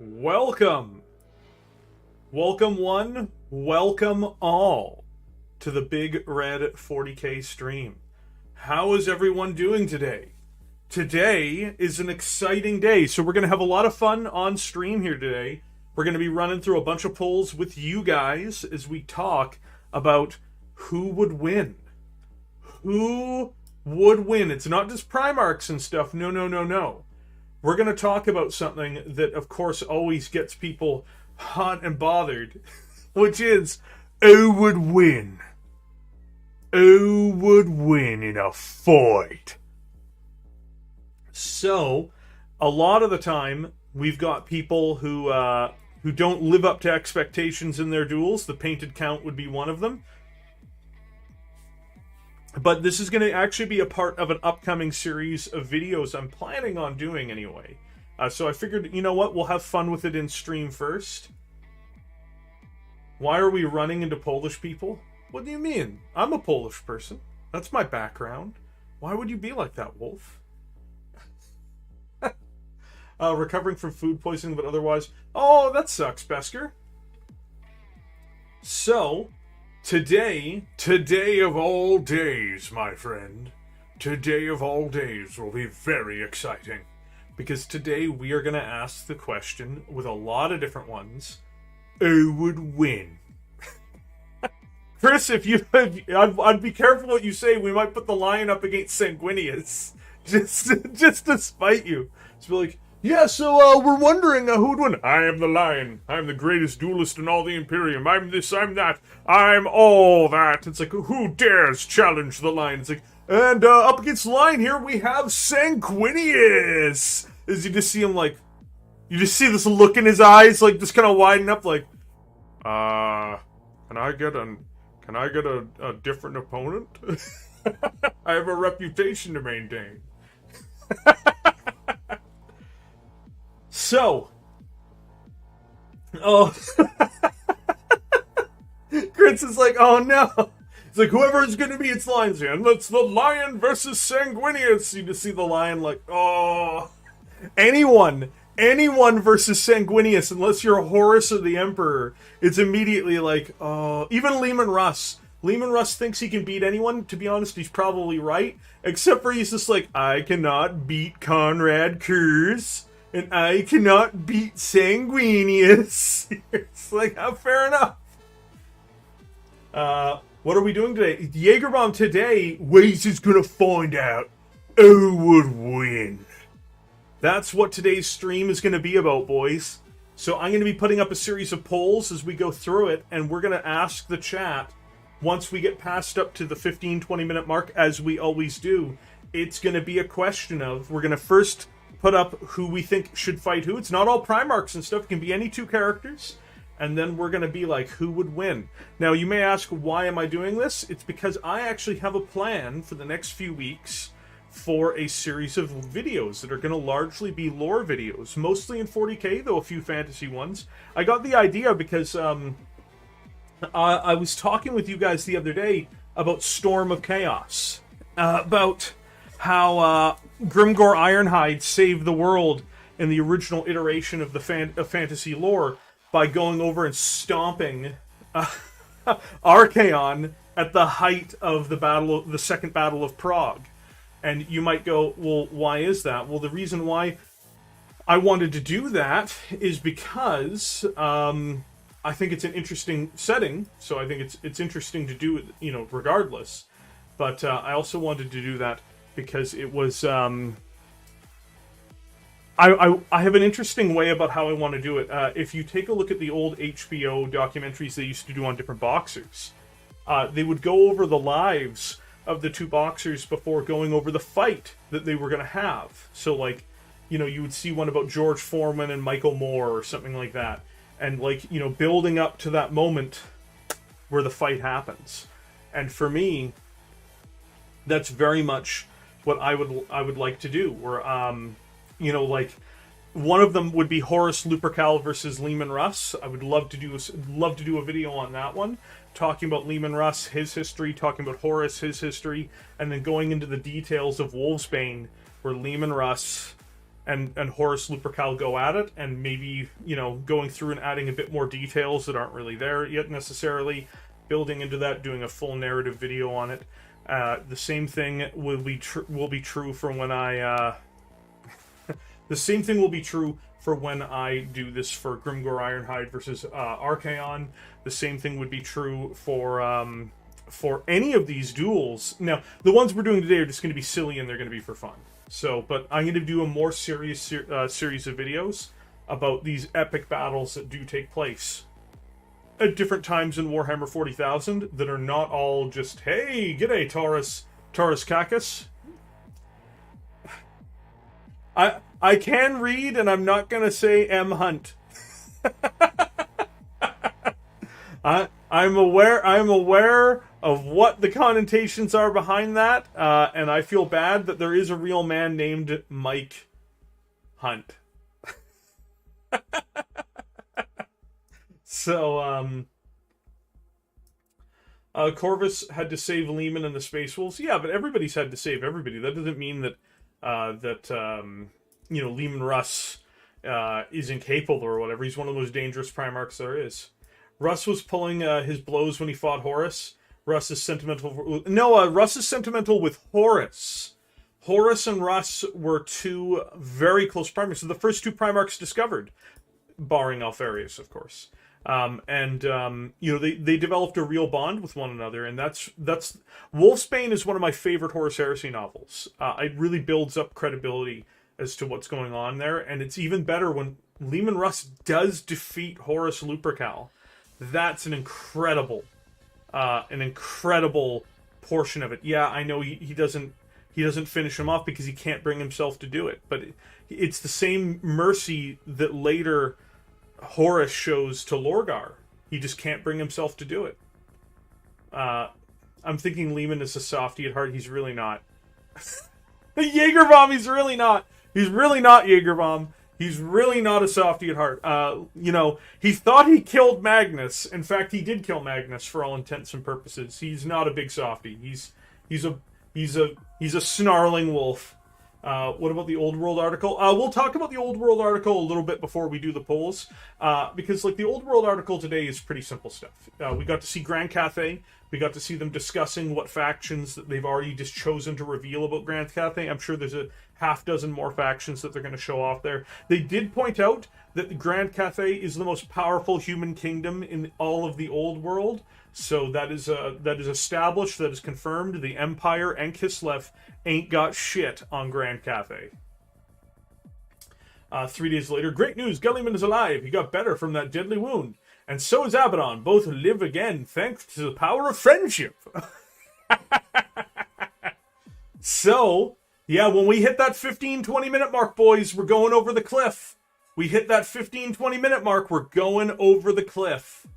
Welcome. Welcome one, welcome all to the Big Red 40K stream. How is everyone doing today? Today is an exciting day, so we're going to have a lot of fun on stream here today. We're going to be running through a bunch of polls with you guys as we talk about who would win. Who would win? It's not just Primarchs and stuff. No. We're going to talk about something that, of course, always gets people hot and bothered, which is, who would win? Who would win in a fight? So, a lot of the time, we've got people who don't live up to expectations in their duels. The painted count would be one of them. But this is going to actually be a part of an upcoming series of videos I'm planning on doing anyway. So I figured, you know what, we'll have fun with it in stream first. Why are we running into Polish people? What do you mean? I'm a Polish person. That's my background. Why would you be like that, Wolf? Recovering from food poisoning, but otherwise... Oh, that sucks, Besker. So... Today of all days, my friend, today of all days will be very exciting. Because today we are going to ask the question, with a lot of different ones, who would win? Chris, I'd be careful what you say. We might put the lion up against Sanguinius. Just to spite you. Just be like, yeah, so we're wondering who would win. I am the lion. I'm the greatest duelist in all the Imperium. I'm this, I'm that. I'm all that. It's like, who dares challenge the lion? It's like, and up against the lion here, we have Sanguinius. As you just see him, like, you just see this look in his eyes, like, just kind of widen up, like, can I get a different opponent? I have a reputation to maintain. So, Chris is like, oh no. It's like, whoever is going to be its lion's hand, it's the lion versus Sanguinius. You just see the lion like, oh. Anyone versus Sanguinius, unless you're Horus or the Emperor, it's immediately like, oh. Even Leman Russ. Leman Russ thinks he can beat anyone. To be honest, he's probably right. Except for he's just like, I cannot beat Conrad Kurz. And I cannot beat Sanguinius. It's like, fair enough. What are we doing today? Jagerbomb today, Waze is gonna find out who would win. That's what today's stream is gonna be about, boys. So I'm gonna be putting up a series of polls as we go through it, and we're gonna ask the chat, once we get past up to the 15-20 minute mark, as we always do, it's gonna be a question of, we're gonna first put up who we think should fight who. It's not all Primarchs and stuff. It can be any two characters. And then we're going to be like, who would win? Now, you may ask, why am I doing this? It's because I actually have a plan for the next few weeks for a series of videos that are going to largely be lore videos. Mostly in 40k, though a few fantasy ones. I got the idea because I was talking with you guys the other day about Storm of Chaos. About how Grimgor Ironhide saved the world in the original iteration of the fantasy lore by going over and stomping Archaon at the height of the Second Battle of Prague. And you might go, well, why is that? Well, the reason why I wanted to do that is because I think it's an interesting setting, so I think it's interesting to do it, regardless. But I also wanted to do that because it was, I have an interesting way about how I want to do it. If you take a look at the old HBO documentaries they used to do on different boxers, they would go over the lives of the two boxers before going over the fight that they were going to have. So, like, you would see one about George Foreman and Michael Moore or something like that. And, like, building up to that moment where the fight happens. And for me, that's very much what I would like to do, where like one of them would be Horus Lupercal versus Leman Russ. I would love to do a video on that one, talking about Leman Russ, his history, talking about Horus, his history, and then going into the details of Wolfsbane, where Leman Russ and Horus Lupercal go at it, and maybe, you know, going through and adding a bit more details that aren't really there yet necessarily, building into that, doing a full narrative video on it. The same thing will be true for when I the same thing will be true for when I do this for Grimgor Ironhide versus Archaon. The same thing would be true for any of these duels. Now, the ones we're doing today are just going to be silly and they're going to be for fun. So, but I'm going to do a more serious series of videos about these epic battles that do take place at different times in Warhammer 40,000 that are not all just, hey, g'day, Taurus Cacus. I can read, and I'm not going to say M. Hunt. I'm aware of what the connotations are behind that, and I feel bad that there is a real man named Mike Hunt. So, Corvus had to save Lehman and the Space Wolves. Yeah, but everybody's had to save everybody. That doesn't mean that, you know, Lehman Russ is incapable or whatever. He's one of the most dangerous Primarchs there is. Russ was pulling his blows when he fought Horus. Russ is sentimental. No, Russ is sentimental with Horus. Horus and Russ were two very close Primarchs. So the first two Primarchs discovered, barring Alfarius, of course. You know, they developed a real bond with one another, and that's Wolfsbane is one of my favorite Horus Heresy novels. It really builds up credibility as to what's going on there, and it's even better when Leman Russ does defeat Horus Lupercal. That's an incredible portion of it. Yeah, I know he doesn't finish him off because he can't bring himself to do it, but it's the same mercy that later Horus shows to Lorgar. He just can't bring himself to do it. I'm thinking Lehman is a softie at heart. He's really not. Jaegerbomb, he's really not. He's really not Jaegerbomb. He's really not a softie at heart. You know, he thought he killed Magnus. In fact, he did kill Magnus for all intents and purposes. He's not a big softie. He's a snarling wolf. What about the Old World article? We'll talk about the Old World article a little bit before we do the polls, because like the Old World article today is pretty simple stuff. We got to see Grand Cathay. We got to see them discussing what factions that they've already just chosen to reveal about Grand Cathay. I'm sure there's a half dozen more factions that they're going to show off there. They did point out that Grand Cathay is the most powerful human kingdom in all of the Old World. So that is established, that is confirmed. The Empire and Kislev ain't got shit on Grand Cathay. 3 days later, great news, Gulliman is alive. He got better from that deadly wound. And so is Abaddon. Both live again thanks to the power of friendship. So, yeah, when we hit that 15-20 minute mark, boys, we're going over the cliff. We hit that 15-20 minute mark, we're going over the cliff.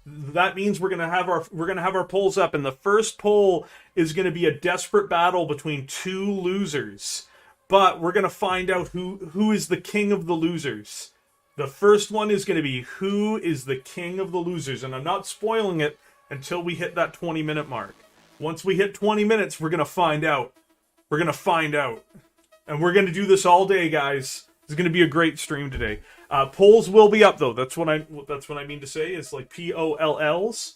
That means we're gonna have our polls up, and the first poll is gonna be a desperate battle between two losers. But we're gonna find out who is the king of the losers. The first one is gonna be who is the king of the losers, and I'm not spoiling it until we hit that 20-minute mark. Once we hit 20 minutes, we're gonna find out. We're gonna find out, and we're gonna do this all day, guys. It's gonna be a great stream today. Polls will be up though. That's what I mean to say is like POLLs.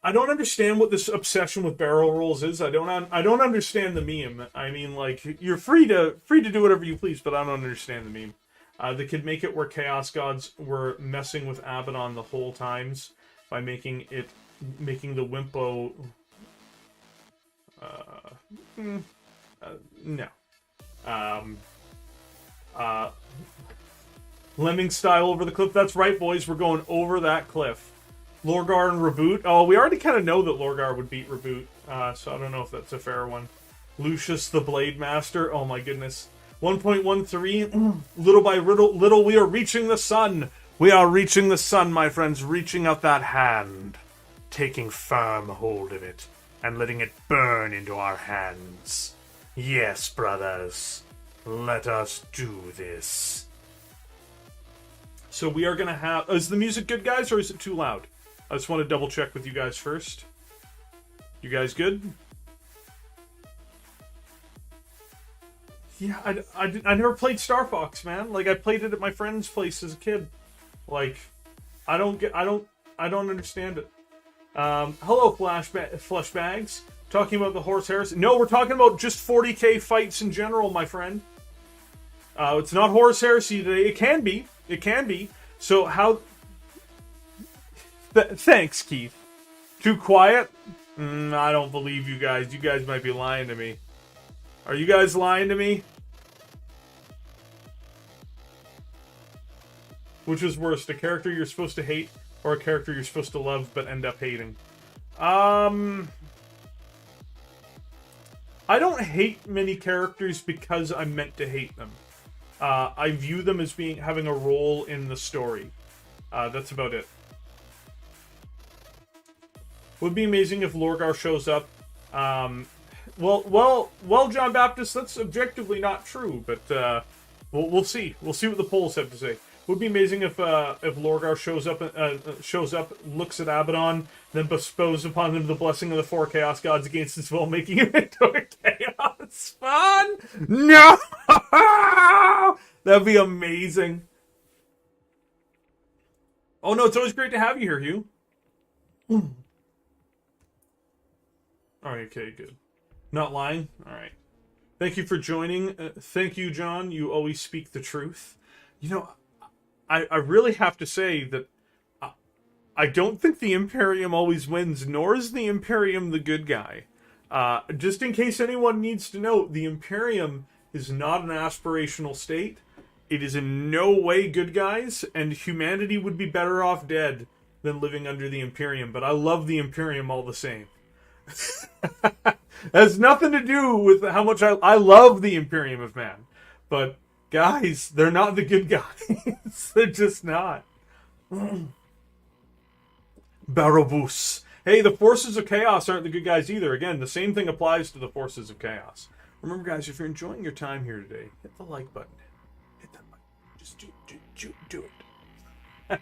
I don't understand what this obsession with barrel rolls is. I don't understand the meme. I mean, like, you're free to do whatever you please, but I don't understand the meme. They could make it where Chaos Gods were messing with Abaddon the whole times by making the Wimpo. No. Lemming style over the cliff. That's right, boys. We're going over that cliff. Lorgar and Reboot. Oh, we already kind of know that Lorgar would beat Reboot, so I don't know if that's a fair one. Lucius the Blade Master. Oh my goodness. 1.13. Little by little, we are reaching the sun. We are reaching the sun, my friends. Reaching out that hand, taking firm hold of it, and letting it burn into our hands. Yes, brothers. Let us do this. So we are going to have... Is the music good, guys, or is it too loud? I just want to double check with you guys first. You guys good? Yeah, I never played Star Fox, man. Like, I played it at my friend's place as a kid. Like, I don't understand it. Hello, Flesh Bags. Talking about the horse heresy. No, we're talking about just 40k fights in general, my friend. It's not horse heresy today. It can be. It can be. So how... Thanks, Keith. Too quiet? I don't believe you guys. You guys might be lying to me. Are you guys lying to me? Which is worse, a character you're supposed to hate or a character you're supposed to love but end up hating? I don't hate many characters because I'm meant to hate them. I view them as having a role in the story. That's about it. Would be amazing if Lorgar shows up. Well, John Baptist, that's objectively not true, but we'll see. We'll see what the polls have to say. Would be amazing if Lorgar shows up, looks at Abaddon, then bestows upon him the blessing of the 4 Chaos Gods against his will, making him into a Chaos Spawn. No, that'd be amazing. Oh no, it's always great to have you here, Hugh. All right, okay, good. Not lying? All right. Thank you for joining. Thank you, John. You always speak the truth. You know, I really have to say that I don't think the Imperium always wins, nor is the Imperium the good guy. Just in case anyone needs to know, the Imperium is not an aspirational state. It is in no way good guys, and humanity would be better off dead than living under the Imperium. But I love the Imperium all the same. Has nothing to do with how much I love the Imperium of Man. But, guys, they're not the good guys. They're just not. Barabus. Hey, the Forces of Chaos aren't the good guys either. Again, the same thing applies to the Forces of Chaos. Remember, guys, if you're enjoying your time here today, hit the like button. Hit that button. Just do it.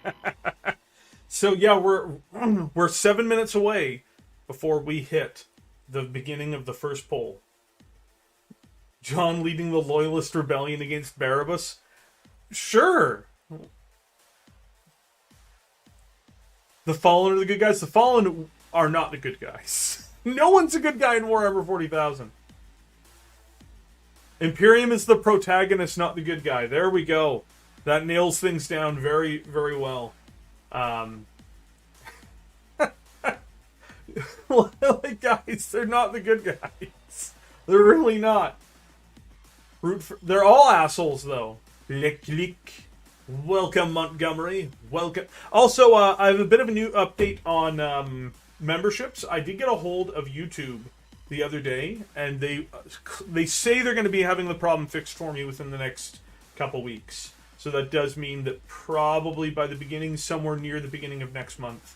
So, yeah, we're 7 minutes away before we hit the beginning of the first poll. John leading the Loyalist Rebellion against Barabbas? Sure. The Fallen are the good guys? The Fallen are not the good guys. No one's a good guy in Warhammer 40,000. Imperium is the protagonist, not the good guy. There we go. That nails things down very, very well. Like, guys, they're not the good guys. They're really not. They're all assholes, though. Lick, lick. Welcome, Montgomery. Welcome. Also, I have a bit of a new update on memberships. I did get a hold of YouTube the other day, and they say they're going to be having the problem fixed for me within the next couple weeks. So that does mean that probably by somewhere near the beginning of next month,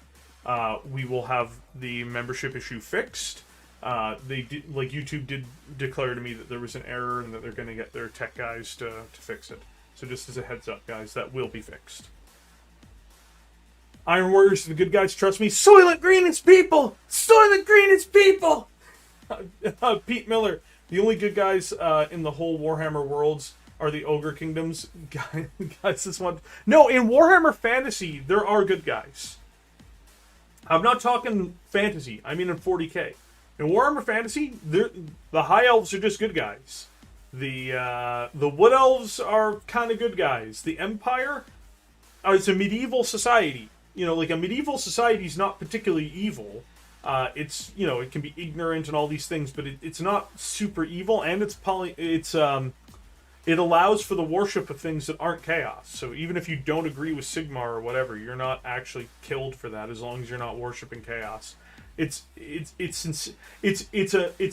we will have the membership issue fixed. YouTube did declare to me that there was an error and that they're going to get their tech guys to fix it. So just as a heads up, guys, that will be fixed. Iron Warriors are the good guys, trust me. Soylent Green is people! Soylent Green is people! Pete Miller, the only good guys in the whole Warhammer worlds are the Ogre Kingdoms. Guys, this one... No, in Warhammer Fantasy, there are good guys. I'm not talking fantasy. I mean in 40k. In Warhammer Fantasy, the High Elves are just good guys. The Wood Elves are kind of good guys. The Empire, it's a medieval society. You know, like a medieval society is not particularly evil. It can be ignorant and all these things, but it's not super evil, and it allows for the worship of things that aren't chaos. So even if you don't agree with Sigmar or whatever, you're not actually killed for that as long as you're not worshiping chaos. It's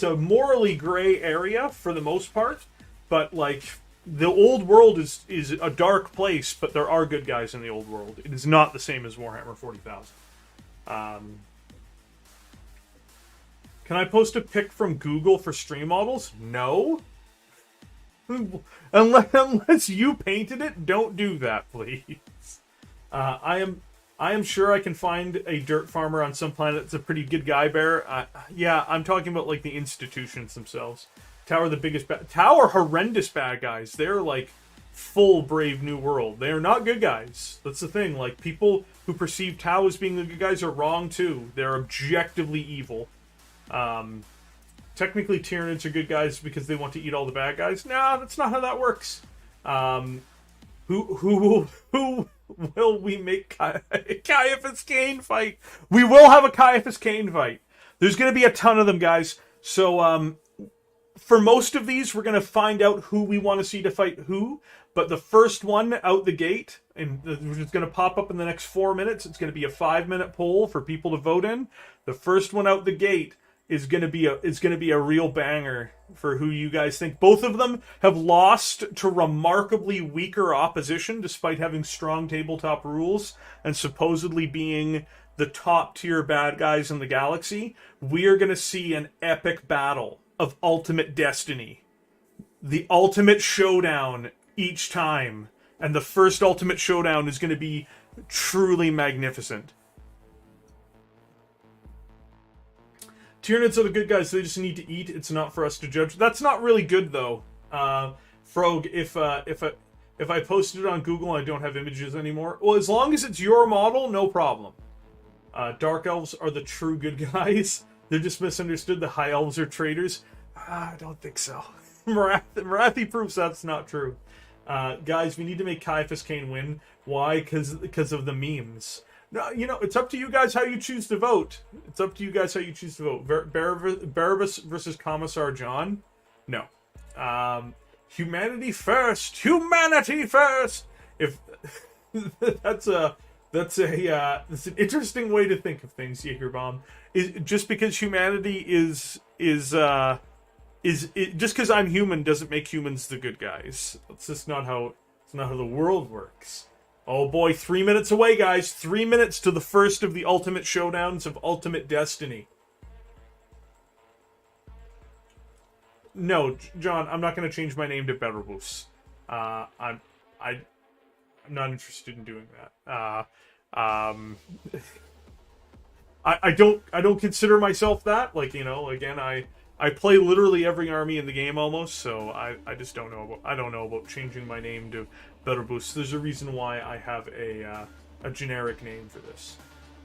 a morally gray area for the most part, but like the old world is a dark place, but there are good guys in the old world. It is not the same as Warhammer 40,000. Can I post a pic from Google for stream models? No. Unless you painted it, don't do that, please. I am sure I can find a dirt farmer on some planet that's a pretty good guy bear. Yeah, I'm talking about like the institutions themselves. Tau are the biggest Tau are horrendous bad guys. They're like full Brave New World. They are not good guys. That's the thing. Like, people who perceive Tau as being the good guys are wrong too. They're objectively evil. Technically, Tyranids are good guys because they want to eat all the bad guys. Nah, that's not how that works. Who will we make Caiaphas Cain fight? We will have a Caiaphas Cain fight. There's going to be a ton of them, guys. So, for most of these, we're going to find out who we want to see to fight who. But the first one out the gate, and it's going to pop up in the next 4 minutes. It's going to be a 5-minute poll for people to vote in. The first one out the gate is going to be a real banger for who you guys think. Both of them have lost to remarkably weaker opposition, despite having strong tabletop rules and supposedly being the top tier bad guys in the galaxy. We are going to see an epic battle of ultimate destiny. The ultimate showdown each time. And the first ultimate showdown is going to be truly magnificent. Tyranids are the good guys, they just need to eat. It's not for us to judge. That's not really good, though. Frog, if I posted it on Google and I don't have images anymore, well, as long as it's your model, no problem. Dark Elves are the true good guys. They're just misunderstood. The High Elves are traitors. I don't think so. Marathi proves that's not true. Guys, we need to make Caiaphas Cain win. Why? Because of the memes. No, you know, it's up to you guys how you choose to vote. It's up to you guys how you choose to vote. Barabbas versus Commissar John? No. Humanity first! Humanity first! If that's an interesting way to think of things, Jaegerbomb. Just because humanity is just because I'm human doesn't make humans the good guys. It's just not how the world works. Oh boy, 3 minutes away, guys. 3 minutes to the first of the ultimate showdowns of Ultimate Destiny. No, John, I'm not going to change my name to Barabbas. I'm not interested in doing that. I don't consider myself that. Like, you know, again, I play literally every army in the game almost, so I just don't know about changing my name to Barabbas. There's a reason why I have a generic name for this.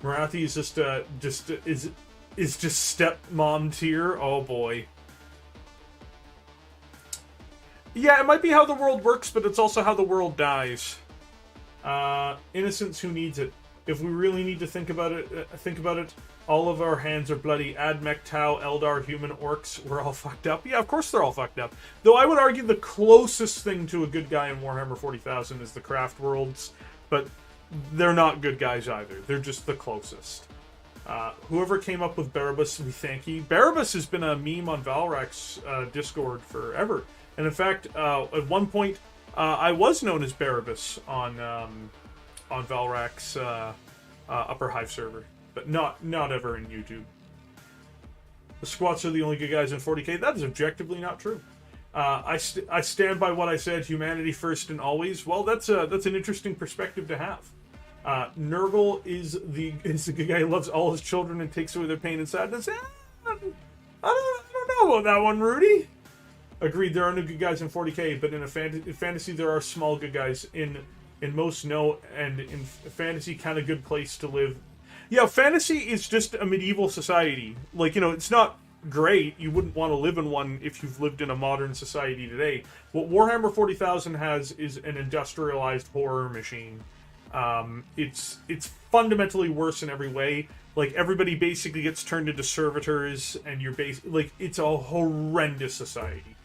Marathi is just stepmom tier. Oh boy. Yeah, it might be how the world works, but it's also how the world dies. Innocence, who needs it? If we really need to think about it. All of our hands are bloody. Admech, Tau, Eldar, human, orcs, we're all fucked up. Yeah, of course they're all fucked up. Though I would argue the closest thing to a good guy in Warhammer 40,000 is the Craft Worlds, but they're not good guys either. They're just the closest. Whoever came up with Barabbas, we thank you. Barabbas has been a meme on Valrak's Discord forever. And in fact, at one point, I was known as Barabbas on Valrak's Upper Hive server. But not ever in YouTube. The squats are the only good guys in 40k. That is objectively not true. I stand by what I said. Humanity first and always. Well, that's an interesting perspective to have. Nurgle is the good guy who loves all his children and takes away their pain and sadness. I don't know about that one, Rudy. Agreed. There are no good guys in 40k, but in fantasy there are small good guys. In most no, and in fantasy, kind of good place to live. Yeah, fantasy is just a medieval society. Like, you know, it's not great. You wouldn't want to live in one if you've lived in a modern society today. What Warhammer 40,000 has is an industrialized horror machine. It's fundamentally worse in every way. Like, everybody basically gets turned into servitors, and it's a horrendous society.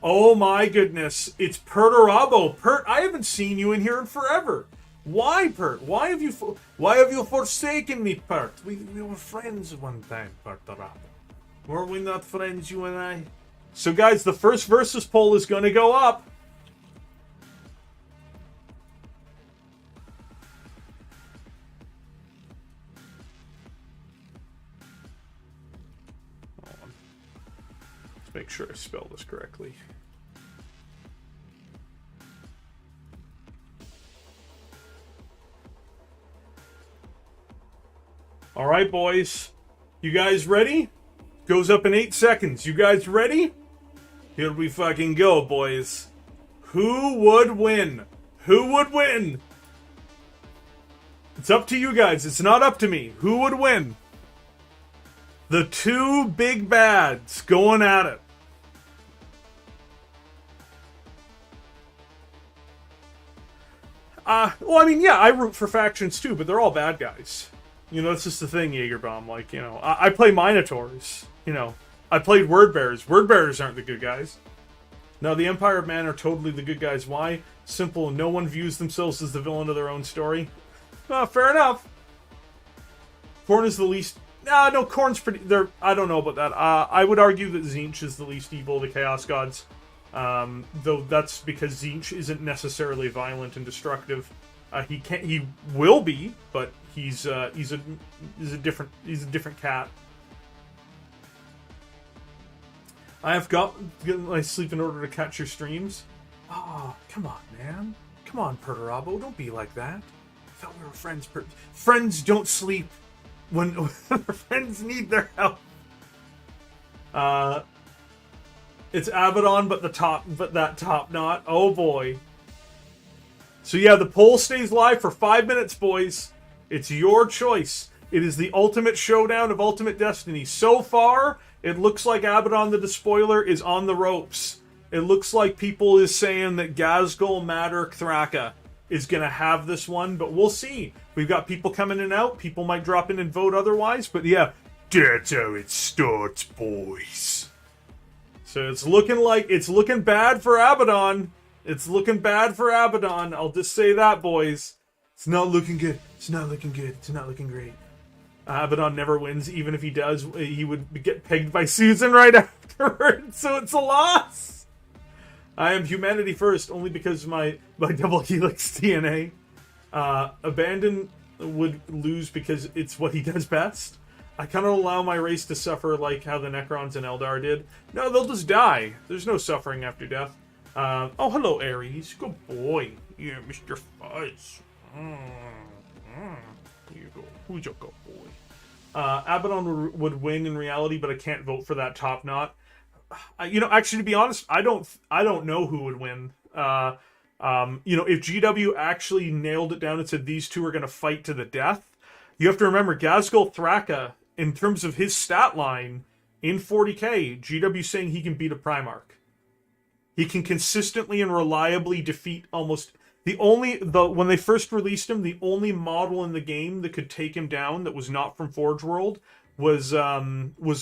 Oh my goodness, it's Perturabo. Pert, I haven't seen you in here in forever. Why, Pert? Why have you forsaken me, Pert? We were friends one time, Perturabo. Were we not friends, you and I? So, guys, the first versus poll is going to go up. Hold on. Let's make sure I spell this correctly. All right, boys. You guys ready? Goes up in 8 seconds. You guys ready? Here we fucking go, boys. Who would win? Who would win? It's up to you guys. It's not up to me. Who would win? The two big bads going at it. Well, I mean, yeah, I root for factions too, but they're all bad guys. You know, that's just the thing, Jaegerbomb. Like, you know, I play Minotaurs. You know, I played Wordbearers. Wordbearers aren't the good guys. No, the Empire of Man are totally the good guys. Why? Simple. No one views themselves as the villain of their own story. Fair enough. Khorne is the least... no, Khorne's pretty... I don't know about that. I would argue that Tzeentch is the least evil of the Chaos Gods. Though that's because Tzeentch isn't necessarily violent and destructive. He will be, but he's a different cat. I have got my sleep in order to catch your streams. Oh, come on, man. Come on, Perturabo, don't be like that. I thought we were friends. Friends don't sleep when their friends need their help. It's Abaddon, but that top knot. Oh boy. So yeah, the poll stays live for 5 minutes, boys. It's your choice. It is the ultimate showdown of Ultimate Destiny. So far, it looks like Abaddon the Despoiler is on the ropes. It looks like people is saying that Ghazghkull Madurk Thraka is going to have this one, but we'll see. We've got people coming in and out. People might drop in and vote otherwise, but yeah, that's how it starts, boys. So it's looking bad for Abaddon. It's looking bad for Abaddon. I'll just say that, boys. It's not looking good. It's not looking good. It's not looking great. Abaddon never wins. Even if he does, he would get pegged by Susan right afterwards. So it's a loss. I am humanity first, only because my double helix DNA. Abandon would lose because it's what he does best. I cannot allow my race to suffer like how the Necrons and Eldar did. No, they'll just die. There's no suffering after death. Oh, hello, Ares. Good boy. Yeah, Mr. Fuzz. Here you go. Who's your good boy? Abaddon would win in reality, but I can't vote for that top knot. You know, actually, to be honest, I don't know who would win. You know, if GW actually nailed it down and said these two are going to fight to the death, you have to remember Ghazghkull Thraka, in terms of his stat line, in 40k, GW saying he can beat a Primark. He can consistently and reliably defeat almost... When they first released him, the only model in the game that could take him down that was not from Forge World was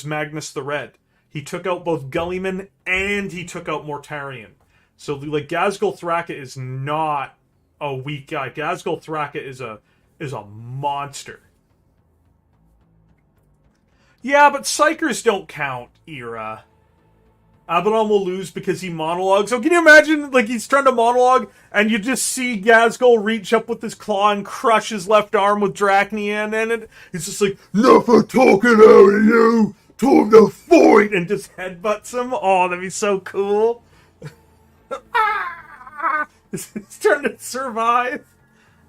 Magnus the Red. He took out both Gulliman and he took out Mortarion. So, like, Ghazghkull Thraka is not a weak guy. Ghazghkull Thraka is a monster. Yeah, but Psychers don't count, Era. Abaddon will lose because he monologues. So can you imagine, like, he's trying to monologue, and you just see Ghazghkull reach up with his claw and crush his left arm with Drachnian, and it's just like, never talking out of you! Time to fight! And just headbutts him. Oh, that'd be so cool. He's trying to survive.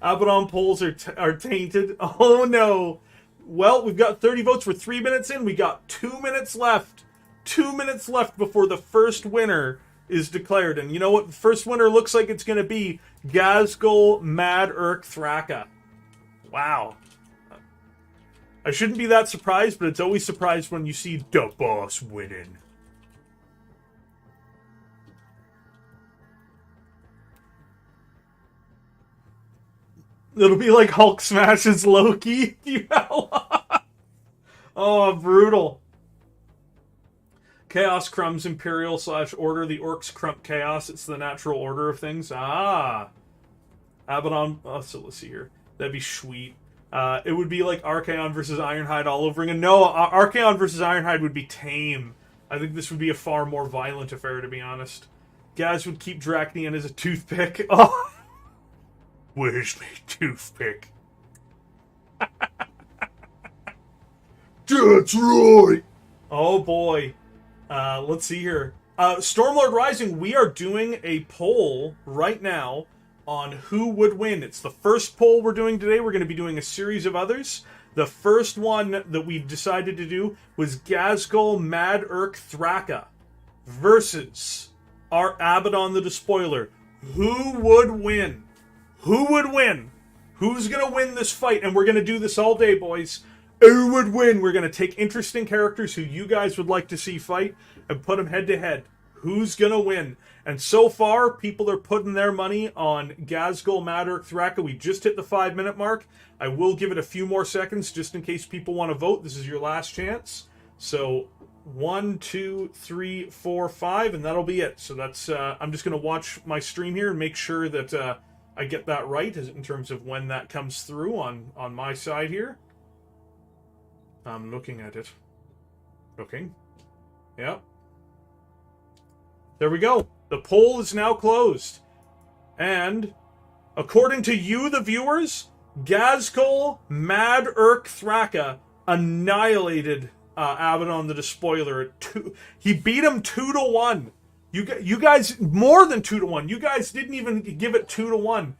Abaddon polls are tainted. Oh, no. Well, we've got 30 votes. We're 3 minutes in. We got 2 minutes left. 2 minutes left before the first winner is declared. And you know what the first winner looks like it's going to be? Ghazghkull Madurk Thraka. Wow. I shouldn't be that surprised, but it's always surprised when you see the boss winning. It'll be like Hulk smashes Loki. Oh, brutal. Chaos crumbs Imperial / Order. The Orcs crump Chaos. It's the natural order of things. Ah. Abaddon. Oh, so let's see here. That'd be sweet. It would be like Archaon versus Ironhide all over again. No, Archaon versus Ironhide would be tame. I think this would be a far more violent affair, to be honest. Gaz would keep Drachnian as a toothpick. Oh. Where's my toothpick? That's right! Oh boy. Let's see here. Stormlord Rising, we are doing a poll right now on who would win. It's the first poll we're doing today. We're going to be doing a series of others. The first one that we've decided to do was Ghazghkull Madurk Thraka versus our Abaddon the Despoiler. Who would win? Who would win? Who's going to win this fight? And we're going to do this all day, boys. Who would win? We're going to take interesting characters who you guys would like to see fight and put them head to head. Who's going to win? And so far, people are putting their money on Ghazghkull, Mad-Urk, Thraka. We just hit the 5-minute mark. I will give it a few more seconds just in case people want to vote. This is your last chance. So 1, 2, 3, 4, 5, and that'll be it. So that's I'm just going to watch my stream here and make sure that I get that right in terms of when that comes through on my side here. I'm looking at it. Okay. Yeah. There we go. The poll is now closed. And according to you, the viewers, Ghazghkull, Mad-Urk, Thraka annihilated Abaddon the Despoiler at 2. He beat him 2-1. You guys more than 2-1. You guys didn't even give it 2-1.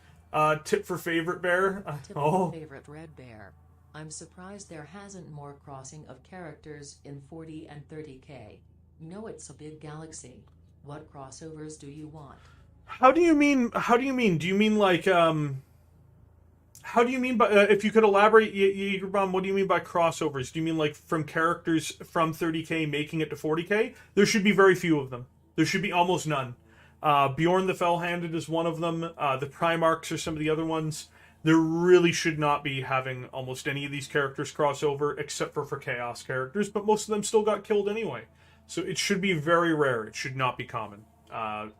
Tip for favorite bear. Tip for favorite red bear. I'm surprised there hasn't more crossing of characters in 40 and 30k. No, it's a big galaxy. What crossovers do you want? How do you mean? Do you mean like how do you mean by if you could elaborate, Jägerbomb, what do you mean by crossovers? Do you mean like from characters from 30k making it to 40k? There should be very few of them. There should be almost none. Bjorn the Fell-Handed is one of them. The Primarks are some of the other ones. There really should not be having almost any of these characters crossover, except for Chaos characters, but most of them still got killed anyway. So it should be very rare. It should not be common. So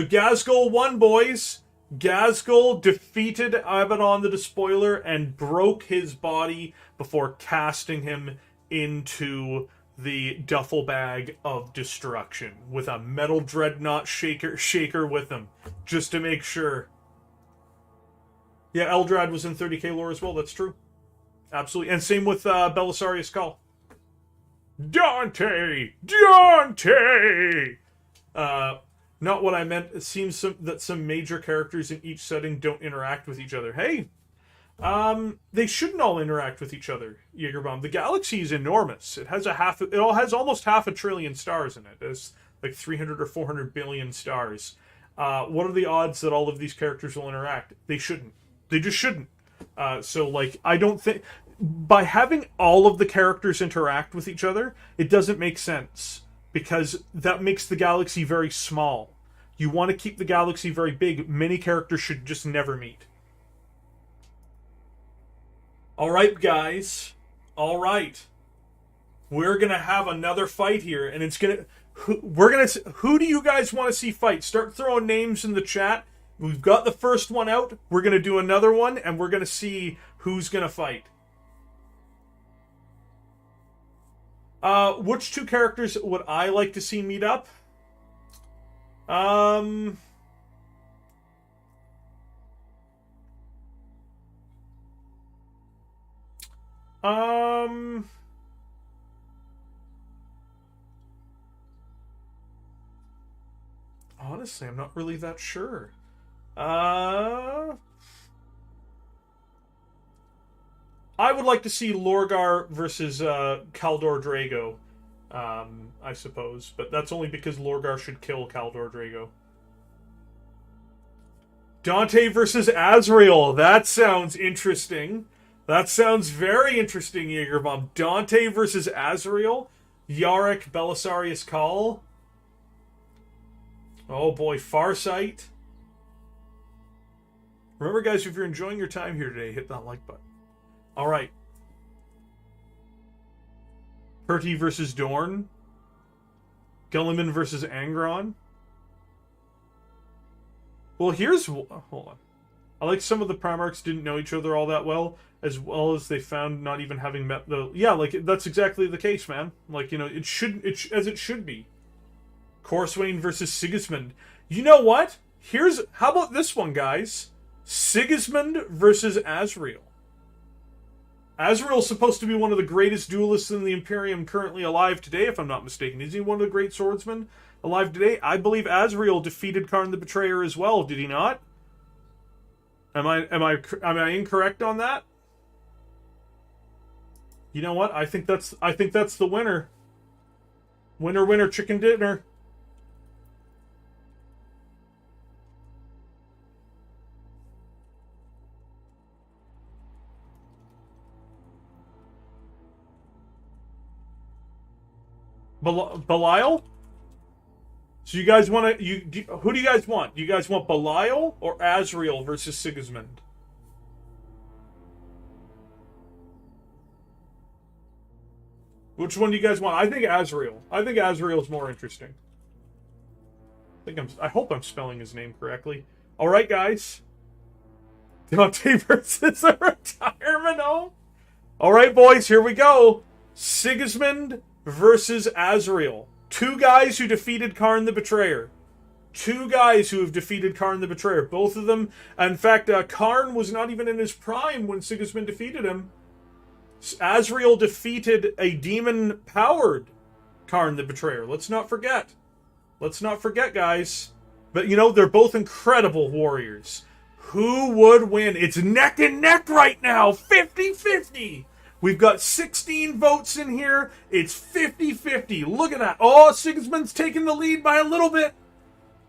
Ghazghkull won, boys. Ghazghkull defeated Abaddon the Despoiler and broke his body before casting him into the duffel bag of destruction with a metal dreadnought shaker with him, just to make sure. Yeah, Eldrad was in 30k lore as well. That's true. Absolutely. And same with Belisarius Cawl. Dante! Not what I meant. It seems that some major characters in each setting don't interact with each other. Hey! They shouldn't all interact with each other, Jägerbomb. The galaxy is enormous. It has almost half a trillion stars in it. It's like 300 or 400 billion stars. What are the odds that all of these characters will interact? They shouldn't. They just shouldn't. So, like, I don't think... By having all of the characters interact with each other, it doesn't make sense. Because that makes the galaxy very small. You want to keep the galaxy very big. Many characters should just never meet. Alright, guys. Alright. We're going to have another fight here. And it's going to... Who do you guys want to see fight? Start throwing names in the chat. We've got the first one out. We're going to do another one. And we're going to see who's going to fight. Which two characters would I like to see meet up? Honestly, I'm not really that sure. I would like to see Lorgar versus Kaldor Drago, I suppose. But that's only because Lorgar should kill Kaldor Drago. Dante versus Azrael. That sounds interesting. That sounds very interesting, Jägerbomb. Dante versus Azrael. Yarrick, Belisarius Cawl. Oh boy, Farsight. Remember, guys, if you're enjoying your time here today, hit that like button. Alright. Perty versus Dorn. Guilliman versus Angron. Well, here's... Hold on. I like some of the Primarchs didn't know each other all that well as they found not even having met the... Yeah, like, that's exactly the case, man. Like, you know, it should... as it should be. Coursewayne versus Sigismund. You know what? How about this one, guys? Sigismund versus Azrael. Azrael's supposed to be one of the greatest duelists in the Imperium currently alive today, if I'm not mistaken. Is he one of the great swordsmen alive today? I believe Azrael defeated Karn the Betrayer as well, did he not? Am I incorrect on that? You know what? I think that's the winner. Winner, winner, chicken dinner. Belial? So you guys want to... who do you guys want? Do you guys want Belial or Azrael versus Sigismund? Which one do you guys want? I think Azrael. I think Azrael's more interesting. I hope I'm spelling his name correctly. All right, guys. Dante versus a retirement home. All right, boys, here we go. Sigismund versus Azrael. Two guys who defeated Karn the Betrayer. Two guys who have defeated Karn the Betrayer. Both of them. In fact, Karn was not even in his prime when Sigismund defeated him. Azrael defeated a demon-powered Karn the Betrayer. Let's not forget. Let's not forget, guys. But, you know, they're both incredible warriors. Who would win? It's neck and neck right now. 50-50. We've got 16 votes in here. It's 50-50. Look at that. Oh, Sigismund's taking the lead by a little bit.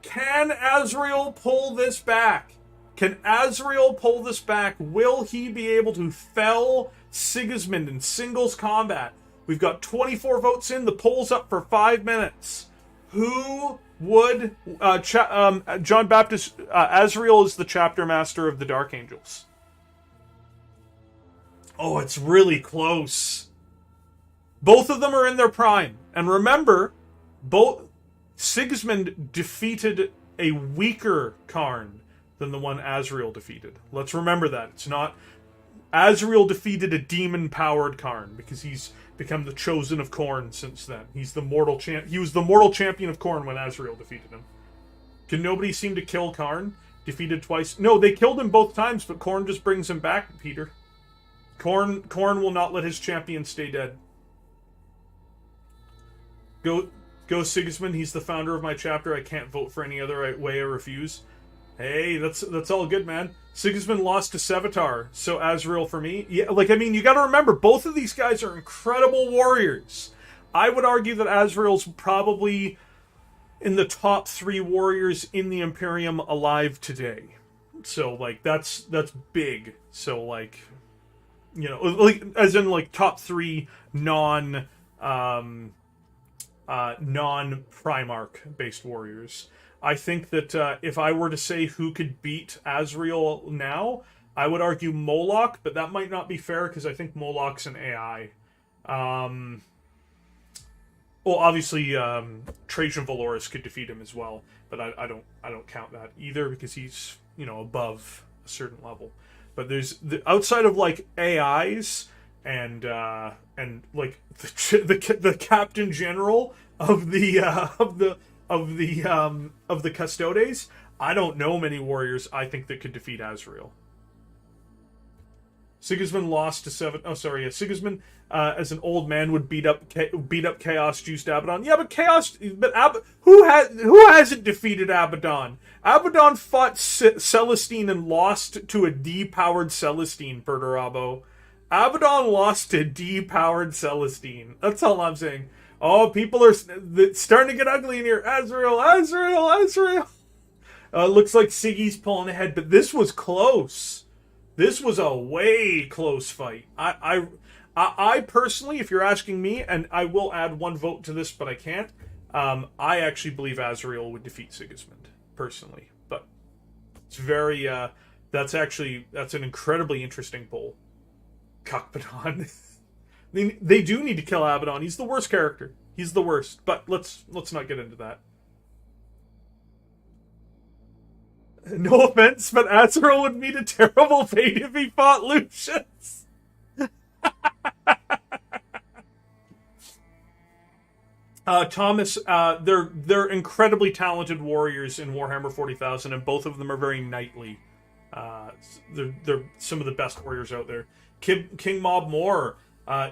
Can Azrael pull this back? Can Azrael pull this back? Will he be able to fell Sigismund in singles combat? We've got 24 votes in. The poll's up for 5 minutes. Who would... John Baptist... Azrael is the chapter master of the Dark Angels. Oh, it's really close. Both of them are in their prime. And remember, Sigismund defeated a weaker Karn than the one Azrael defeated. Let's remember that. It's not... Azrael defeated a demon-powered Karn because he's become the chosen of Khorne since then. He's the mortal he was the mortal champion of Khorne when Azrael defeated him. Can nobody seem to kill Karn? Defeated twice. No, they killed him both times, but Khorne just brings him back, Peter. Khorne will not let his champion stay dead. Go Sigismund. He's the founder of my chapter. I can't vote for any other way. I refuse. Hey, that's all good, man. Sigismund lost to Savitar, so Azrael for me. Yeah, like, I mean, you gotta remember, both of these guys are incredible warriors. I would argue that Azrael's probably in the top 3 warriors in the Imperium alive today. So, like, that's big. So, like, you know, like, as in, like, top 3 non-Primark-based warriors. I think that if I were to say who could beat Azrael now, I would argue Moloch, but that might not be fair because I think Moloch's an AI. Well, obviously, Trajan Valoris could defeat him as well, but I don't count that either because he's, you know, above a certain level. But there's outside of like AIs and like the Captain General of the Custodes, I don't know many warriors I think that could defeat Azrael. Sigismund lost to Sigismund as an old man would beat up Chaos Juiced Abaddon. Yeah, but who hasn't defeated Abaddon? Abaddon fought Celestine and lost to a depowered Celestine, Perturabo. Abaddon lost to depowered Celestine. That's all I'm saying. Oh, people are starting to get ugly in here. Azrael. Looks like Siggy's pulling ahead, but this was close. This was a way close fight. I personally, if you're asking me, and I will add one vote to this, but I can't, I actually believe Azrael would defeat Sigismund, personally. But it's very, that's an incredibly interesting poll. Cockbadon. They do need to kill Abaddon. He's the worst character. He's the worst. But let's not get into that. No offense, but Azrael would meet a terrible fate if he fought Lucius. Thomas, they're incredibly talented warriors in Warhammer 40,000, and both of them are very knightly. They're some of the best warriors out there. King Mob Moore.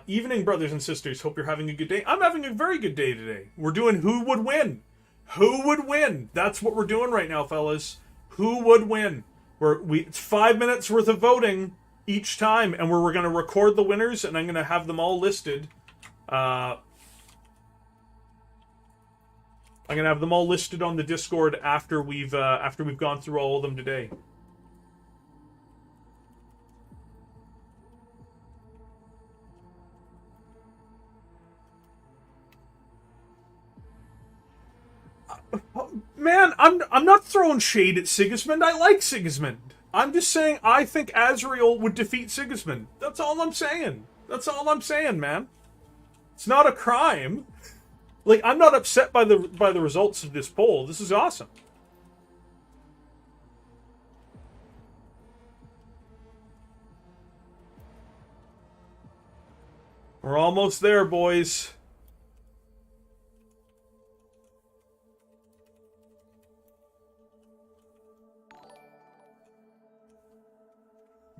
Evening, brothers and sisters. Hope you're having a good day. I'm having a very good day today. We're doing Who Would Win. Who would win? That's what we're doing right now, fellas. Who would win? It's 5 minutes worth of voting each time, and we're going to record the winners, and I'm going to have them all listed. I'm gonna have them all listed on the Discord after we've gone through all of them today. Man, I'm not throwing shade at Sigismund. I like Sigismund. I'm just saying I think Azrael would defeat Sigismund. That's all I'm saying. That's all I'm saying, man. It's not a crime. Like, I'm not upset by the results of this poll. This is awesome. We're almost there, boys.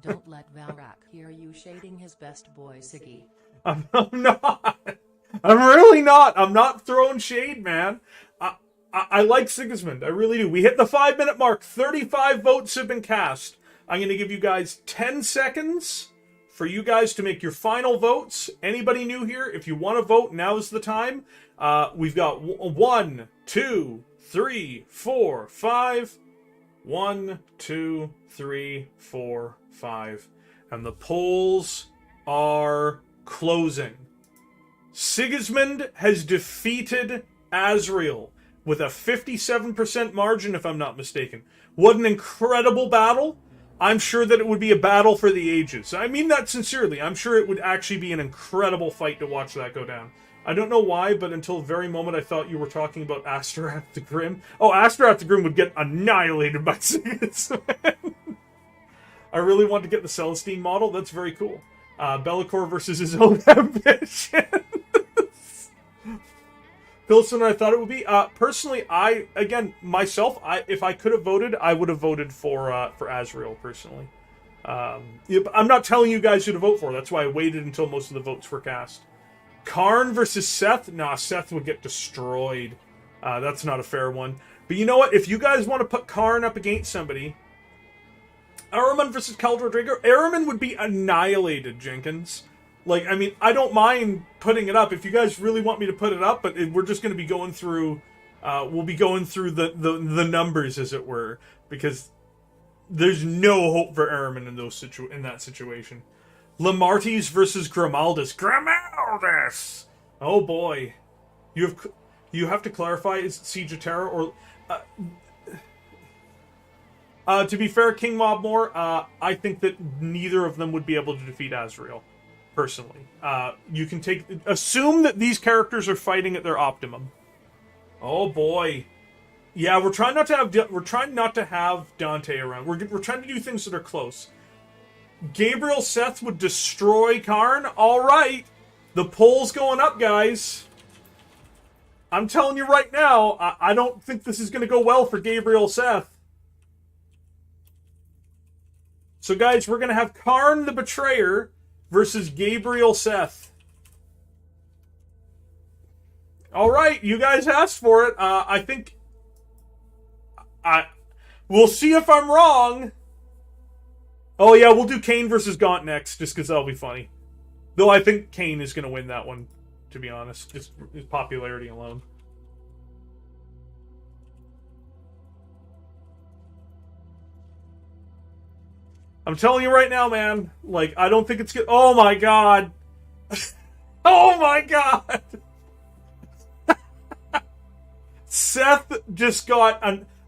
Don't let Valrak hear you shading his best boy, Siggy. I'm not. I'm really not. I'm not throwing shade, man. I like Sigismund. I really do. We hit the 5-minute mark. 35 votes have been cast. I'm going to give you guys 10 seconds for you guys to make your final votes. Anybody new here, if you want to vote, now is the time. We've got 1, 2, 3, 4, 5. 1, 2, 3, 4, 5. And the polls are closing. Sigismund has defeated Azrael with a 57% margin, if I'm not mistaken. What an incredible battle. I'm sure that it would be a battle for the ages. I mean that sincerely. I'm sure it would actually be an incredible fight to watch that go down. I don't know why, but until the very moment I thought you were talking about Astorath the Grim. Oh, Astorath the Grim would get annihilated by Sigismund. I really want to get the Celestine model. That's very cool. Be'lakor versus his own ambition. Philson, I thought it would be. Personally, if I could have voted, I would have voted for Azrael, personally. I'm not telling you guys who to vote for. That's why I waited until most of the votes were cast. Karn versus Seth? Nah, Seth would get destroyed. That's not a fair one. But you know what? If you guys want to put Karn up against somebody... Armamon versus Khal Drogo, Armamon would be annihilated, Jenkins. Like, I mean, I don't mind putting it up. If you guys really want me to put it up, but we're just going to be going through... we'll be going through the numbers, as it were. Because there's no hope for Armamon in that situation. Lamartis versus Grimaldus. Grimaldus! Oh boy. You have to clarify, is it Siege of Terror or... to be fair, King Mobmore, I think that neither of them would be able to defeat Azrael, personally. You can assume that these characters are fighting at their optimum. Oh boy. Yeah, we're trying not to have Dante around. We're trying to do things that are close. Gabriel Seth would destroy Karn. All right. The poll's going up, guys. I'm telling you right now, I don't think this is going to go well for Gabriel Seth. So, guys, we're going to have Karn the Betrayer versus Gabriel Seth. All right, you guys asked for it. I think... We'll see if I'm wrong. Oh, yeah, we'll do Kane versus Gaunt next, just because that'll be funny. Though I think Kane is going to win that one, to be honest. Just his popularity alone. I'm telling you right now, man. Like, I don't think it's good. Oh, my God. Oh, my God. Seth just got...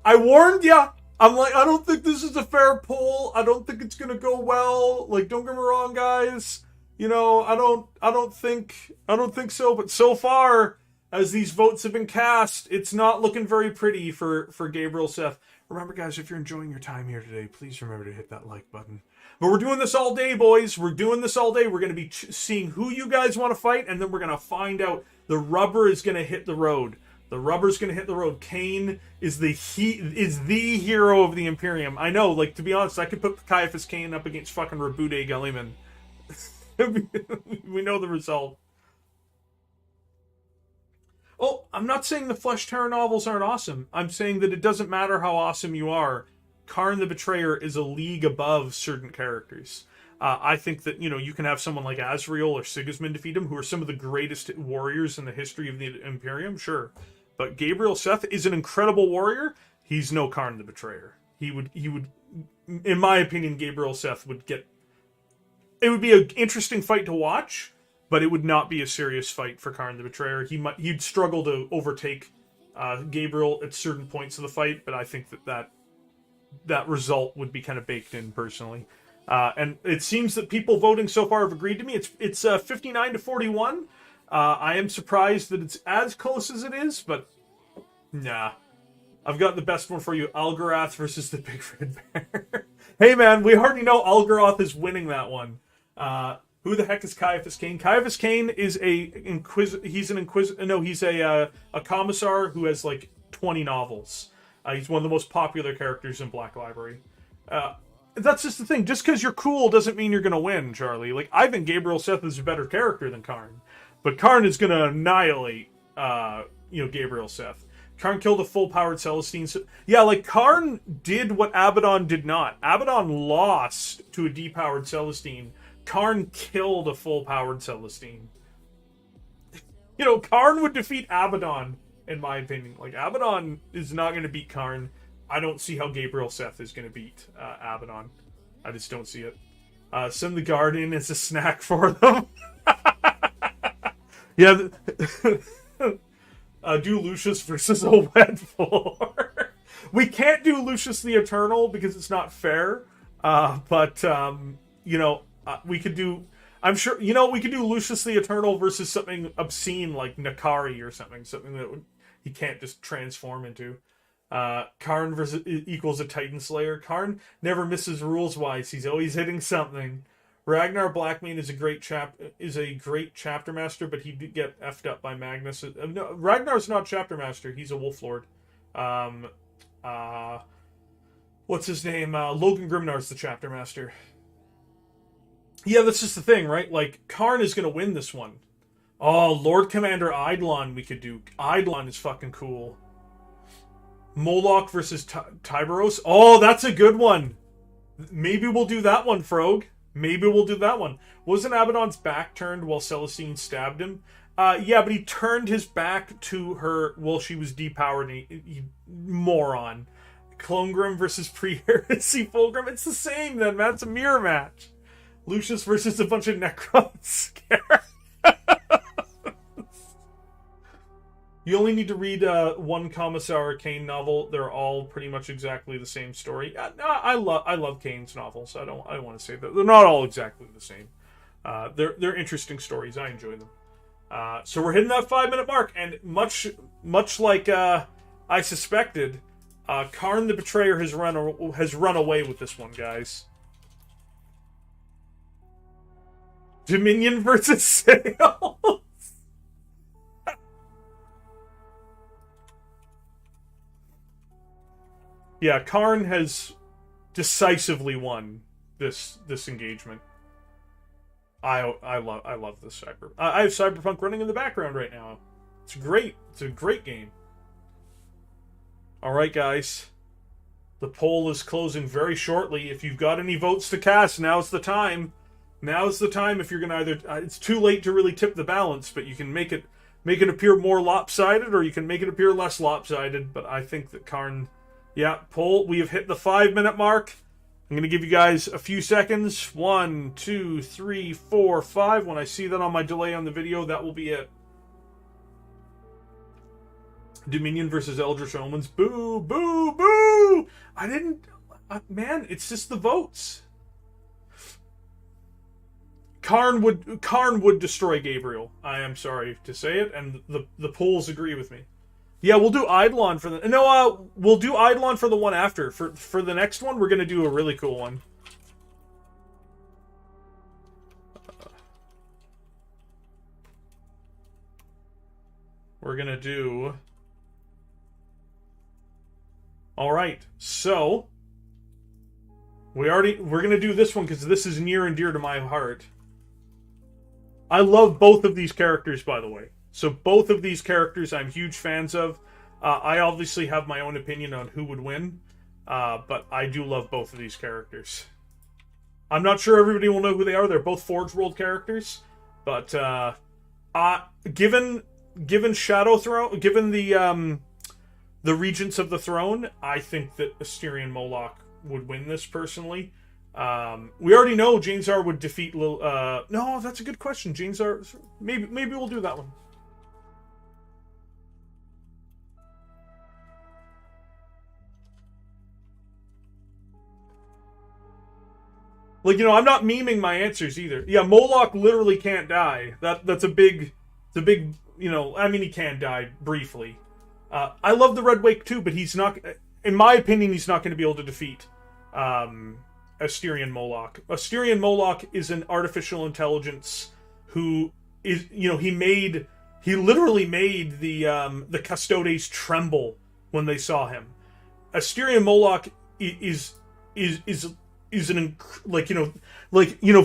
I warned ya. I'm like, I don't think this is a fair poll. I don't think it's gonna go well. Like, don't get me wrong, guys. You know, I don't think so. But so far, as these votes have been cast, it's not looking very pretty for Gabriel Seth. Remember, guys, if you're enjoying your time here today, please remember to hit that like button. But we're doing this all day, boys. We're doing this all day. We're going to be seeing who you guys want to fight, and then we're going to find out. The rubber is going to hit the road. The rubber's going to hit the road. Kane is the hero of the Imperium. I know, like, to be honest, I could put Caiaphas Kane up against fucking Rabude Gulliman. We know the result. Oh, I'm not saying the Flesh Terror novels aren't awesome. I'm saying that it doesn't matter how awesome you are. Karn the Betrayer is a league above certain characters. I think that, you know, you can have someone like Azrael or Sigismund defeat him, who are some of the greatest warriors in the history of the Imperium, sure. But Gabriel Seth is an incredible warrior. He's no Karn the Betrayer. He would, in my opinion, Gabriel Seth would get... It would be an interesting fight to watch, but it would not be a serious fight for Karn the Betrayer. He'd struggle to overtake Gabriel at certain points of the fight, but I think that result would be kind of baked in personally. And it seems that people voting so far have agreed to me. It's 59 to 41. I am surprised that it's as close as it is, but nah. I've got the best one for you. Algaroth versus the Big Red Bear. Hey man, we already know Algaroth is winning that one. Who the heck is Caiaphas Cain? Caiaphas Cain is he's a commissar who has like 20 novels. He's one of the most popular characters in Black Library. That's just the thing. Just because you're cool doesn't mean you're going to win, Charlie. Like, I think Gabriel Seth is a better character than Karn. But Karn is going to annihilate, Gabriel Seth. Karn killed a full-powered Celestine. So, yeah, like, Karn did what Abaddon did not. Abaddon lost to a depowered Celestine. Karn killed a full-powered Celestine. Karn would defeat Abaddon, in my opinion. Like, Abaddon is not going to beat Karn. I don't see how Gabriel Seth is going to beat Abaddon. I just don't see it. Send the guard in as a snack for them. Yeah. Do Lucius versus a wet floor. We can't do Lucius the Eternal because it's not fair. But we could do... I'm sure... we could do Lucius the Eternal versus something obscene like Nakari or something. Something that he can't just transform into. Karn versus equals a Titan Slayer. Karn never misses rules-wise. He's always hitting something. Ragnar Blackmane is a great chapter master, but he did get effed up by Magnus. No, Ragnar's not chapter master. He's a Wolf Lord. What's his name? Logan Grimnar's the chapter master. Yeah, that's just the thing, right? Like, Karn is going to win this one. Oh, Lord Commander Eidolon we could do. Eidolon is fucking cool. Moloch versus Tyberos. Oh, that's a good one. Maybe we'll do that one, Frog. Maybe we'll do that one. Wasn't Abaddon's back turned while Celestine stabbed him? Yeah, but he turned his back to her while she was depowered. He moron. Clongrim versus Pre-Heresy Fulgrim. It's the same then, man. It's a mirror match. Lucius versus a bunch of Necrons. You only need to read one Commissar Cain novel. They're all pretty much exactly the same story. I love Cain's novels. I don't want to say that they're not all exactly the same. They're interesting stories. I enjoy them. So we're hitting that 5-minute mark, and much like I suspected, Karn the Betrayer has run away with this one, guys. Dominion versus Sale. Yeah, Karn has decisively won this engagement. I love this Cyberpunk. I have Cyberpunk running in the background right now. It's great. It's a great game. All right, guys. The poll is closing very shortly. If you've got any votes to cast, now's the time. Now's the time. If you're gonna either, it's too late to really tip the balance, but you can make it appear more lopsided, or you can make it appear less lopsided. But I think that Karn. Yeah, poll. We have hit the 5-minute mark. I'm going to give you guys a few seconds. 1, 2, 3, 4, 5. When I see that on my delay on the video, that will be it. Dominion versus Eldritch Omens. Boo, boo, boo! I didn't... man, it's just the votes. Karn would destroy Gabriel. I am sorry to say it, and the polls agree with me. Yeah, we'll do Eidolon for the... No, we'll do Eidolon for the one after. For the next one, we're going to do a really cool one. We're going to do... Alright, so... We're going to do this one because this is near and dear to my heart. I love both of these characters, by the way. So both of these characters I'm huge fans of. I obviously have my own opinion on who would win, but I do love both of these characters. I'm not sure everybody will know who they are. They're both Forge World characters, but given given Shadow Throne, given the Regents of the Throne, I think that Asterion Moloch would win this personally. We already know Janezar would defeat no, that's a good question. Janezar, maybe we'll do that one. Like, I'm not memeing my answers either. Yeah, Moloch literally can't die. That's a big, I mean, he can die briefly. I love the Red Wake too, but he's not, in my opinion, he's not going to be able to defeat Asterion Moloch. Asterion Moloch is an artificial intelligence who is, he literally made the Custodes tremble when they saw him. Asterion Moloch is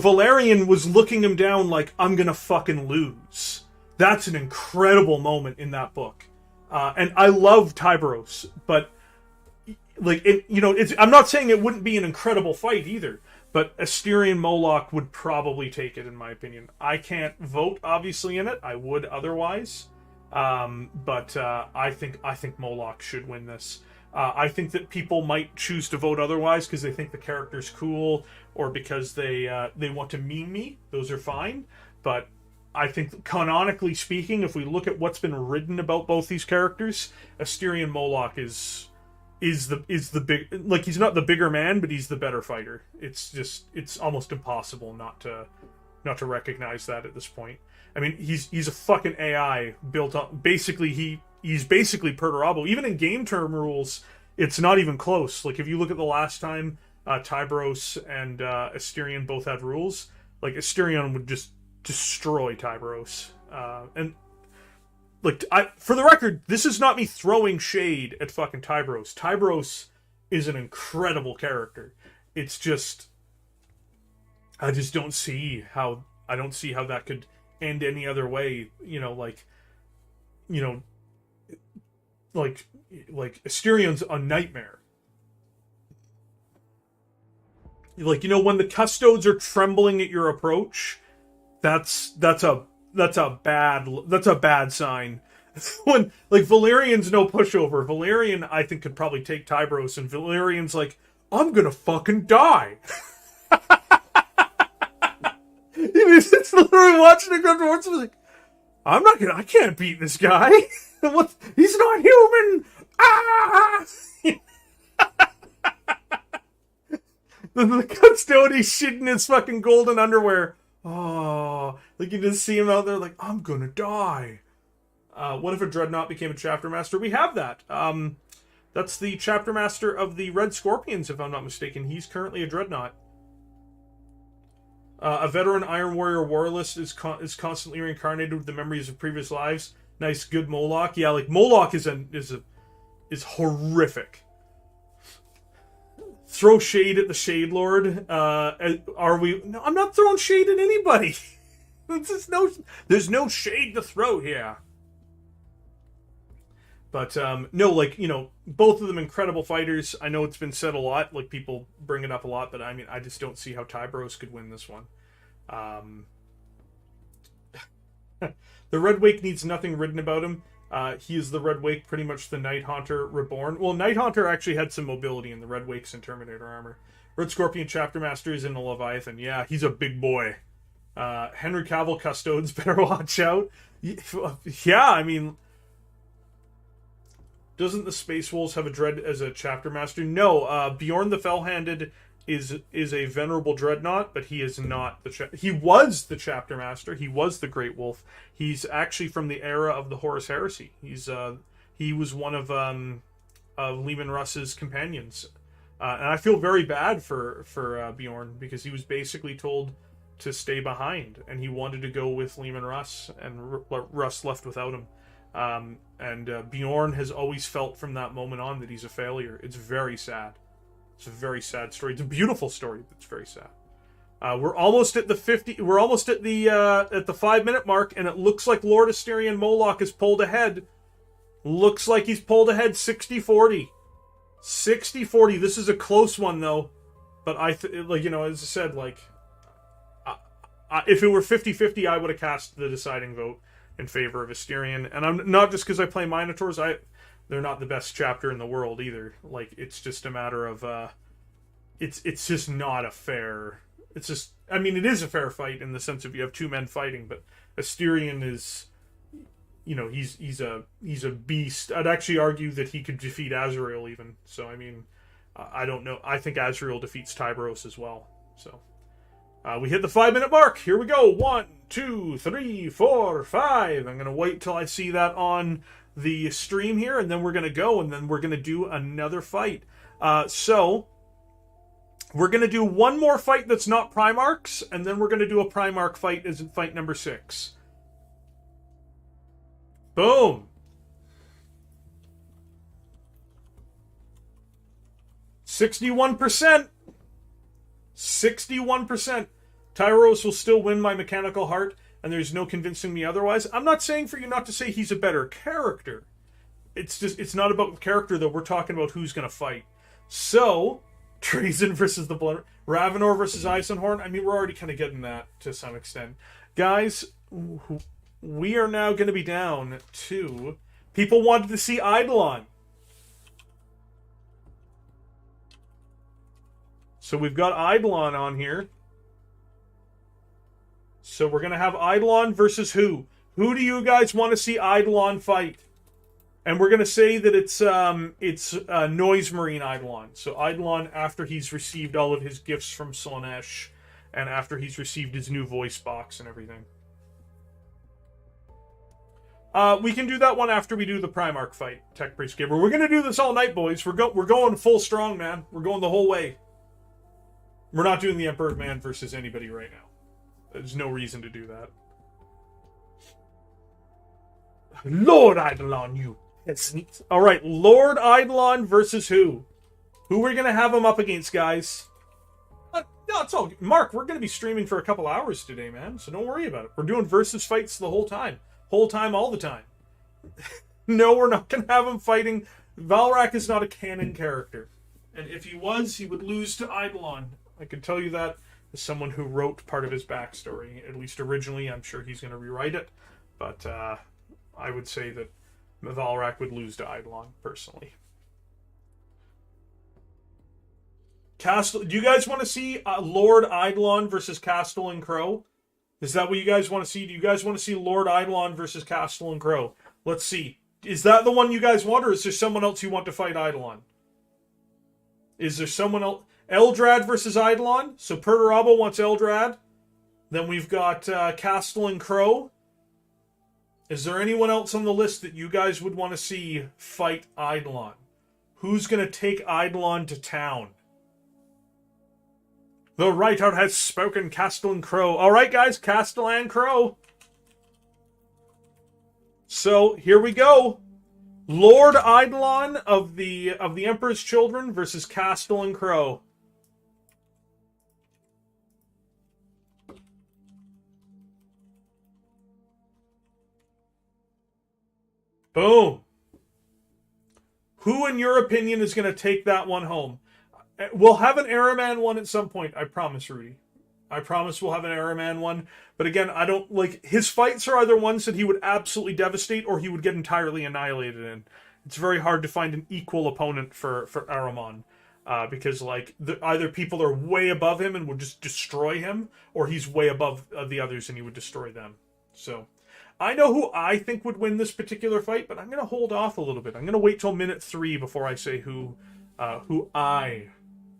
Valerian was looking him down like, I'm gonna fucking lose. That's an incredible moment in that book. And I love Tyberos, but I'm not saying it wouldn't be an incredible fight either, but Asterion Moloch would probably take it, in my opinion. I can't vote, obviously, in it. I would otherwise. But I think Moloch should win this. I think that people might choose to vote otherwise because they think the character's cool or because they want to meme me. Those are fine. But I think, canonically speaking, if we look at what's been written about both these characters, Asterion Moloch is the big, like, he's not the bigger man, but he's the better fighter. It's almost impossible not to recognize that at this point. I mean, he's a fucking AI built on, basically he's basically Perturabo. Even in game term rules, it's not even close. Like, if you look at the last time Tyberos and Asterion both had rules, like, Asterion would just destroy Tyberos. And, like, for the record, this is not me throwing shade at fucking Tyberos. Tyberos is an incredible character. It's just, I just don't see how that could end any other way. Like Asterion's a nightmare. Like, when the Custodes are trembling at your approach, that's a bad sign. When, like, Valerian's no pushover. Valerian, I think, could probably take Tyberos, and Valerian's like, I'm gonna fucking die. He's literally watching it go towards him, like, I can't beat this guy. He's not human. Ah! The Custodes shitting his fucking golden underwear. Oh, like, you just see him out there like, I'm gonna die. What if a Dreadnought became a Chapter Master? We have that. That's the Chapter Master of the Red Scorpions, if I'm not mistaken. He's currently a Dreadnought. A veteran Iron Warrior Warlist is constantly reincarnated with the memories of previous lives. Nice, good Moloch. Yeah, like, Moloch is horrific. Throw shade at the Shade Lord. Are we? No, I'm not throwing shade at anybody. There's no shade to throw here. But no, like, both of them incredible fighters. I know it's been said a lot, like, people bring it up a lot, but I mean, I just don't see how Tyberos could win this one. The Red Wake needs nothing written about him. He is the Red Wake, pretty much the Night Haunter reborn. Well, Night Haunter actually had some mobility in the Red Wake's and Terminator armor. Red Scorpion Chapter Master is in the Leviathan. Yeah, he's a big boy. Henry Cavill Custodes, better watch out. Yeah, I mean, doesn't the Space Wolves have a Dread as a Chapter Master? No, Bjorn the Fell-Handed is a venerable Dreadnought, but he is not he was the Chapter Master. He was the Great Wolf. He's actually from the era of the Horus Heresy. He was one of Leman Russ's companions, and I feel very bad for Bjorn, because he was basically told to stay behind, and he wanted to go with Leman Russ, and Russ left without him. And Bjorn has always felt from that moment on that he's a failure. It's very sad. It's a very sad story. It's a beautiful story, but it's very sad. We're almost at the 50. We're almost at the 5-minute mark, and it looks like Lord Asterion Moloch has pulled ahead. Looks like he's pulled ahead 60-40. 60-40. This is a close one, though. But as I said, like, if it were 50-50, I would have cast the deciding vote. in favor of Asterion. And I'm not just because I play Minotaurs. They're not the best chapter in the world either. Like, it's just a matter of it's just not a fair. It's just, I mean, it is a fair fight in the sense of you have two men fighting, but Asterion is, you know, he's a beast. I'd actually argue that he could defeat Azrael even. So I mean, I don't know. I think Azrael defeats Tyberos as well. So we hit the 5-minute mark. Here we go. 1, 2, 3, 4, 5. I'm gonna wait till I see that on the stream here, and then we're gonna go, and then we're gonna do another fight. So we're gonna do one more fight that's not Primarchs, and then we're gonna do a Primark fight as in fight number 6. Boom. 61%. 61%. Tyros will still win my mechanical heart, and there's no convincing me otherwise. I'm not saying for you not to say he's a better character. It's just, it's not about the character, though. We're talking about who's going to fight. So, Trazen versus the Blood... Ravenor versus Eisenhorn. I mean, we're already kind of getting that to some extent. Guys, we are now going to be down to... People wanted to see Eidolon. So we've got Eidolon on here. So we're going to have Eidolon versus who? Who do you guys want to see Eidolon fight? And we're going to say that it's Noise Marine Eidolon. So Eidolon after he's received all of his gifts from Slaanesh, and after he's received his new voice box and everything. We can do that one after we do the Primark fight, Tech Priest Gamer. We're going to do this all night, boys. We're going full strong, man. We're going the whole way. We're not doing the Emperor of Man versus anybody right now. There's no reason to do that. Lord Eidolon, you peasant. Alright, Lord Eidolon versus who? Who are we going to have him up against, guys? No, it's all... Mark, we're going to be streaming for a couple hours today, man. So don't worry about it. We're doing versus fights the whole time. Whole time, all the time. No, we're not going to have him fighting. Valrak is not a canon character. And if he was, he would lose to Eidolon. I can tell you that as someone who wrote part of his backstory, at least originally. I'm sure he's going to rewrite it, but I would say that Valrak would lose to Eidolon, personally. Do you guys want to see Lord Eidolon versus Castle and Crow? Is that what you guys want to see? Do you guys want to see Lord Eidolon versus Castle and Crow? Let's see. Is that the one you guys want, or is there someone else you want to fight Eidolon? Is there someone else? Eldrad versus Eidolon. So Perturabo wants Eldrad. Then we've got Castle and Crow. Is there anyone else on the list that you guys would want to see fight Eidolon? Who's going to take Eidolon to town? The writer has spoken, Castle and Crow. All right, guys, Castle and Crow. So here we go. Lord Eidolon of the Emperor's Children versus Castle and Crow. Boom. Who, in your opinion, is going to take that one home? We'll have an Ahriman one at some point. I promise, Rudy. I promise we'll have an Ahriman one. But again, I don't like his fights are either ones that he would absolutely devastate or he would get entirely annihilated in. It's very hard to find an equal opponent for Ahriman. Because like either people are way above him and would just destroy him, or he's way above the others and he would destroy them. So I know who I think would win this particular fight, but I'm going to hold off a little bit. I'm going to wait till minute 3 before I say who I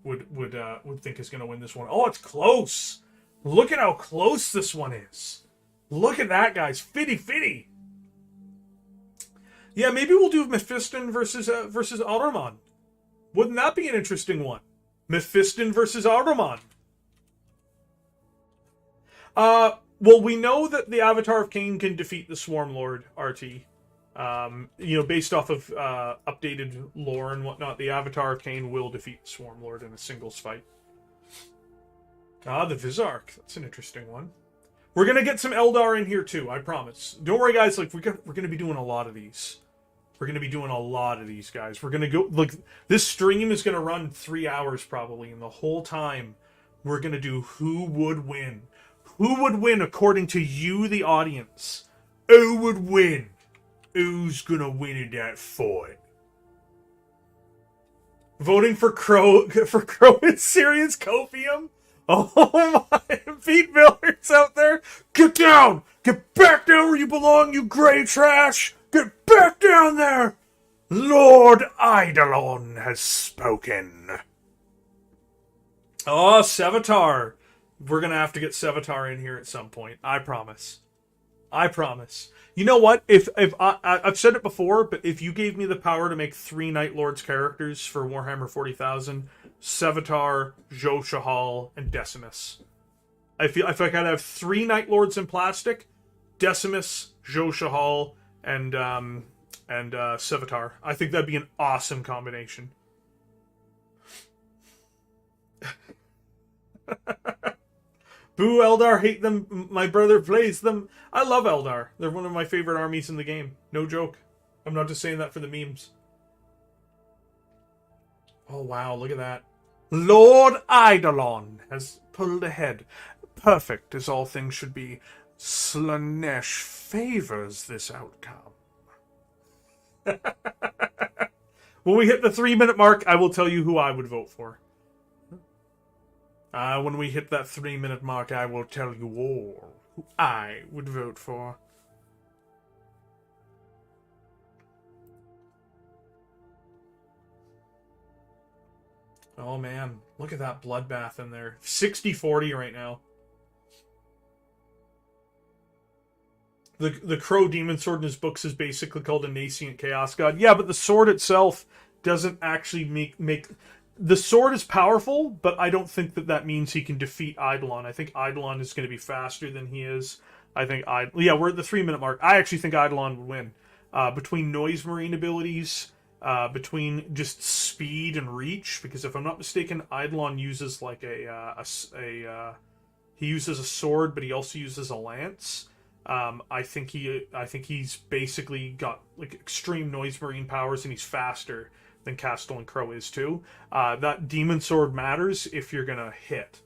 would think is going to win this one. Oh, it's close. Look at how close this one is. Look at that, guys. Fitty. Yeah, maybe we'll do Mephiston versus Alderaan. Wouldn't that be an interesting one? Mephiston versus Alderaan. Well, we know that the Avatar of Cain can defeat the Swarmlord, RT. Based off of updated lore and whatnot, the Avatar of Cain will defeat the Swarmlord in a singles fight. The Vizark. That's an interesting one. We're going to get some Eldar in here, too, I promise. Don't worry, guys. Like we're going to be doing a lot of these. We're going to be doing a lot of these, guys. We're going to go... Like, this stream is going to run 3 hours, probably, and the whole time we're going to do who would win. Who would win according to you, the audience? Who would win? Who's gonna win in that fight? Voting for Crow is serious copium? Oh my, Pete Miller's out there. Get down! Get back down where you belong, you grey trash! Get back down there! Lord Eidolon has spoken. Oh, Savitar. We're gonna have to get Savitar in here at some point. I promise. I promise. You know what? If I've said it before, but if you gave me the power to make 3 Night Lords characters for Warhammer 40,000, Savitar, Joshahal, and Decimus. I feel like I'd have 3 Night Lords in plastic, Decimus, Joshahal, and Savitar. I think that'd be an awesome combination. Boo, Eldar, hate them. My brother plays them. I love Eldar. They're one of my favorite armies in the game. No joke. I'm not just saying that for the memes. Oh, wow. Look at that. Lord Eidolon has pulled ahead. Perfect, as all things should be. Slanesh favors this outcome. When we hit the 3-minute mark, I will tell you who I would vote for. When we hit that 3-minute mark, I will tell you all who I would vote for. Oh man, look at that bloodbath in there. 60-40 right now. The Crow Demon Sword in his books is basically called a Nascent Chaos God. Yeah, but the sword itself doesn't actually make... The sword is powerful, but I don't think that means he can defeat Eidolon. I think Eidolon is going to be faster than he is. Yeah, we're at the 3-minute mark. I actually think Eidolon would win. Between Noise Marine abilities, between just speed and reach, because if I'm not mistaken, Eidolon uses like he uses a sword, but he also uses a lance. I think he's basically got like extreme Noise Marine powers, and he's faster than Castellan Crow is too. That Demon Sword matters if you're gonna hit.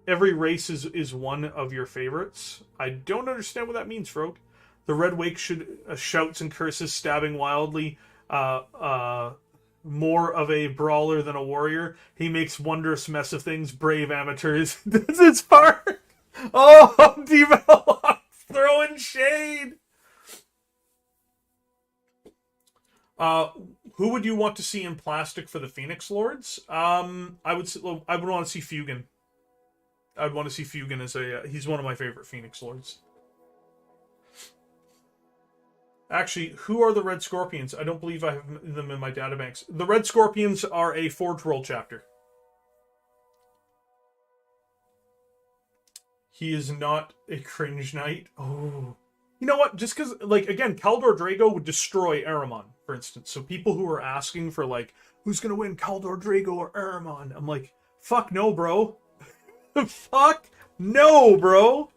Every race is one of your favorites. I don't understand what that means, Frog. The Red Wake shouts and curses, stabbing wildly. More of a brawler than a warrior. He makes wondrous mess of things. Brave amateurs. Does his part. Oh, Develop throwing shade. Who would you want to see in plastic for the Phoenix Lords? I would want to see Fugan. I'd want to see Fugan as he's one of my favorite Phoenix Lords. Actually, who are the Red Scorpions? I don't believe I have them in my databanks. The Red Scorpions are a Forge World chapter. He is not a cringe knight. Oh. You know what? Just because, like, again, Kaldor Drago would destroy Armamon, for instance. So people who are asking for, like, who's going to win, Kaldor Drago or Armamon? I'm like, fuck no, bro. Fuck no, bro.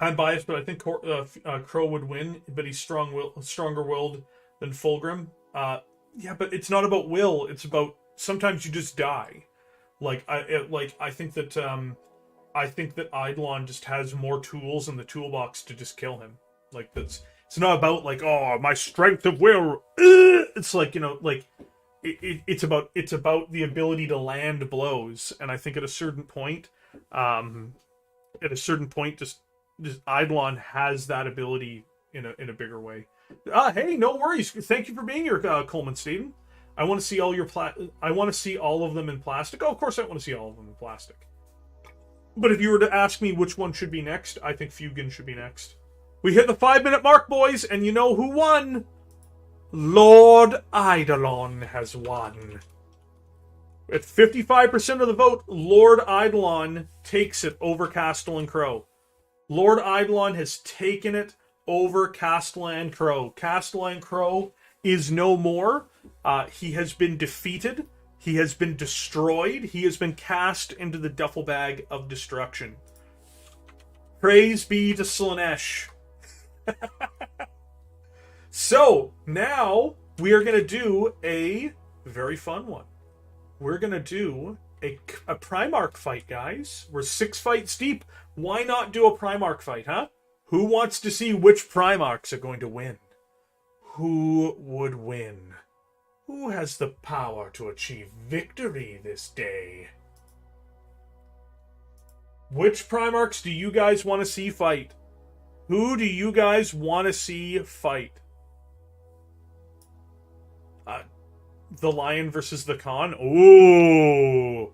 I'm biased, but I think Crow would win, but he's stronger-willed than Fulgrim. Yeah, but it's not about will. It's about sometimes you just die. I think that Eidolon just has more tools in the toolbox to just kill him. Like it's not about like, oh, my strength of will. It's like, you know, like it's about the ability to land blows. And I think at a certain point, just Eidolon has that ability in a bigger way. Hey, no worries. Thank you for being here, Coleman Steven. I want to see all your I want to see all of them in plastic. Oh, of course I want to see all of them in plastic. But if you were to ask me which one should be next, I think Fugan should be next. We hit the 5-minute mark, boys, and you know who won? Lord Eidolon has won. At 55% of the vote, Lord Eidolon takes it over Castellan Crow. Lord Eidolon has taken it over Castellan Crow. Castellan Crow is no more. He has been defeated. He has been destroyed. He has been cast into the duffel bag of destruction. Praise be to Slanesh. So, now we are going to do a very fun one. We're going to do a Primark fight, guys. We're 6 fights deep. Why not do a Primark fight, huh? Who wants to see which Primarchs are going to win? Who would win? Who has the power to achieve victory this day? Which Primarchs do you guys want to see fight? Who do you guys want to see fight? The Lion versus the Khan? Ooh!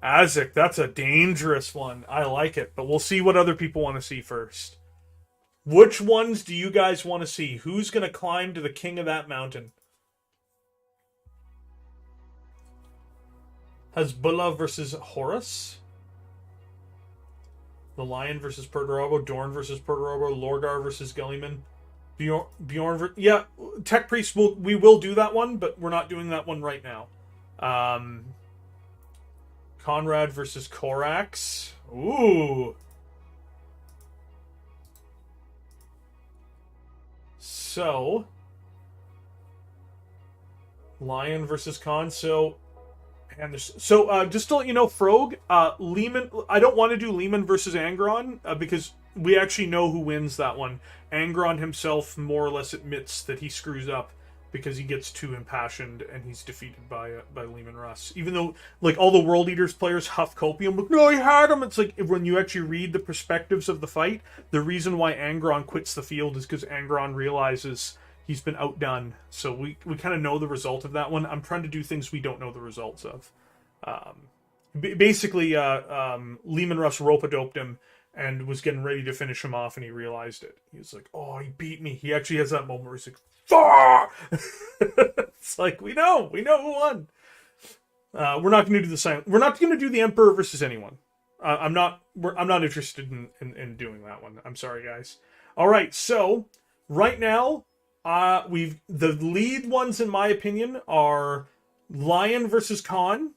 Azek, that's a dangerous one. I like it, but we'll see what other people want to see first. Which ones do you guys want to see? Who's going to climb to the king of that mountain? Hezbollah versus Horus? The Lion versus Pedro, Dorn versus Pedro, Lorgar versus Gulliman, Bjorn. Yeah, Tech Priest. We will do that one, but we're not doing that one right now. Conrad versus Corax. Ooh. So, Lion versus Khan. Just to let you know, Frog, Lehman. I don't want to do Lehman versus Angron because we actually know who wins that one. Angron himself more or less admits that he screws up because he gets too impassioned and he's defeated by Lehman Russ. Even though, like, all the World Eaters players huff copium, like, no, he had him. It's like, when you actually read the perspectives of the fight, the reason why Angron quits the field is because Angron realizes he's been outdone. So we kind of know the result of that one. I'm trying to do things we don't know the results of. Basically, Lehman Russ rope-a-doped him and was getting ready to finish him off, and he realized it. He was like, oh, he beat me. He actually has that moment where he's like, Far! It's like, we know who won. We're not going to do the silent. We're not going to do the Emperor versus anyone. I'm not interested in doing that one. I'm sorry, guys. All right, so right now, the lead ones, in my opinion, are Lion versus Khan,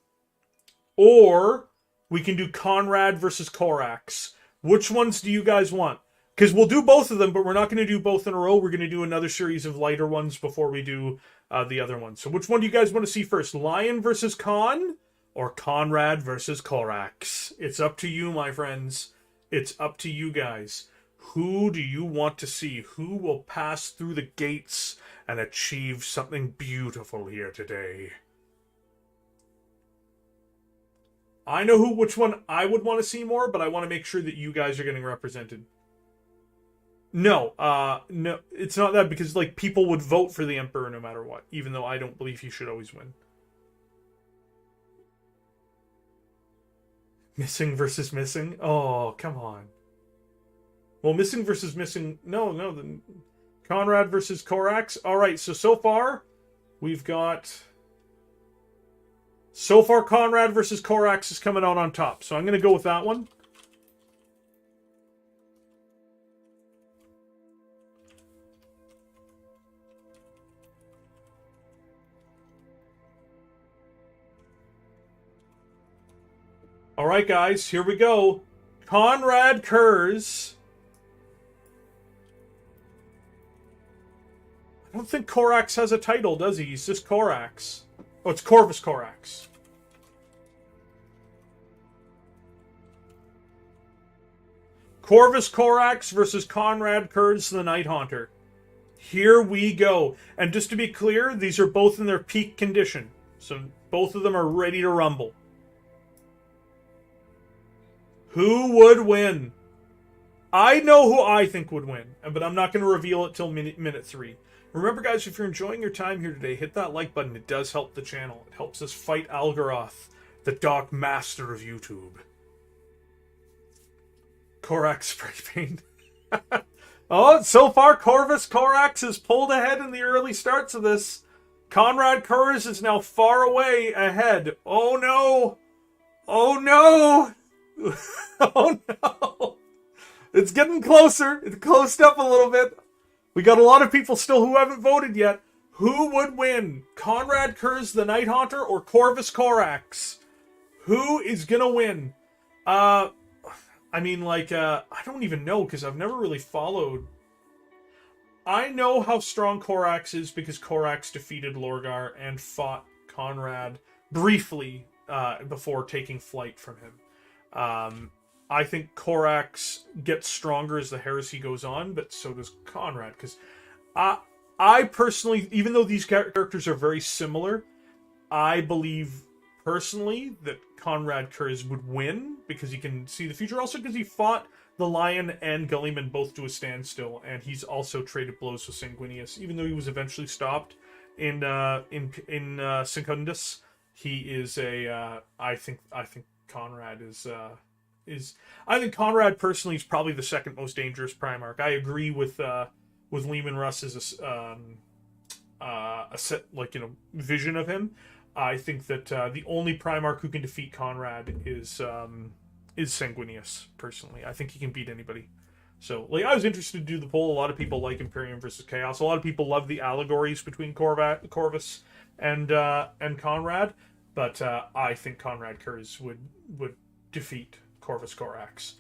or we can do Conrad versus Corax. Which ones do you guys want? Because we'll do both of them, but we're not going to do both in a row. We're going to do another series of lighter ones before we do the other ones. So which one do you guys want to see first? Lion versus Khan or Conrad versus Corax? It's up to you, my friends. It's up to you guys. Who do you want to see? Who will pass through the gates and achieve something beautiful here today? I know which one I would want to see more, but I want to make sure that you guys are getting represented. No, it's not that, because like people would vote for the Emperor no matter what, even though I don't believe he should always win. Missing versus missing? Oh, come on. Well, missing versus missing. No. Then Conrad versus Corax. All right. So far, we've got. So far, Conrad versus Corax is coming out on top. So I'm going to go with that one. All right, guys, here we go. Conrad Kurz. I don't think Corax has a title, does he? He's just Corax. Oh, it's Corvus Corax. Corvus Corax versus Conrad Kurz, the Night Haunter. Here we go. And just to be clear, these are both in their peak condition. So both of them are ready to rumble. Who would win? I know who I think would win, but I'm not going to reveal it till minute 3. Remember, guys, if you're enjoying your time here today, hit that like button. It does help the channel. It helps us fight Algaroth, the dark master of YouTube. Corax spray paint. Oh, so far, Corvus Corax has pulled ahead in the early starts of this. Conrad Kurz is now far away ahead. Oh, no. Oh, no. Oh no! It's getting closer. It's closed up a little bit. We got a lot of people still who haven't voted yet. Who would win? Conrad Kurz, the Night Haunter, or Corvus Corax? Who is gonna win? I don't even know, because I've never really followed. I know how strong Corax is because Corax defeated Lorgar and fought Conrad briefly before taking flight from him. I think Corax gets stronger as the heresy goes on, but so does Conrad. Because I personally, even though these characters are very similar, I believe personally that Conrad Kurz would win because he can see the future. Also because he fought the Lion and Gullyman both to a standstill, and he's also traded blows with Sanguinius, even though he was eventually stopped in Secundus. He is a I think Conrad is I think Conrad personally is probably the second most dangerous Primarch. I agree with Leman Russ's a set, like, vision of him. I think that the only Primarch who can defeat Conrad is Sanguinius, personally. I think he can beat anybody. So, like, I was interested to do the poll. A lot of people like Imperium versus Chaos. A lot of people love the allegories between Corvus and Conrad, but I think Conrad Kurz would defeat Corvus Corax.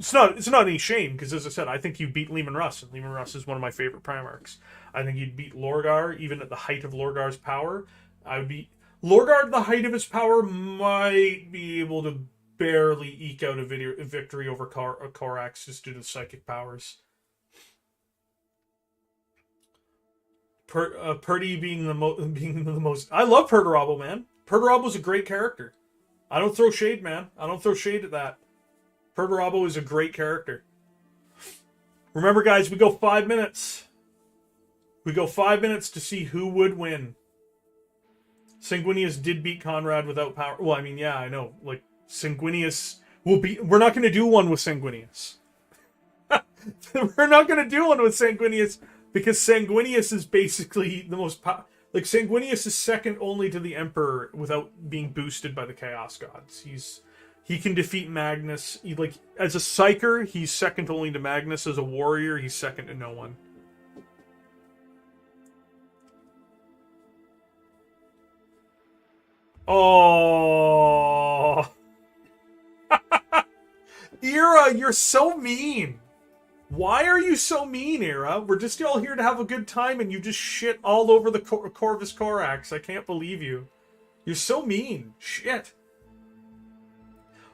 It's not any shame, because as I said, I think he'd beat Leman Russ, and Leman Russ is one of my favorite Primarchs. I think he'd beat Lorgar, even at the height of Lorgar's power. Lorgar at the height of his power might be able to barely eke out a victory over Corax just due to psychic powers. Purdy being the most... I love Perturabo, man. Perturabo's a great character. I don't throw shade, man. I don't throw shade at that. Perturabo is a great character. Remember, guys, we go 5 minutes. We go 5 minutes to see who would win. Sanguinius did beat Conrad without power. Well, I mean, yeah, I know. Like, Sanguinius will beat... We're not going to do one with Sanguinius. We're not going to do one with Sanguinius because Sanguinius is basically the most... Like, Sanguinius is second only to the Emperor without being boosted by the Chaos Gods. He can defeat Magnus. As a Psyker, he's second only to Magnus. As a warrior, he's second to no one. Oh. Era, you're so mean. Why are you so mean, Era? We're just all here to have a good time and you just shit all over the Corvus Corax. I can't believe you. You're so mean. Shit.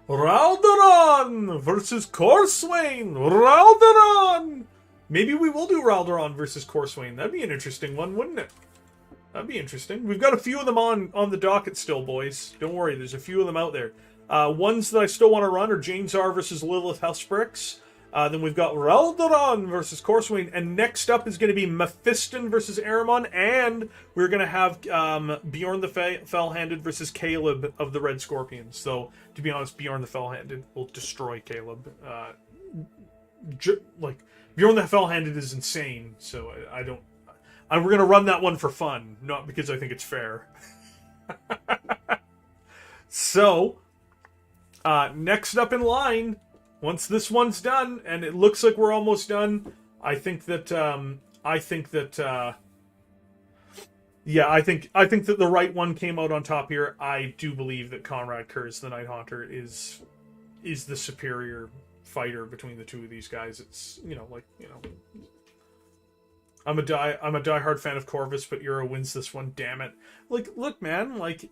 Oralderon versus Coursewayne. Oralderon. Maybe we will do Oralderon versus Coursewayne. That'd be an interesting one, wouldn't it? That'd be interesting. We've got a few of them on the docket still, boys. Don't worry, there's a few of them out there. Ones that I still want to run are James R versus Lilith Helbrecht. Then we've got Oralderon versus Coursewing, and next up is going to be Mephiston versus Armamon, and we're going to have Bjorn the Fell-Handed versus Caleb of the Red Scorpions. So, to be honest, Bjorn the Fell-Handed will destroy Caleb. Bjorn the Fell-Handed is insane, so I don't... we're going to run that one for fun, not because I think it's fair. So, next up in line... Once this one's done, and it looks like we're almost done, I think that the right one came out on top here. I do believe that Conrad Kurz, the Night Haunter, is the superior fighter between the two of these guys. It's I'm a diehard fan of Corvus, but Euro wins this one. Damn it! Like, look, man, like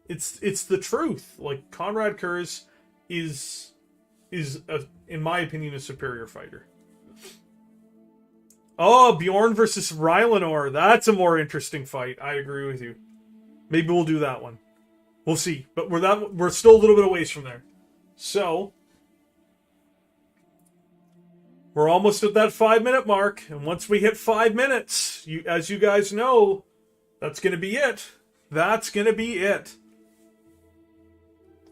it's the truth. Like, Conrad Kurz is in my opinion, a superior fighter. Oh, Bjorn versus Rylanor. That's a more interesting fight. I agree with you. Maybe we'll do that one. We'll see. But we're still a little bit of ways from there. So, we're almost at that 5-minute mark. And once we hit 5 minutes, as you guys know, that's going to be it. That's going to be it.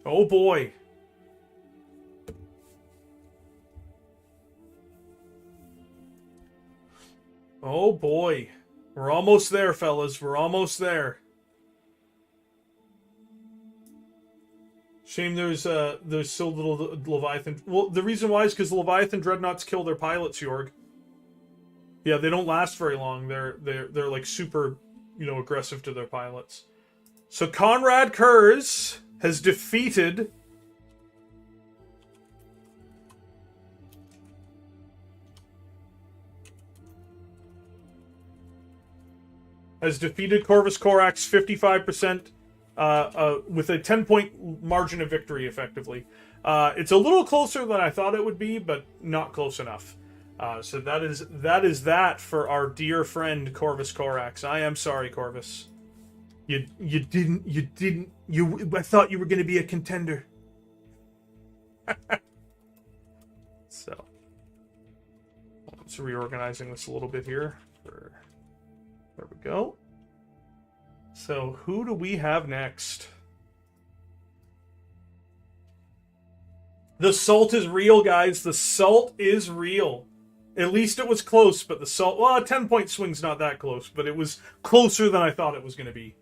Oh, boy. Oh boy. We're almost there, fellas. We're almost there. Shame there's so little Leviathan. Well, the reason why is because the Leviathan Dreadnoughts kill their pilots, Jorg. Yeah, they don't last very long. They're like super, aggressive to their pilots. So Conrad Kurz has defeated has defeated Corvus Corax 55% with a 10-point margin of victory, effectively. It's a little closer than I thought it would be, but not close enough. So that is that for our dear friend Corvus Corax. I am sorry, Corvus. I thought you were going to be a contender. So, reorganizing this a little bit here. There we go. So, who do we have next? The salt is real, guys. The salt is real. At least it was close, but the salt... Well, a 10-point swing's not that close, but it was closer than I thought it was going to be.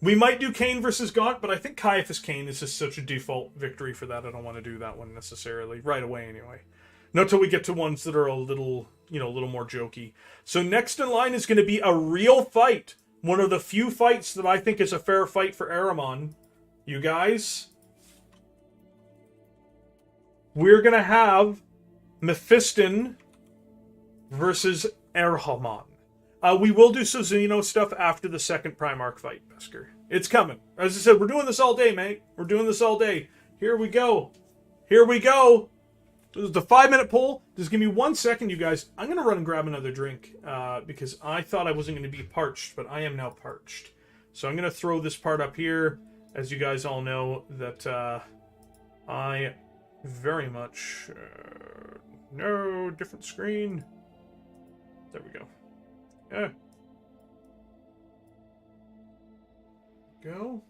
We might do Kane versus Gaunt, but I think Caiaphas Kane is just such a default victory for that. I don't want to do that one necessarily. Right away, anyway. Not till we get to ones that are a little, a little more jokey. So next in line is going to be a real fight. One of the few fights that I think is a fair fight for Armamon. You guys... We're going to have Mephiston versus Armamon. We will do Sozino stuff after the second Primark fight, Besker. It's coming. As I said, we're doing this all day, mate. We're doing this all day. Here we go. Here we go. This is the 5-minute poll. Just give me 1 second, you guys. I'm going to run and grab another drink because I thought I wasn't going to be parched, but I am now parched. So I'm going to throw this part up here. As you guys all know, that I very much... no, different screen. There we go. Yeah. Go.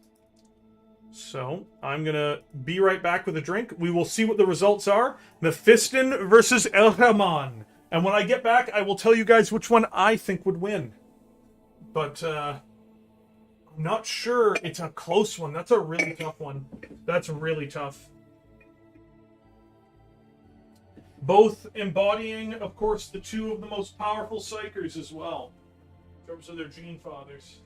So, I'm gonna be right back with a drink. We will see what the results are. Mephiston versus Armamon. And when I get back, I will tell you guys which one I think would win. But, I'm not sure. It's a close one. That's a really tough one. That's really tough. Both embodying, of course, the two of the most powerful psychers as well, in terms of their gene fathers.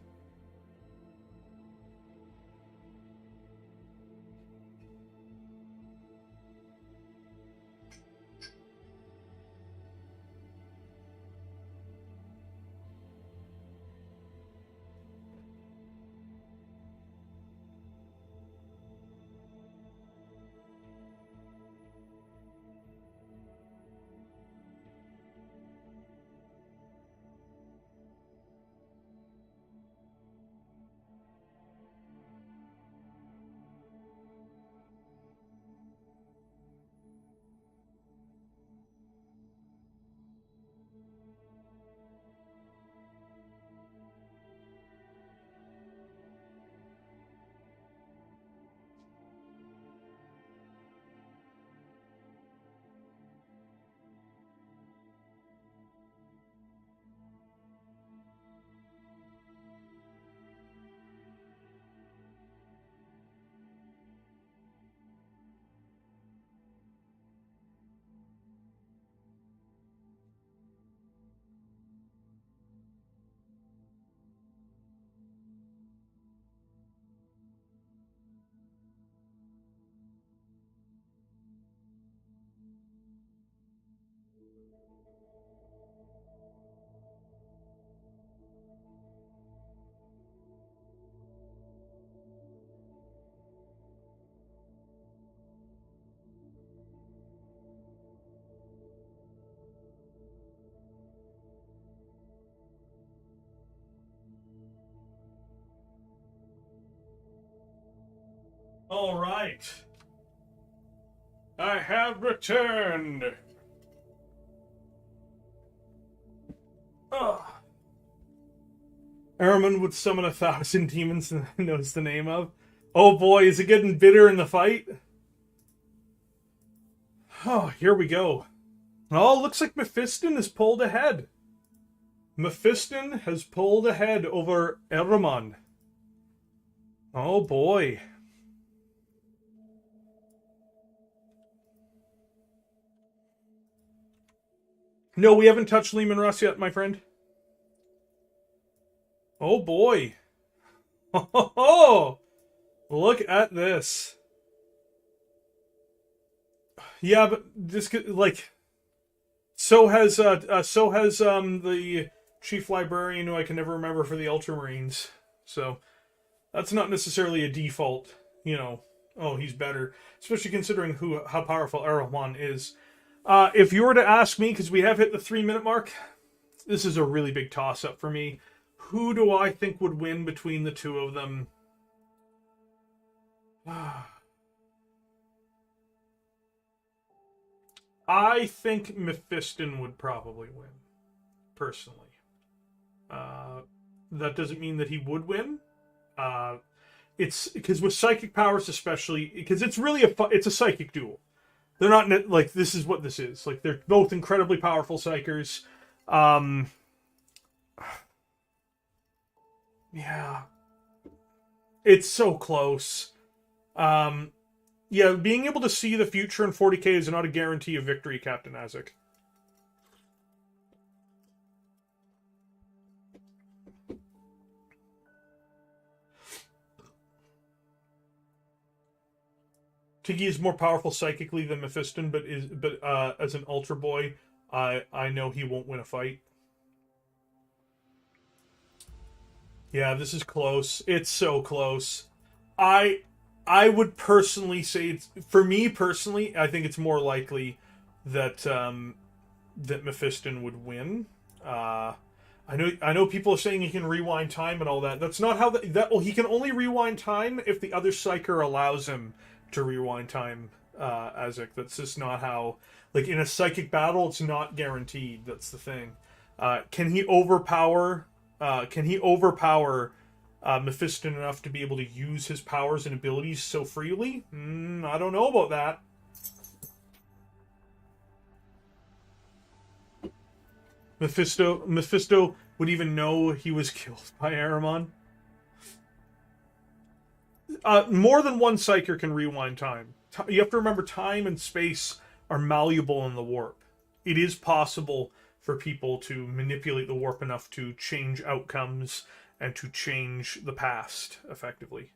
All right. I have returned. Armamon would summon 1,000 demons and knows the name of. Oh boy, is it getting bitter in the fight? Oh, here we go. Oh, looks like Mephiston has pulled ahead. Mephiston has pulled ahead over Armamon. Oh boy. No, we haven't touched Leman Russ yet, my friend. Oh boy. Oh, look at this. Yeah, but this like so has the Chief Librarian, who I can never remember for the Ultramarines. So that's not necessarily a default, you know, oh, he's better. Especially considering how powerful Armamon is. If you were to ask me, because we have hit the 3-minute mark, this is a really big toss-up for me. Who do I think would win between the two of them? I think Mephiston would probably win, personally. That doesn't mean that he would win. It's because with psychic powers, especially, because it's really it's a psychic duel. They're not like this is what this is. Like they're both incredibly powerful psychers. Yeah, it's so close. Yeah, being able to see the future in 40k is not a guarantee of victory, Captain Isaac. Tiggy is more powerful psychically than Mephiston, but as an Ultra Boy, I know he won't win a fight. Yeah, this is close. It's so close. I would personally say, for me personally, I think it's more likely that that Mephiston would win. I know people are saying he can rewind time and all that. That's not how well, he can only rewind time if the other psyker allows him to rewind time, Isaac. That's just not how. Like in a psychic battle, it's not guaranteed. That's the thing. Can he overpower? Mephiston enough to be able to use his powers and abilities so freely? I don't know about that. Mephisto would even know he was killed by Armamon. More than one psyker can rewind time. You have to remember, time and space are malleable in the warp. It is possible for people to manipulate the warp enough to change outcomes and to change the past, effectively.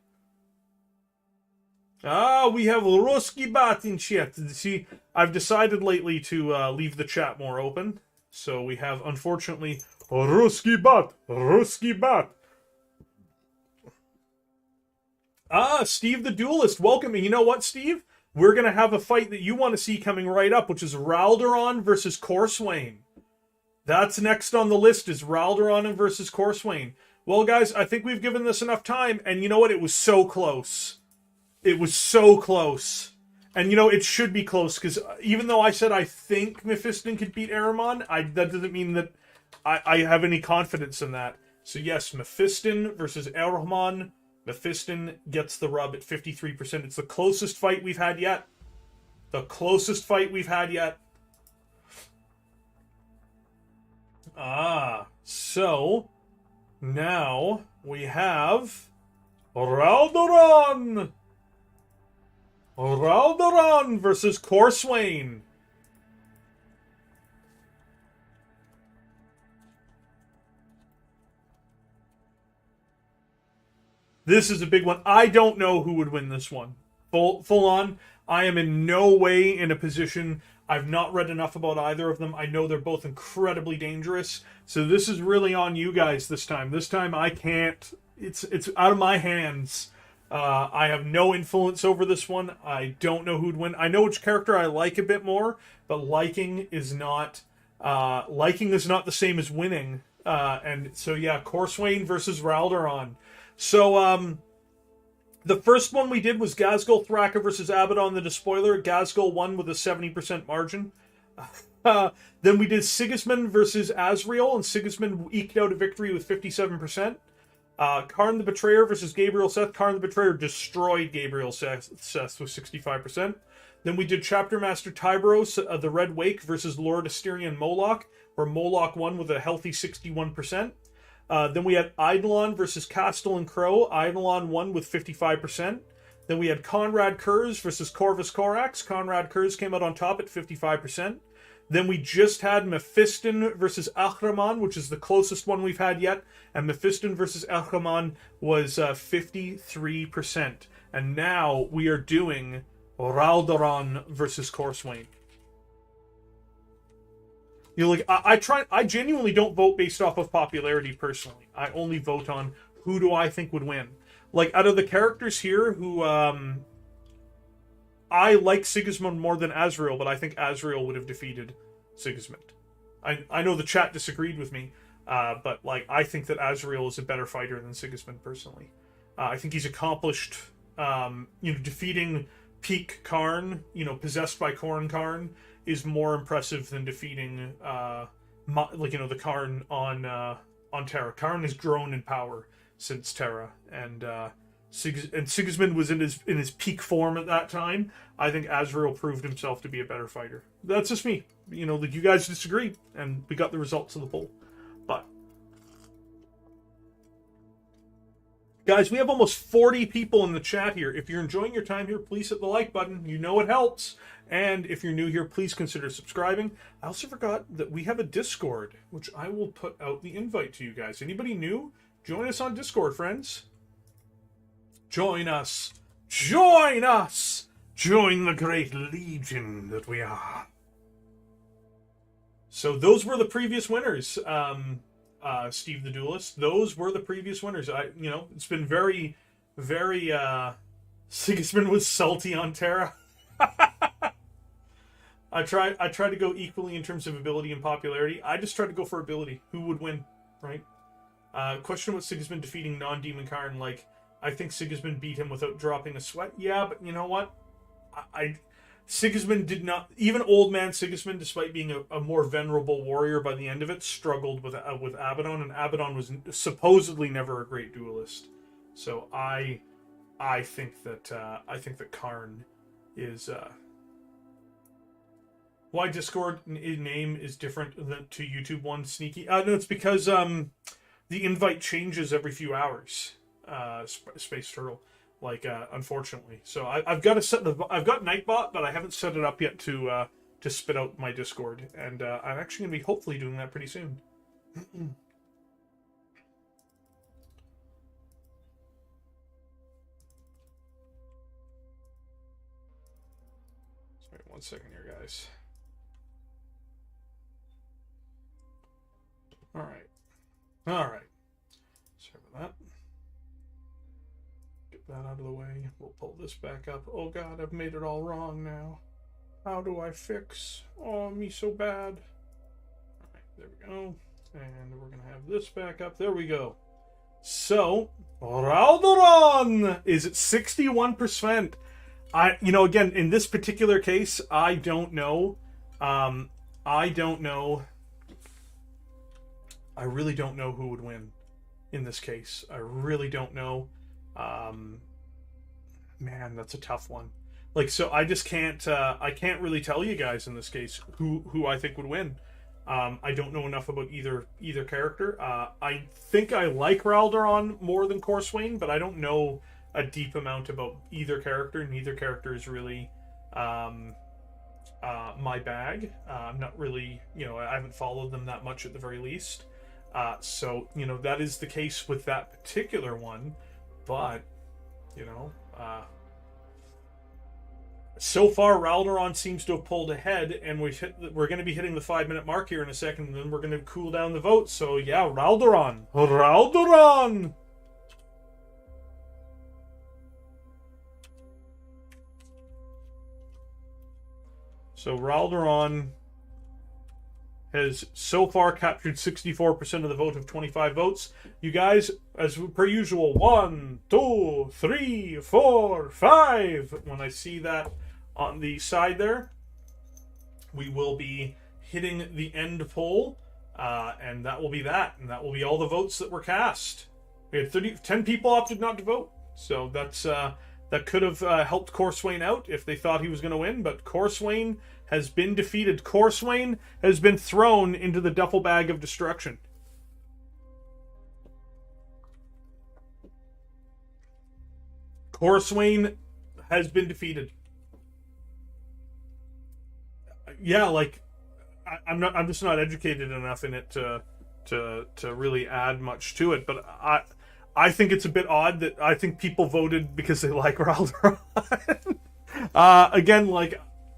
We have Ruski Bat in chat. See, I've decided lately to leave the chat more open. So we have, unfortunately, Ruski Bat. Steve the Duelist, welcome. And you know what, Steve? We're going to have a fight that you want to see coming right up, which is Oralderon versus Coursewayne. That's next on the list, is Oralderon versus Coursewayne. Well, guys, I think we've given this enough time, and you know what? It was so close. It was so close. And, you know, it should be close, because even though I said I think Mephiston could beat Armamon, that doesn't mean that I have any confidence in that. So, yes, Mephiston versus Armamon. Mephiston gets the rub at 53%. It's the closest fight we've had yet. The closest fight we've had yet. So now we have Oralderon versus Coursewayne. This is a big one. I don't know who would win this one. Full on. I am in no way in a position. I've not read enough about either of them. I know they're both incredibly dangerous. So this is really on you guys this time. This time I can't. It's out of my hands. I have no influence over this one. I don't know who'd win. I know which character I like a bit more, but liking is not the same as winning. And so yeah, Coursewayne versus Oralderon. So the first one we did was Ghazghkull Thraka versus Abaddon the Despoiler. Ghazghkull won with a 70% margin. Then we did Sigismund versus Azrael, and Sigismund eked out a victory with 57%. Karn the Betrayer versus Gabriel Seth. Karn the Betrayer destroyed Gabriel Seth with 65%. Then we did Chapter Master Tyberos, the Red Wake versus Lord Asterion Moloch, where Moloch won with a healthy 61%. Then we had Eidolon versus Castellan Crow. Eidolon won with 55%. Then we had Conrad Kurz versus Corvus Corax. Conrad Kurz came out on top at 55%. Then we just had Mephiston versus Armamon, which is the closest one we've had yet. And Mephiston versus Armamon was 53%. And now we are doing Oralderon versus Coursewayne. You know, like I genuinely don't vote based off of popularity personally. I only vote on who do I think would win. Like out of the characters here, who I like Sigismund more than Azrael, but I think Azrael would have defeated Sigismund. I know the chat disagreed with me, but like I think that Azrael is a better fighter than Sigismund personally. I think he's accomplished, defeating peak Karn, possessed by Karn is more impressive than defeating, the Karn on Terra. Karn has grown in power since Terra, and Sigismund was in his peak form at that time. I think Azrael proved himself to be a better fighter. That's just me. You guys disagree, and we got the results of the poll. But guys, we have almost 40 people in the chat here. If you're enjoying your time here, please hit the like button. You know it helps. And if you're new here, please consider subscribing. I also forgot that we have a Discord, which I will put out the invite to you guys. Anybody new? Join us on Discord, friends. Join us. Join us. Join the great legion that we are. So those were the previous winners, Steve the Duelist. Those were the previous winners. It's been very, very, Sigismund was salty on Terra. I tried to go equally in terms of ability and popularity. I just tried to go for ability. Who would win, right? Question about Sigismund defeating non-demon Karn. Like, I think Sigismund beat him without dropping a sweat. Yeah, but you know what? Sigismund did not... Even old man Sigismund, despite being a more venerable warrior by the end of it, struggled with Abaddon, and Abaddon was supposedly never a great duelist. So I think that Karn is... Why Discord name is different than to YouTube one, Sneaky? No, it's because the invite changes every few hours. Space Turtle, unfortunately. So I've got Nightbot, but I haven't set it up yet to spit out my Discord, and I'm actually gonna be hopefully doing that pretty soon. Sorry, 1 second here, guys. All right. Sorry about that. Get that out of the way. We'll pull this back up. Oh God, I've made it all wrong now. How do I fix? Oh, me so bad. All right, there we go. And we're gonna have this back up. There we go. So, Oralderon is at 61%. Again, in this particular case, I don't know. I really don't know who would win in this case. I really don't know. Man, that's a tough one. So I just can't. I can't really tell you guys in this case who I think would win. I don't know enough about either character. I think I like Oralderon more than Coursewayne, but I don't know a deep amount about either character. Neither character is really my bag. I'm not really. I haven't followed them that much at the very least. So, that is the case with that particular one, but, so far, Oralderon seems to have pulled ahead, and we're going to be hitting the 5-minute mark here in a second, and then we're going to cool down the vote, so yeah, Oralderon! So, Oralderon has so far captured 64% of the vote of 25 votes. You guys, as per usual, 1, 2, 3, 4, 5. When I see that on the side there, we will be hitting the end poll, and that will be that. And that will be all the votes that were cast. We had 10 people opted not to vote. So that's that could have helped Coursewayne out if they thought he was going to win, but Coursewayne has been defeated. Coursewayne has been thrown into the duffel bag of destruction. Coursewayne has been defeated. Yeah, I'm just not educated enough in it to really add much to it, but I think it's a bit odd that I think people voted because they like Oralderon. Again,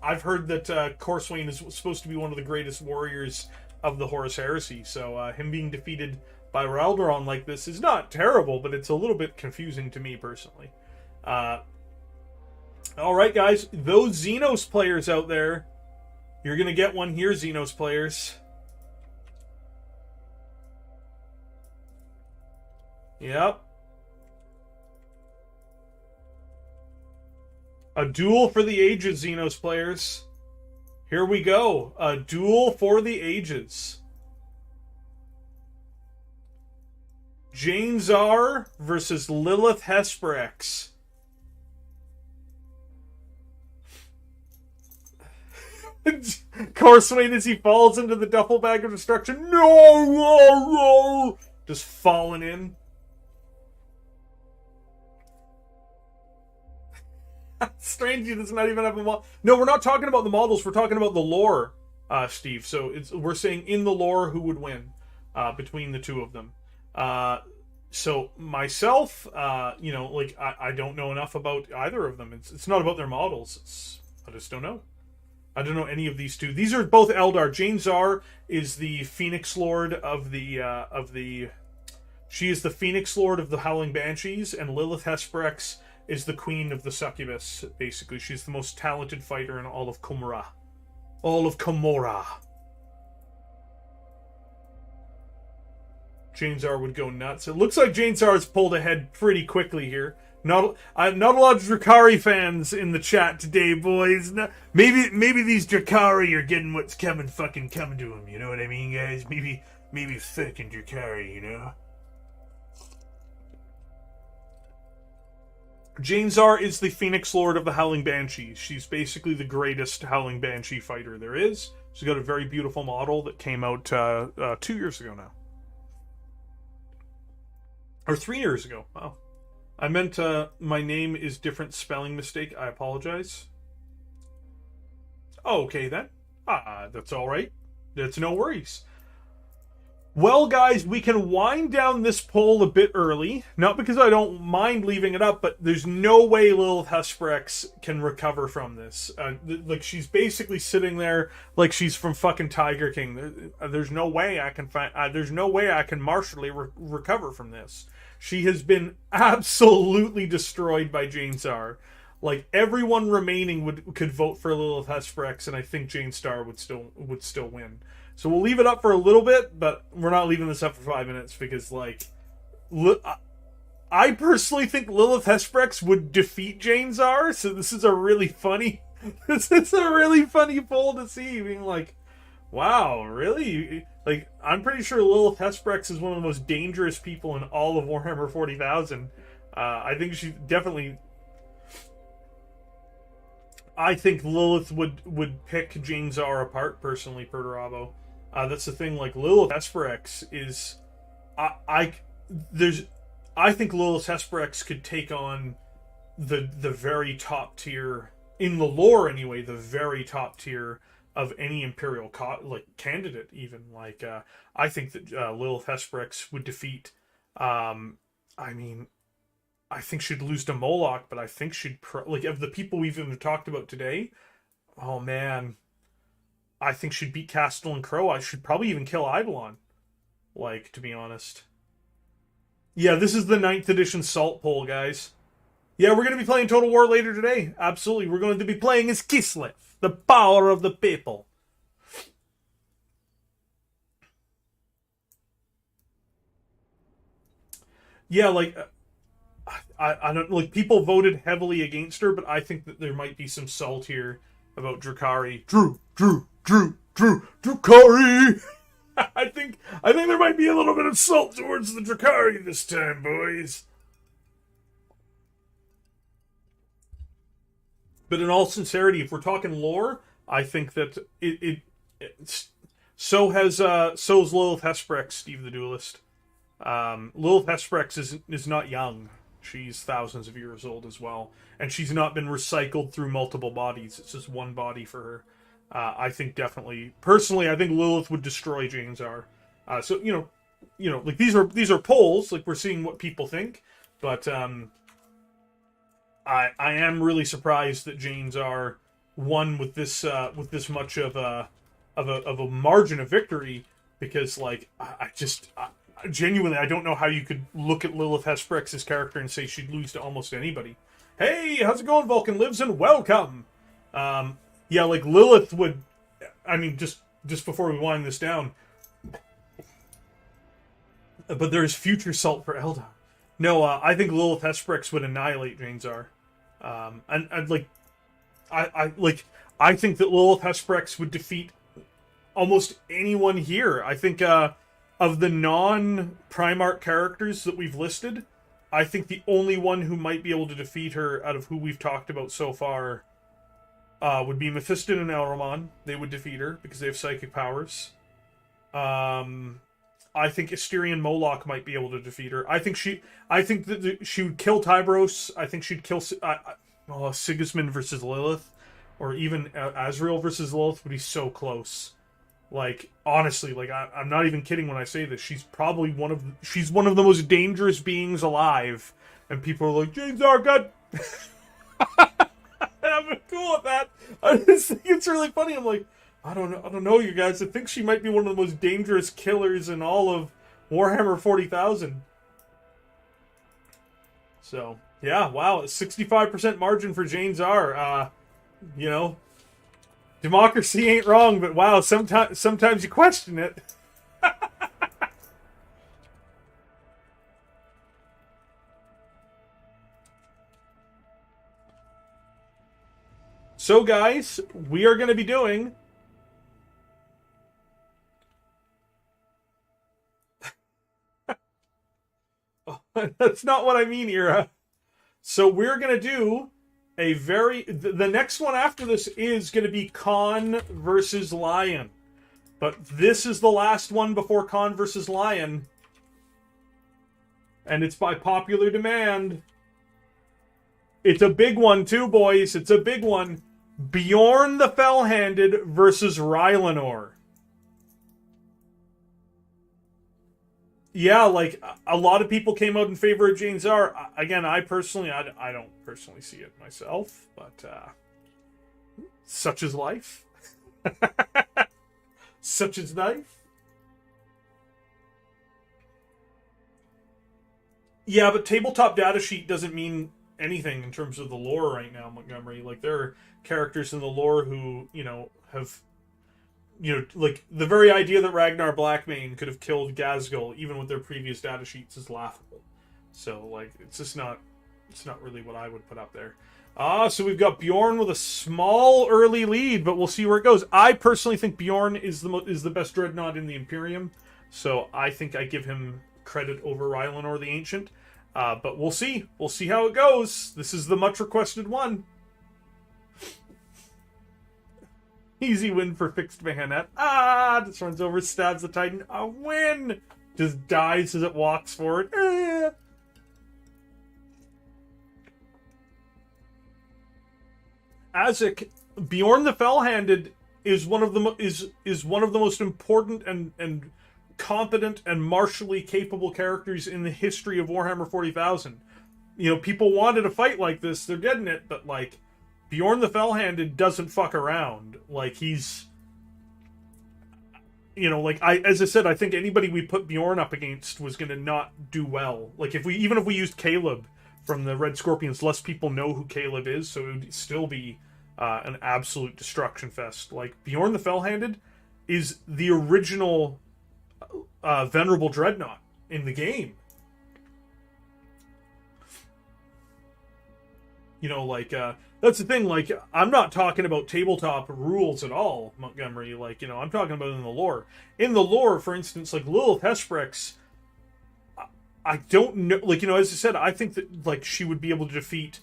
I've heard that Coursewayne is supposed to be one of the greatest warriors of the Horus Heresy. So him being defeated by Oralderon like this is not terrible, but it's a little bit confusing to me personally. Alright guys, those Xenos players out there, you're going to get one here, Xenos players. Yep. A duel for the ages, Xenos players. Here we go. A duel for the ages. Jane Czar versus Lilith Hesperex. Coursewayne as he falls into the duffel bag of destruction. No, no, no. Just falling in. Strange, he does not even have a model. No, we're not talking about the models. We're talking about the lore, Steve. So we're saying in the lore who would win between the two of them. So myself, you know, like I don't know enough about either of them. It's not about their models. I just don't know. I don't know any of these two. These are both Eldar. Jane Czar is the Phoenix Lord of the. She is the Phoenix Lord of the Howling Banshees, and Lilith Hesperex is the Queen of the Succubus. Basically, she's the most talented fighter in all of Komora. All of Komora. Jane Czar would go nuts. It looks like Jane Czar has pulled ahead pretty quickly here. Not a lot of Drakari fans in the chat today, boys. Maybe these Drakari are getting what's fucking coming to them. You know what I mean, guys? Maybe fucking Drakari, you know? Jane Czar is the Phoenix Lord of the Howling Banshees. She's basically the greatest Howling Banshee fighter there is. She's got a very beautiful model that came out 2 years ago now. Or 3 years ago. Wow. I meant my name is different spelling mistake. I apologize. Okay then. That's alright. That's no worries. Well, guys, we can wind down this poll a bit early. Not because I don't mind leaving it up, but there's no way Lilith Hesperex can recover from this. Like, she's basically sitting there like she's from fucking Tiger King. There's no way I can there's no way I can martially recover from this. She has been absolutely destroyed by Jane Czar. Like, everyone remaining could vote for Lilith Hesperex, and I think Jane Czar would still win. So we'll leave it up for a little bit, but we're not leaving this up for 5 minutes because, like, I personally think Lilith Hesperex would defeat Jane Czar. So this is a really funny poll to see, being like, wow, really? Like, I'm pretty sure Lilith Hesperex is one of the most dangerous people in all of Warhammer 40,000. I think she definitely. I think Lilith would pick Jane Czar apart personally, Pedro. That's the thing. Like, Lilith Hesperex is, I think Lilith Hesperex could take on the very top tier in the lore anyway. The very top tier of any Imperial candidate, even. Like, I think that Lilith Hesperex would defeat. I mean, I think she'd lose to Moloch, but I think she'd like, of the people we've even talked about today. Oh man, I think she'd beat Castellan Crow. I should probably even kill Eidolon. Like, to be honest. Yeah, this is the 9th edition Salt poll, guys. Yeah, we're going to be playing Total War later today. Absolutely, we're going to be playing as Kislev, the power of the people. Yeah, like, I don't, like, people voted heavily against her, but I think that there might be some salt here about Drakari. Drakari! I think there might be a little bit of salt towards the Drakari this time, boys. But in all sincerity, if we're talking lore, I think that so's Lilith Hesperex, Steve the Duelist. Lilith Hesperex is not young. She's thousands of years old as well. And she's not been recycled through multiple bodies. It's just one body for her. I think definitely, personally, I think Lilith would destroy Jane Czar. So, you know, like, these are polls, like, we're seeing what people think, but I am really surprised that Jane Czar won with this much of a margin of victory because like genuinely I don't know how you could look at Lilith Hesperyx's character and say she'd lose to almost anybody. Hey, how's it going, Vulcan Lives, and welcome. Yeah, like Lilith would. I mean, just before we wind this down, but there's future salt for Eldar. No, I think Lilith Hesperyx would annihilate Jane Czar. And I think that Lilith Hesperyx would defeat almost anyone here. I think of the non-Primark characters that we've listed, I think the only one who might be able to defeat her out of who we've talked about so far would be Mephiston and Armamon. They would defeat her because they have psychic powers. I think Asterion Moloch might be able to defeat her. I think that she would kill Tybros. I think she'd kill Sigismund versus Lilith, or even Azrael versus Lilith would be so close. Like, honestly, like I'm not even kidding when I say this. She's probably one of the most dangerous beings alive, and people are like, James are good. I'm cool with that. I just think it's really funny. I'm like, I don't know, you guys. I think she might be one of the most dangerous killers in all of Warhammer 40,000. So, yeah, wow, a 65% margin for Jane Czar. You know, democracy ain't wrong, but wow, sometimes you question it. So, guys, we are going to be doing... That's not what I mean, Ira. So we're going to do the next one after this is going to be Con versus Lion. But this is the last one before Con versus Lion. And it's by popular demand. It's a big one too, boys. It's a big one. Bjorn the Fell-Handed versus Rylanor. Yeah, like, a lot of people came out in favor of Jane Czar. Again, I don't personally see it myself, but, such is life. Such is life. Yeah, but tabletop datasheet doesn't mean anything in terms of the lore right now, Montgomery. Like, there are characters in the lore who, you know, have... You know, like, the very idea that Ragnar Blackmane could have killed Ghazghkull, even with their previous data sheets, is laughable. So, like, it's not really what I would put up there. So we've got Bjorn with a small early lead, but we'll see where it goes. I personally think Bjorn is the best Dreadnought in the Imperium, so I think I give him credit over Rylanor the Ancient. But we'll see. We'll see how it goes. This is the much requested one. Easy win for Fixed Bayonet. Just runs over, stabs the Titan. A win! Just dies as it walks forward. Azek, Bjorn the Fell-Handed is one of the is one of the most important and competent and martially capable characters in the history of Warhammer 40,000. You know, people wanted a fight like this. They're getting it, but like, Bjorn the Fell-Handed doesn't fuck around. Like, he's... You know, like, as I said, I think anybody we put Bjorn up against was going to not do well. Like, even if we used Caleb from the Red Scorpions, less people know who Caleb is, so it would still be an absolute destruction fest. Like, Bjorn the Fell-Handed is the original Venerable Dreadnought in the game. You know, like, that's the thing, like, I'm not talking about tabletop rules at all, Montgomery. Like, you know, I'm talking about in the lore. In the lore, for instance, like, Lilith Hesperyx, I don't know, like, you know, as I said, I think that, like, she would be able to defeat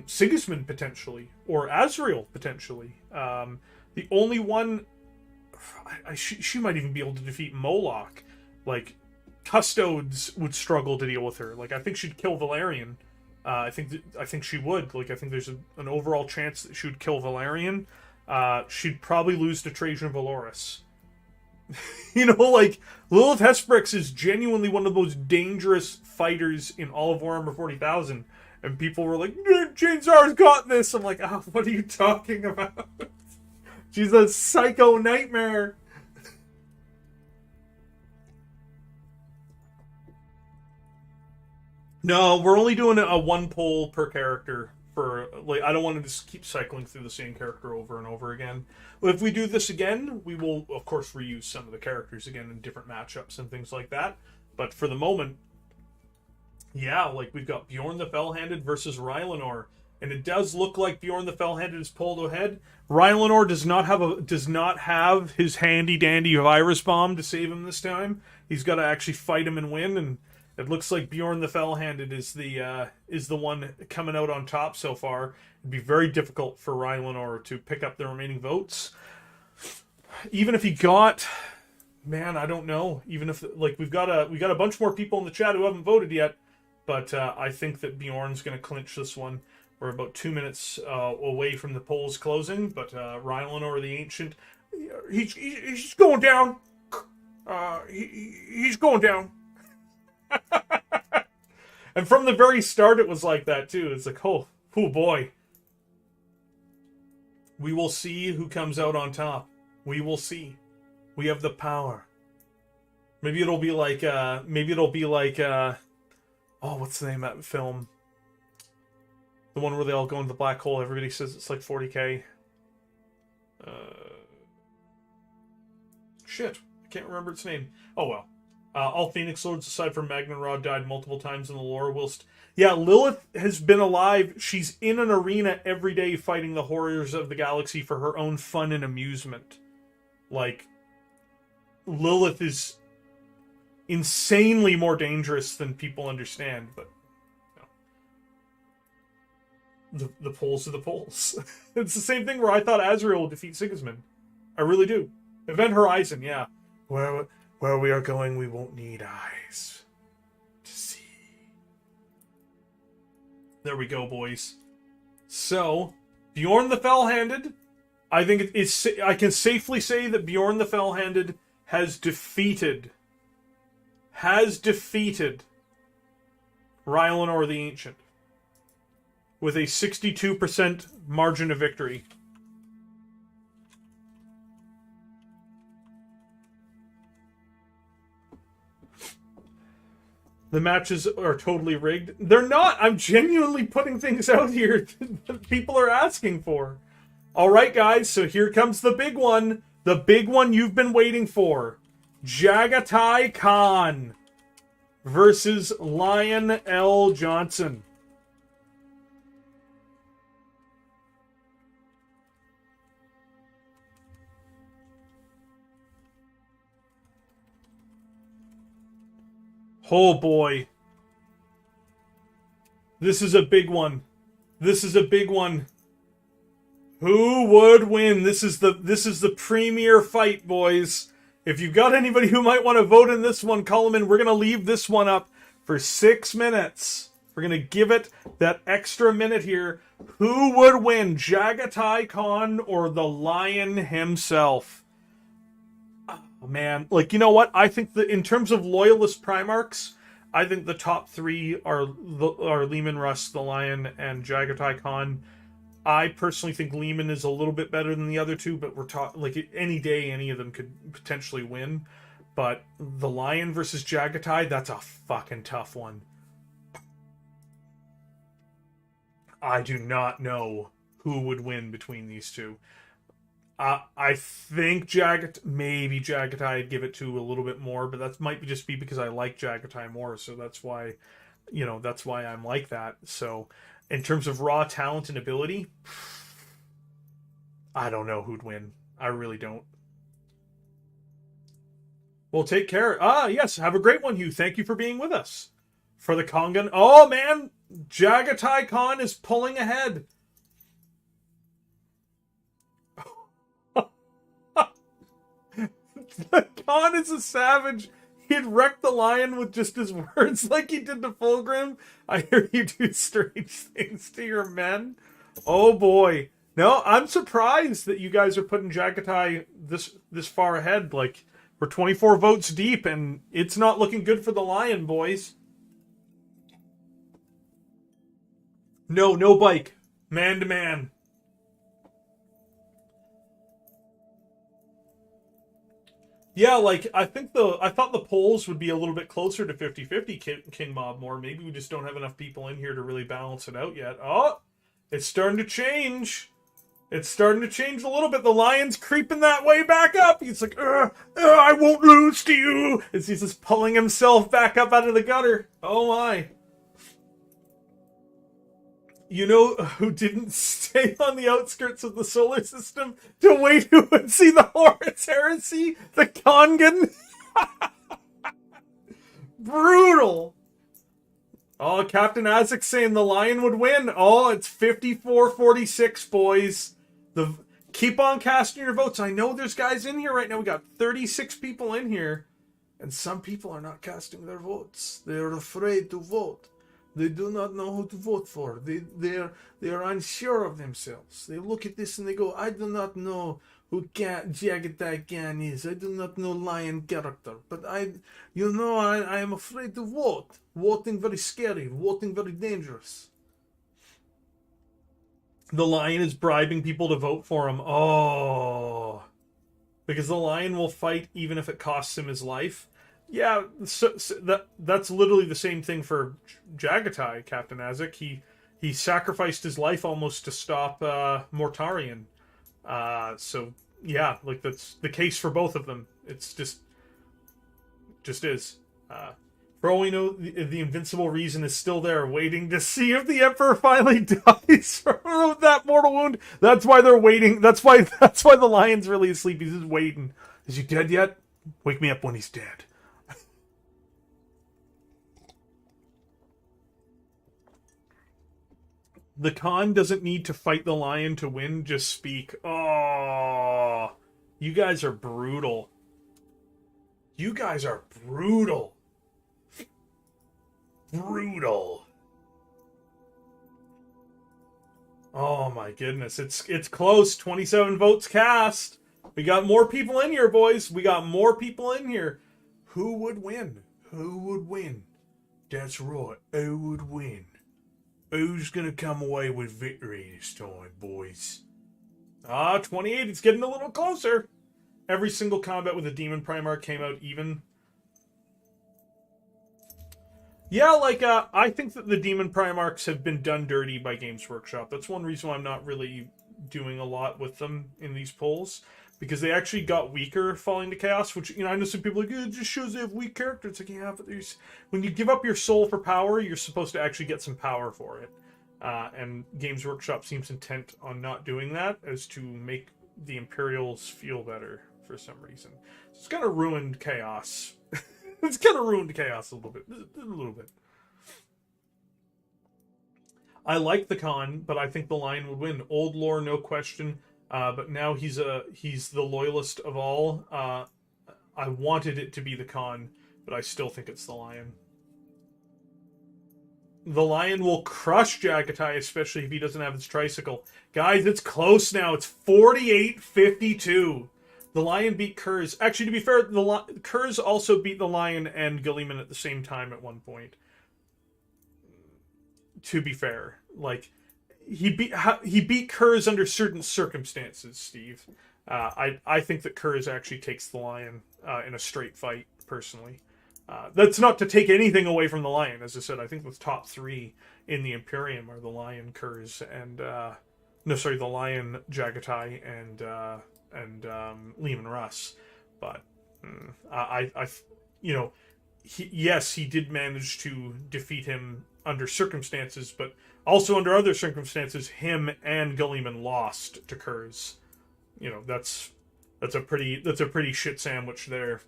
Sigismund, potentially, or Azrael, potentially. The only one, she might even be able to defeat Moloch. Like, Custodes would struggle to deal with her. Like, I think she'd kill Valerian. I think she would. Like, I think there's an overall chance that she would kill Valerian. She'd probably lose to Trajan Valoris. You know, like, Lilith Hesperyx is genuinely one of the most dangerous fighters in all of Warhammer 40,000. And people were like, Jane Czar's got this! I'm like, oh, what are you talking about? She's a psycho nightmare. No, we're only doing a one poll per character. For like, I don't want to just keep cycling through the same character over and over again. If we do this again, we will, of course, reuse some of the characters again in different matchups and things like that. But for the moment, yeah, like we've got Bjorn the Fell-Handed versus Rylanor, and it does look like Bjorn the Fell-Handed is pulled ahead. Rylanor does not have his handy dandy virus bomb to save him this time. He's got to actually fight him and win, and it looks like Bjorn the Fell-Handed is the one coming out on top so far. It'd be very difficult for Rylanor to pick up the remaining votes. Even if he got, man, I don't know. Even if like we got a bunch more people in the chat who haven't voted yet, but I think that Bjorn's going to clinch this one. We're about 2 minutes away from the polls closing, but Rylanor the Ancient, he's going down. He's going down. And from the very start, it was like that too. It's like, oh boy. We will see who comes out on top. We will see. We have the power. Maybe it'll be like, oh, what's the name of that film? The one where they all go into the black hole. Everybody says it's like 40K. Shit. I can't remember its name. Oh well. All Phoenix Lords, aside from Magnarod, died multiple times in the lore, whilst... Yeah, Lilith has been alive. She's in an arena every day fighting the horrors of the galaxy for her own fun and amusement. Like, Lilith is insanely more dangerous than people understand, but... You know, the polls are the polls. It's the same thing where I thought Azrael would defeat Sigismund. I really do. Event Horizon, yeah. Where we are going, we won't need eyes to see. There we go, boys. So, Bjorn the Fell-Handed, I think I can safely say that Bjorn the Fell-Handed has defeated Rylanor the Ancient with a 62% margin of victory. The matches are totally rigged. They're not. I'm genuinely putting things out here that people are asking for. All right, guys. So here comes the big one. The big one you've been waiting for. Jagatai Khan versus Lionel Johnson. Oh boy. This is a big one. This is a big one. Who would win? This is the premier fight, boys. If you've got anybody who might want to vote in this one, call them in. We're going to leave this one up for 6 minutes. We're going to give it that extra minute here. Who would win? Jagatai Khan or the Lion himself? Oh, man, like, you know what? I think that in terms of loyalist Primarchs, I think the top three are Leman Russ, the Lion, and Jagatai Khan. I personally think Leman is a little bit better than the other two, but we're talking like any day, any of them could potentially win. But the Lion versus Jagatai, that's a fucking tough one. I do not know who would win between these two. I think maybe Jagatai I'd give it to a little bit more, but that might just be because I like Jagatai more, so that's why, that's why I'm like that. So, in terms of raw talent and ability, I don't know who'd win. I really don't. Well, take care. Yes, have a great one, Hugh. Thank you for being with us. For the Kongan. Oh, man! Jagatai Khan is pulling ahead. Khan is a savage. He'd wrecked the Lion with just his words like he did to Fulgrim. I hear you do strange things to your men. Oh boy. No, I'm surprised that you guys are putting Jagatai this far ahead. Like, we're 24 votes deep and it's not looking good for the Lion, boys. No bike. Man to man. Yeah, like, I thought the polls would be a little bit closer to 50-50 King Mob more. Maybe we just don't have enough people in here to really balance it out yet. Oh, it's starting to change. It's starting to change a little bit. The lion's creeping that way back up. He's like, I won't lose to you. He's just pulling himself back up out of the gutter. Oh my. You know who didn't stay on the outskirts of the solar system to wait who would see the Horus Heresy? The Kongan? Brutal! Oh, Captain Isaac saying the Lion would win. Oh, it's 54-46, boys. Keep on casting your votes. I know there's guys in here right now. We got 36 people in here. And some people are not casting their votes. They're afraid to vote. They do not know who to vote for. They are unsure of themselves. They look at this and they go, I do not know who Jagatai Khan is. I do not know Lion character. But I am afraid to vote. Voting very scary. Voting very dangerous. The Lion is bribing people to vote for him. Oh. Because the Lion will fight even if it costs him his life. Yeah, so that's literally the same thing for Jagatai, Captain Isaac. He sacrificed his life almost to stop Mortarion. So yeah, like that's the case for both of them. It's just is. For all we know, the invincible reason is still there, waiting to see if the Emperor finally dies from that mortal wound. That's why they're waiting. That's why the Lion's really asleep. He's just waiting. Is he dead yet? Wake me up when he's dead. The Khan doesn't need to fight the Lion to win, just speak. Oh, you guys are brutal. You guys are brutal. Brutal. Oh my goodness, it's close. 27 votes cast. We got more people in here, boys. We got more people in here. Who would win? Who would win? That's right. Who would win? Who's gonna come away with victory this time, boys? 28. It's getting a little closer. Every single combat with a Demon Primarch came out even. Yeah, like, I think that the Demon Primarchs have been done dirty by Games Workshop. That's one reason why I'm not really doing a lot with them in these polls. Because they actually got weaker falling to chaos, which, you know, I know some people are like, it just shows they have weak characters. It's like, yeah, but when you give up your soul for power, you're supposed to actually get some power for it. And Games Workshop seems intent on not doing that, as to make the Imperials feel better for some reason. So it's kind of ruined chaos. It's kind of ruined chaos a little bit. I like the Khan, but I think the Lion would win. Old lore, no question. But now he's the loyalist of all. I wanted it to be the Khan, but I still think it's the Lion. The Lion will crush Jagatai, especially if he doesn't have his tricycle. Guys, it's close now. It's 48-52. The Lion beat Kurz. Actually, to be fair, Kurz also beat the Lion and Guilliman at the same time at one point. To be fair, like, he beat Kurz under certain circumstances, Steve. I think that Kurz actually takes the Lion in a straight fight, personally. That's not to take anything away from the Lion. As I said, I think the top three in the Imperium are the Lion, Kurz, and the Lion, Jagatai, and Lehman Russ. But he did manage to defeat him under circumstances, but also under other circumstances, him and Guilliman lost to Kurz. You know, that's a pretty shit sandwich there.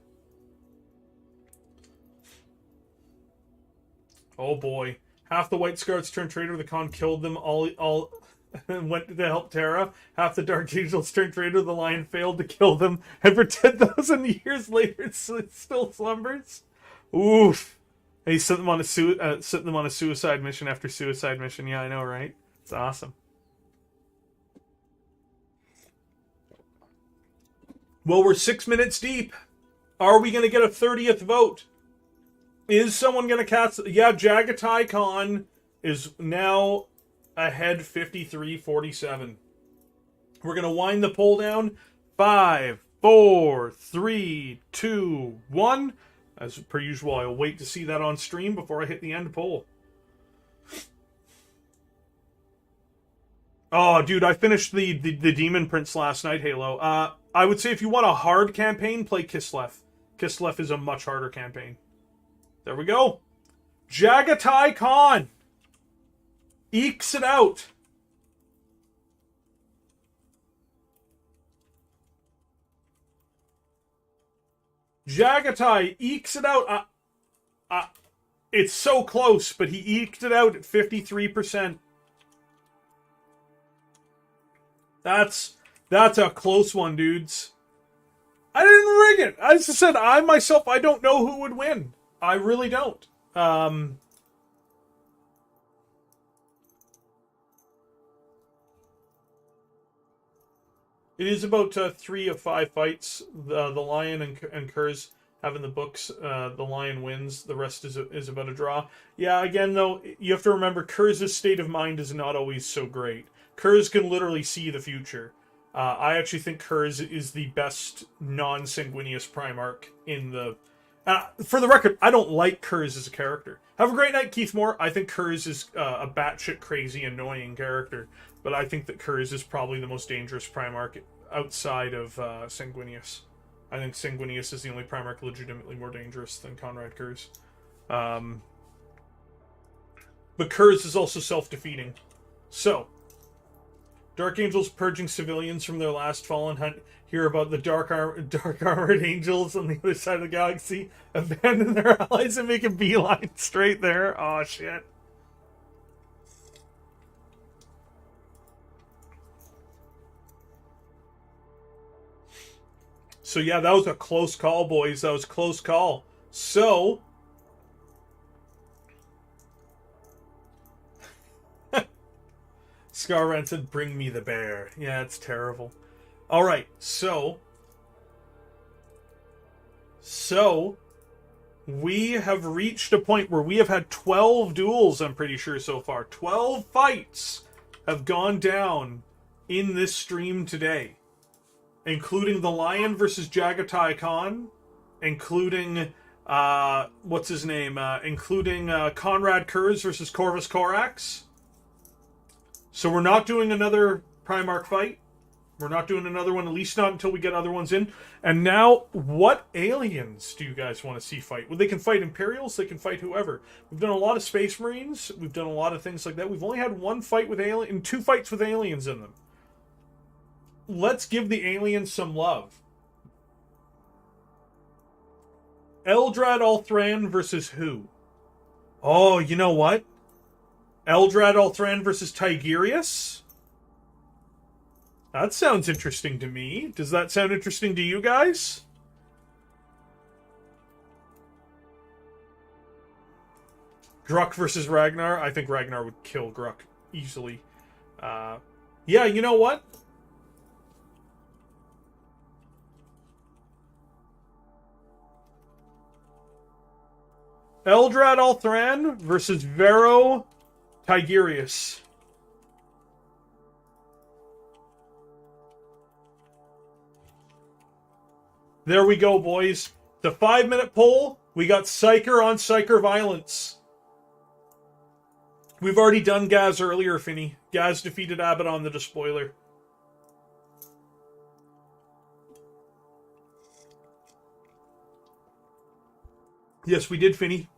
Oh boy. Half the White Scarves turned traitor, the Khan killed them all went to help Terra. Half the Dark Angels turned traitor, the Lion failed to kill them, and for 10,000 years later it still slumbers. Oof. And he sent them on a suicide mission after suicide mission. Yeah, I know, right? It's awesome. Well, we're 6 minutes deep. Are we going to get a 30th vote? Is someone going to cast... Yeah, Jagatai Khan is now ahead 53-47. We're going to wind the poll down. 5, 4, 3, 2, 1. As per usual, I'll wait to see that on stream before I hit the end poll. Oh, dude, I finished the Demon Prince last night, Halo. I would say if you want a hard campaign, play Kislev. Kislev is a much harder campaign. There we go. Jagatai Khan ekes it out. Jagatai ekes it out. It's so close, but he eked it out at 53%. That's a close one, dudes. I didn't rig it. As I said, I don't know who would win. I really don't. It is about 3 of 5 fights. The Lion and Kurz having the books. The Lion wins. The rest is about a draw. Yeah, again, though, you have to remember Kurz's state of mind is not always so great. Kurz can literally see the future. I actually think Kurz is the best non-Sanguinius Primarch in the... for the record, I don't like Kurz as a character. Have a great night, Keith Moore. I think Kurz is a batshit crazy, annoying character. But I think that Kurz is probably the most dangerous Primarch outside of Sanguinius. I think Sanguinius is the only Primarch legitimately more dangerous than Conrad Kurz. But Kurz is also self-defeating. So, Dark Angels purging civilians from their last fallen hunt. Hear about the dark armored angels on the other side of the galaxy. Abandon their allies and make a beeline straight there. Oh shit. So yeah, that was a close call, boys. That was a close call. So... Scarran said, bring me the bear. Yeah, it's terrible. Alright, so... we have reached a point where we have had 12 duels, I'm pretty sure, so far. 12 fights have gone down in this stream today. Including the Lion versus Jagatai Khan. Including, what's his name? Including Conrad Kurz versus Corvus Corax. So we're not doing another Primark fight. We're not doing another one, at least not until we get other ones in. And now, what aliens do you guys want to see fight? Well, they can fight Imperials, they can fight whoever. We've done a lot of Space Marines, we've done a lot of things like that. We've only had one fight with aliens, and 2 fights with aliens in them. Let's give the aliens some love. Eldrad Althran versus who? Oh, you know what? Eldrad Althran versus Tigerius? That sounds interesting to me. Does that sound interesting to you guys? Gruck versus Ragnar? I think Ragnar would kill Gruck easily. Yeah, you know what? Eldrad Althran versus Vero Tigerius. There we go, boys. The 5-minute poll. We got Psyker on Psyker violence. We've already done Gaz earlier, Finny. Gaz defeated Abaddon the Despoiler. Yes, we did, Finny.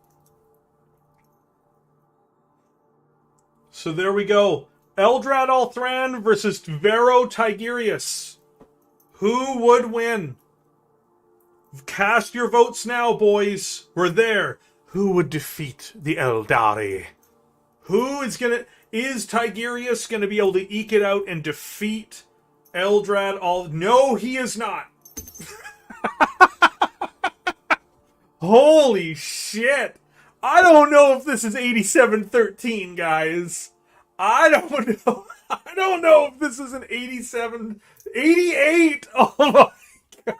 So there we go. Eldrad Althran versus Vero Tigerius. Who would win? Cast your votes now, boys. We're there. Who would defeat the Eldari? Is Tigerius gonna be able to eke it out and defeat Eldrad No, he is not. Holy shit. I don't know if this is 87-13, guys. I don't know. I don't know if this is an 88. Oh my god.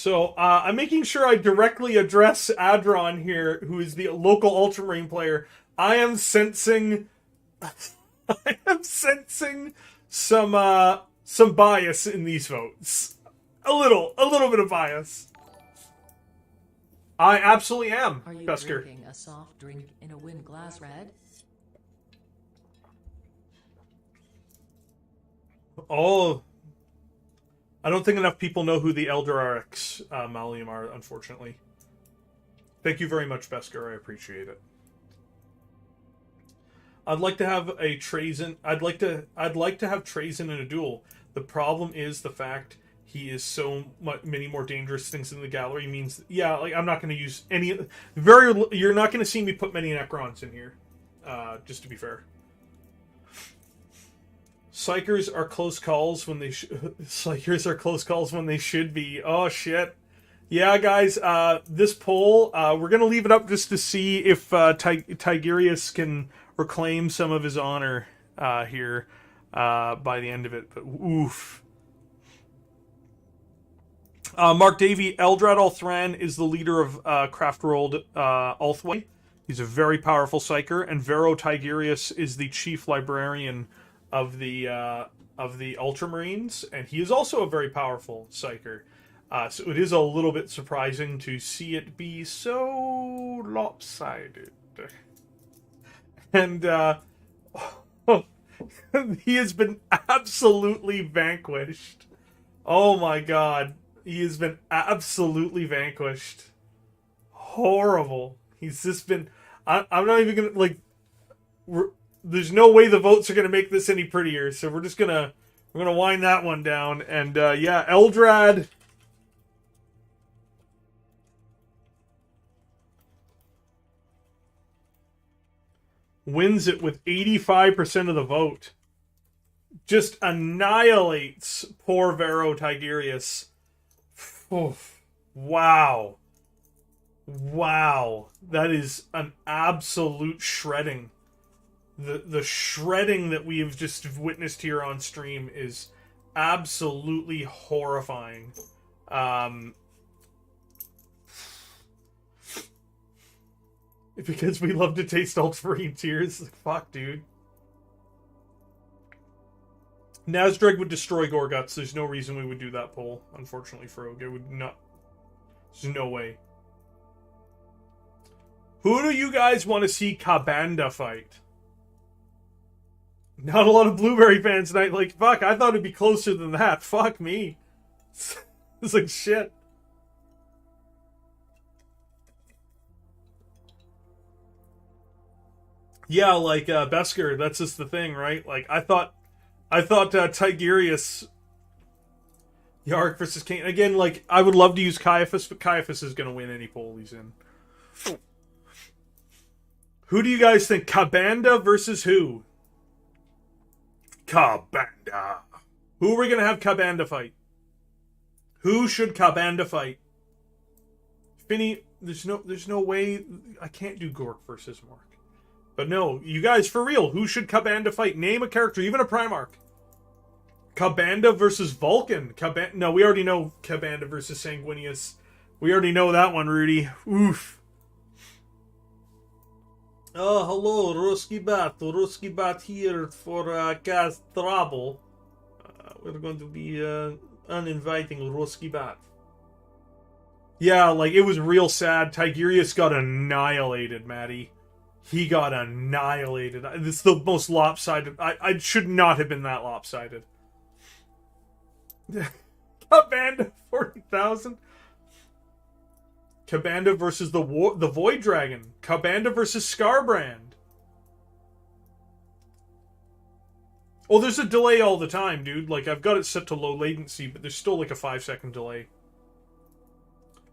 So, I'm making sure I directly address Adron here, who is the local Ultramarine player. I am sensing... I am sensing some bias in these votes. A little bit of bias. I absolutely am, Are you Busker. drinking a soft drink in a wine glass, Red? Oh, I don't think enough people know who the Eldrarix Malium are, unfortunately. Thank you very much, Besker. I appreciate it. I'd like to have a Trazen. I'd like to have Trazen in a duel. The problem is the fact he is so many more dangerous things in the gallery means, yeah, like I'm not going to use any. You're not going to see me put many Necrons in here. Just to be fair. Psychers are close calls when they Psychers are close calls when they should be. Oh shit. Yeah, guys, this poll, we're going to leave it up just to see if Tigurius can reclaim some of his honor here by the end of it. But oof. Mark Davey, Eldrad Althran is the leader of Craftworld Ulthway. He's a very powerful Psyker, and Vero Tigurius is the chief librarian of the Ultramarines, and he is also a very powerful Psyker. So it is a little bit surprising to see it be so lopsided. And he has been absolutely vanquished. Oh my god. He has been absolutely vanquished. Horrible. He's just been... I'm not even gonna, like... There's no way the votes are gonna make this any prettier, so we're gonna wind that one down. And, yeah, Eldrad... wins it with 85% of the vote. Just annihilates poor Vero Tigurius. Oof. Wow. Wow. That is an absolute shredding. The shredding that we have just witnessed here on stream is absolutely horrifying. Because we love to taste Ultramarine tears. Fuck, dude. Nazdreg would destroy Gorguts. There's no reason we would do that poll, unfortunately, Frog. It would not... There's no way. Who do you guys want to see Kabanda fight? Not a lot of Blueberry fans tonight. Like, fuck, I thought it'd be closer than that. Fuck me. It's like shit. Yeah, like, Besker, that's just the thing, right? Like, I thought Tigurius, Yark versus Kane. Again, like, I would love to use Caiaphas, but Caiaphas is going to win any poll he's in. Who do you guys think? Kabanda versus who? Kabanda. Who are we going to have Kabanda fight? Who should Kabanda fight? Finny, there's no way. I can't do Gork versus Mork. But no, you guys, for real, who should Kabanda fight? Name a character, even a Primark. Kabanda versus Vulcan. No, we already know Kabanda versus Sanguinius. We already know that one, Rudy. Oof. Oh, hello, Ruski Bat. Ruski Bat here for Cast Trouble. We're going to be uninviting Ruski Bat. Yeah, like, it was real sad. Tigurius got annihilated, Maddie. He got annihilated. It's the most lopsided. I should not have been that lopsided. Kabanda 40,000. Kabanda versus the Void Dragon. Kabanda versus Scarbrand. Oh, there's a delay all the time, dude. Like, I've got it set to low latency, but there's still like a 5-second delay.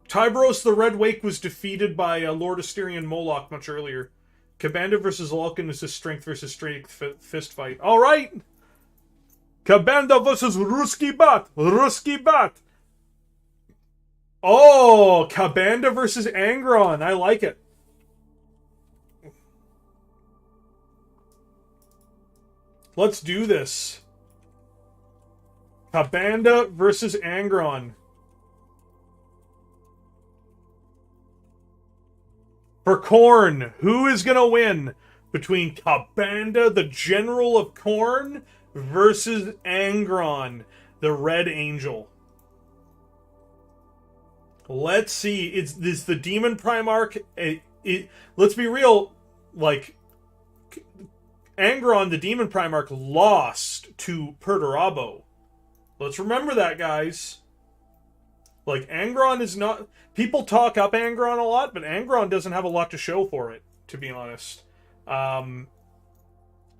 Tybros the Red Wake was defeated by Lord Asterion Moloch much earlier. Kabanda versus Vulcan is a strength versus strength fist fight. All right. Kabanda versus Ruski Bat. Ruski Bat. Oh, Kabanda versus Angron. I like it. Let's do this. Kabanda versus Angron. For Khorne, who is going to win between Kabanda, the General of Khorne, versus Angron, the Red Angel? Let's see. It's the Demon Primarch. Let's be real. Like, Angron, the Demon Primarch, lost to Perturabo. Let's remember that, guys. Like, Angron is not... People talk up Angron a lot, but Angron doesn't have a lot to show for it, to be honest. You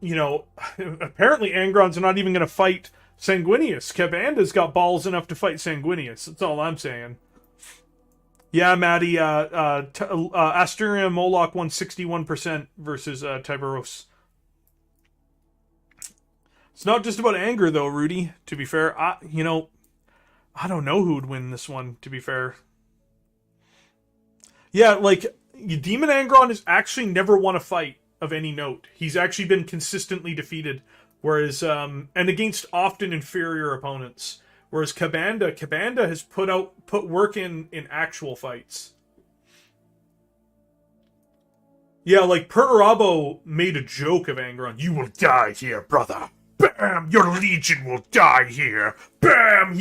know, apparently Angron's not even going to fight Sanguinius. Kabanda's got balls enough to fight Sanguinius. That's all I'm saying. Yeah, Maddie, Asteria Moloch won 61% versus Tiberos. It's not just about anger, though, Rudy, to be fair. I don't know who would win this one, to be fair. Yeah, like, Demon Angron has actually never won a fight of any note. He's actually been consistently defeated, whereas, and against often inferior opponents. Whereas Kabanda has put work in actual fights. Yeah, like, Perturabo made a joke of Angron. You will die here, brother. Bam! Your legion will die here. Bam!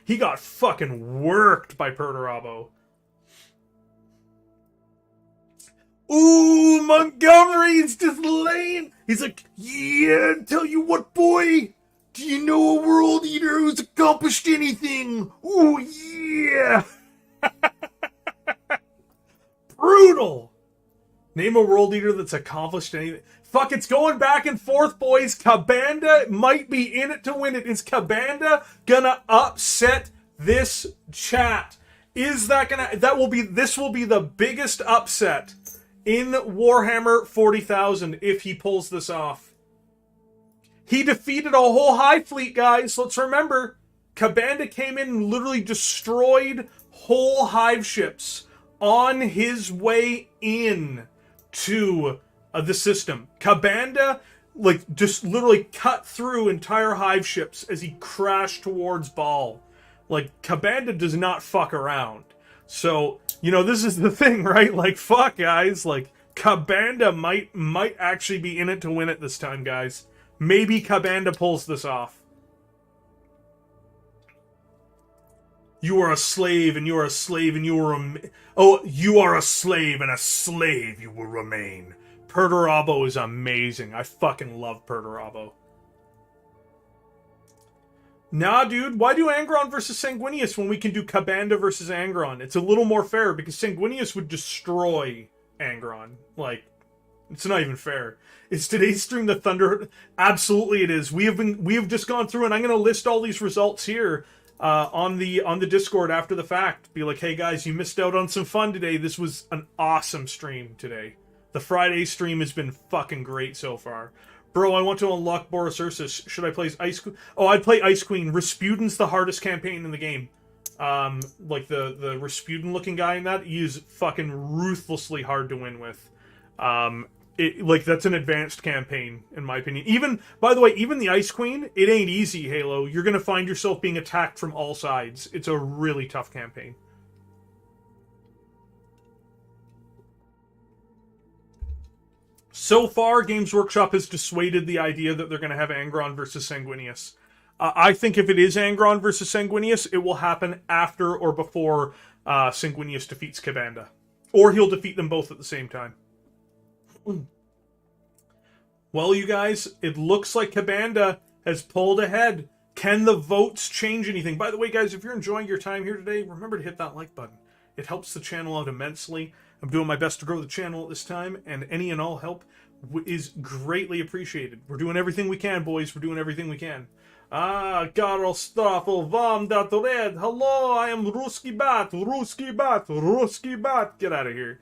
He got fucking worked by Perturabo. Ooh, Montgomery's just laying. He's like, yeah, tell you what, boy. Do you know a world eater who's accomplished anything? Ooh, yeah. Brutal. Name a world eater that's accomplished anything. Fuck, it's going back and forth, boys. Kabanda might be in it to win it. Is Kabanda gonna upset this chat? Is that gonna... This will be the biggest upset in Warhammer 40,000 if he pulls this off. He defeated a whole hive fleet, guys. Let's remember, Kabanda came in and literally destroyed whole hive ships on his way in to the system. Kabanda, like, just literally cut through entire hive ships as he crashed towards Baal. Like, Kabanda does not fuck around. So, you know, this is the thing, right? Like, fuck, guys. Like, Kabanda might actually be in it to win it this time, guys. Maybe Kabanda pulls this off. You are a slave, and you are a slave, and you are you are a slave, and a slave you will remain. Perturabo is amazing. I fucking love Perturabo. Nah, dude, why do Angron versus Sanguinius when we can do Kabanda versus Angron? It's a little more fair, because Sanguinius would destroy Angron. Like, it's not even fair. Is today's stream the Thunder? Absolutely it is. We have just gone through, and I'm going to list all these results here on the Discord after the fact. Be like, hey guys, you missed out on some fun today. This was an awesome stream today. The Friday stream has been fucking great so far. Bro, I want to unlock Boris Ursus. Should I play Ice Queen? Oh, I'd play Ice Queen. Rasputin's the hardest campaign in the game. Like the Rasputin looking guy in that, he is fucking ruthlessly hard to win with. Like, that's an advanced campaign, in my opinion. Even, by the way, even the Ice Queen, it ain't easy, Halo. You're gonna find yourself being attacked from all sides. It's a really tough campaign. So far, Games Workshop has dissuaded the idea that they're gonna have Angron versus Sanguinius. I think if it is Angron versus Sanguinius, it will happen after or before Sanguinius defeats Kabanda. Or he'll defeat them both at the same time. Well, you guys, it looks like Kabanda has pulled ahead. Can the votes change anything? By the way, guys, if you're enjoying your time here today, remember to hit that like button. It helps the channel out immensely. I'm doing my best to grow the channel at this time, and any and all help is greatly appreciated. We're doing everything we can, boys. We're doing everything we can. Karol Stoffel, Vam Dat Red. Hello, I am Ruski Bat. Ruski Bat. Ruski Bat. Get out of here.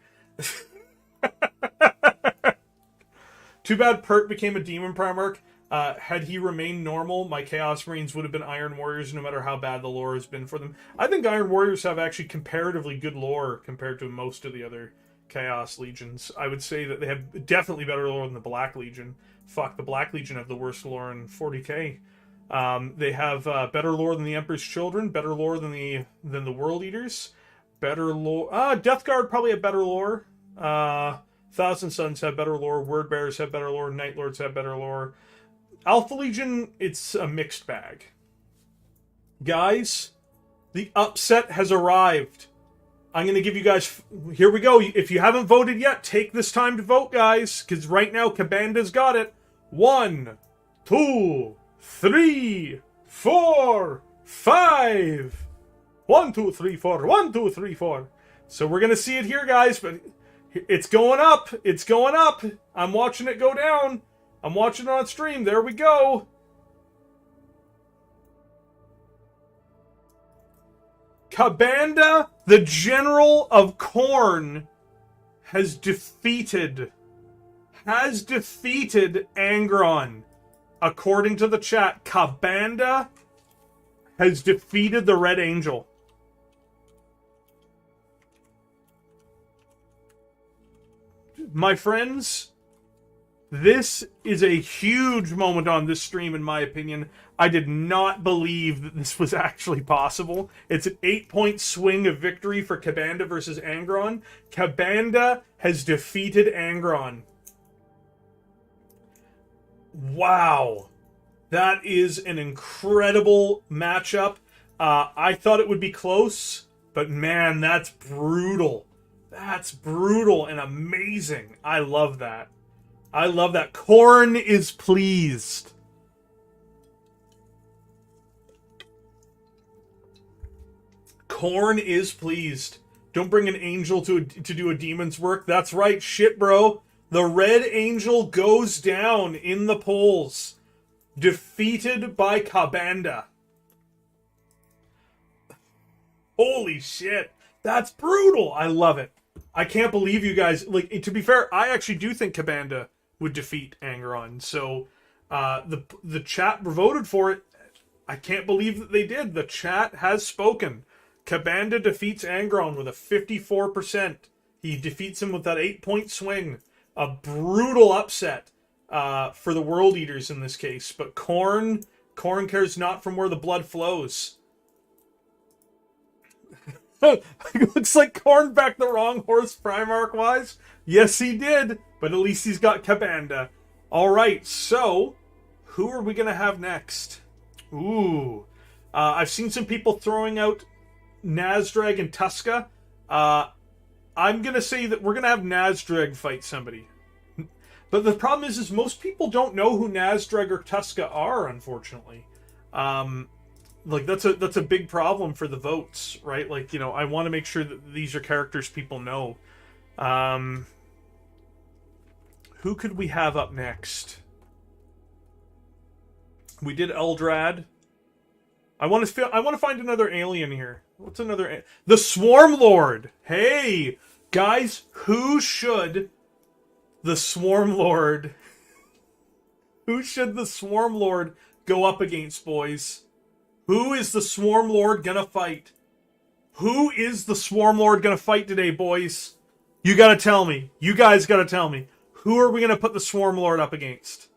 Too bad Pert became a Demon Primarch. Had he remained normal, my Chaos Marines would have been Iron Warriors no matter how bad the lore has been for them. I think Iron Warriors have actually comparatively good lore compared to most of the other Chaos Legions. I would say that they have definitely better lore than the Black Legion. Fuck, the Black Legion have the worst lore in 40k. They have better lore than the Emperor's Children, better lore than the World Eaters, better lore... Death Guard probably have better lore Thousand Suns have better lore. Word Bearers have better lore. Night Lords have better lore. Alpha Legion, it's a mixed bag. Guys, the upset has arrived. I'm going to give you guys... Here we go. If you haven't voted yet, take this time to vote, guys. Because right now, Kabanda's got it. 1, 2, 3, 4, 5. 1, 2, 3, 4. 1, 2, 3, 4. So we're going to see it here, guys. But it's going up. It's going up. I'm watching it go down. I'm watching it on stream. There we go. Kabanda, the General of Khorne, has defeated Angron. According to the chat, Kabanda has defeated the Red Angel. My friends, this is a huge moment on this stream, in my opinion. I did not believe that this was actually possible. It's an 8-point swing of victory for Kabanda versus Angron. Kabanda has defeated Angron. Wow. That is an incredible matchup. I thought it would be close, but man, that's brutal. That's brutal and amazing. I love that. I love that. Khorne is pleased. Khorne is pleased. Don't bring an angel to do a demon's work. That's right, shit, bro. The Red Angel goes down in the polls. Defeated by Kabanda. Holy shit. That's brutal. I love it. I can't believe you guys... Like, to be fair, I actually do think Kabanda would defeat Angron. So, the chat voted for it. I can't believe that they did. The chat has spoken. Kabanda defeats Angron with a 54%. He defeats him with that 8-point swing. A brutal upset for the World Eaters in this case. But Khorne cares not from where the blood flows. Looks like Khorne backed the wrong horse Primark-wise. Yes, he did. But at least he's got Kabanda. Alright, so who are we going to have next? Ooh. I've seen some people throwing out Nazdrag and Tuska. I'm going to say that we're going to have Nazdrag fight somebody. But the problem is most people don't know who Nazdrag or Tuska are, unfortunately. Like, that's a big problem for the votes, right? Like, you know, I want to make sure that these are characters people know. Who could we have up next? We did Eldrad. I want to find another alien here. What's another? The Swarmlord. Hey, guys, who should the Swarmlord? Who should the Swarmlord go up against, boys? Who is the Swarmlord gonna fight? Who is the Swarmlord gonna fight today, boys? You gotta tell me. You guys gotta tell me. Who are we gonna put the Swarmlord up against?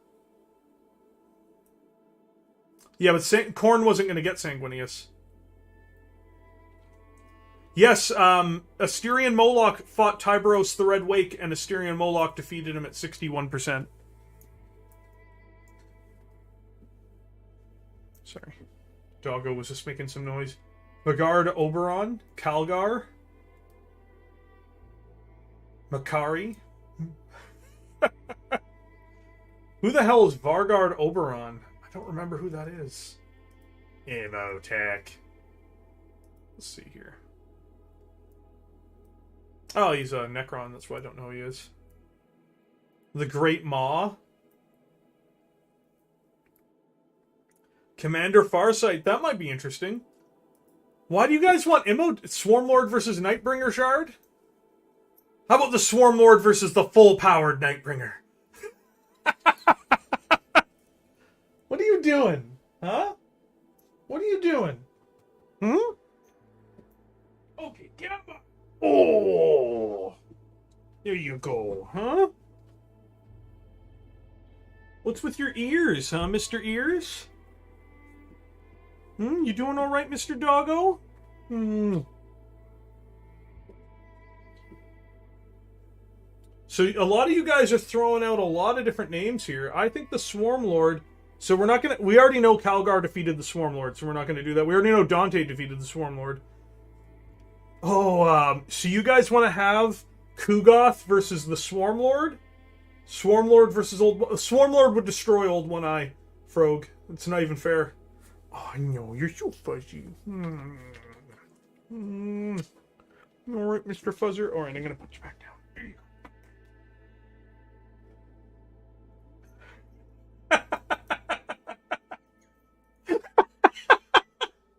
Yeah, but Khorne wasn't gonna get Sanguinius. Yes, Asterion Moloch fought Tyberos the Red Wake, and Asterion Moloch defeated him at 61%. Sorry. Doggo was just making some noise. Bagard Oberon, Calgar, Makari. Who the hell is Vargard Oberon? I don't remember who that is. Emotech. Let's see here. Oh, he's a Necron, that's why I don't know who he is. The Great Maw. Commander Farsight, that might be interesting. Why do you guys want Swarmlord versus Nightbringer Shard? How about the Swarmlord versus the full-powered Nightbringer? What are you doing? Huh? What are you doing? Hmm? Okay, get up. Oh! There you go, huh? What's with your ears, huh, Mr. Ears? You doing all right, Mr. Doggo? So a lot of you guys are throwing out a lot of different names here. I think the Swarmlord... So we're not going to... We already know Calgar defeated the Swarmlord, so we're not going to do that. We already know Dante defeated the Swarmlord. Oh, so you guys want to have Kugoth versus the Swarmlord? Swarmlord versus Old... Swarmlord would destroy Old One Eye, Frog. It's not even fair. Oh, I know. You're so fuzzy. Alright, Mr. Fuzzer. Alright, I'm going to put you back down. There you go.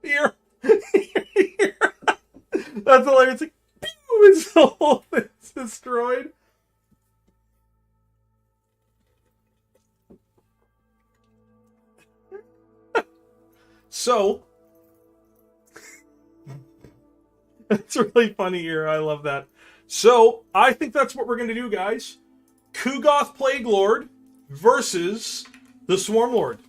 Here. That's hilarious. It's like, pew, his soul is destroyed. So, it's really funny here. I love that. So, I think that's what we're going to do, guys. Kugoth Plaguelord versus the Swarmlord.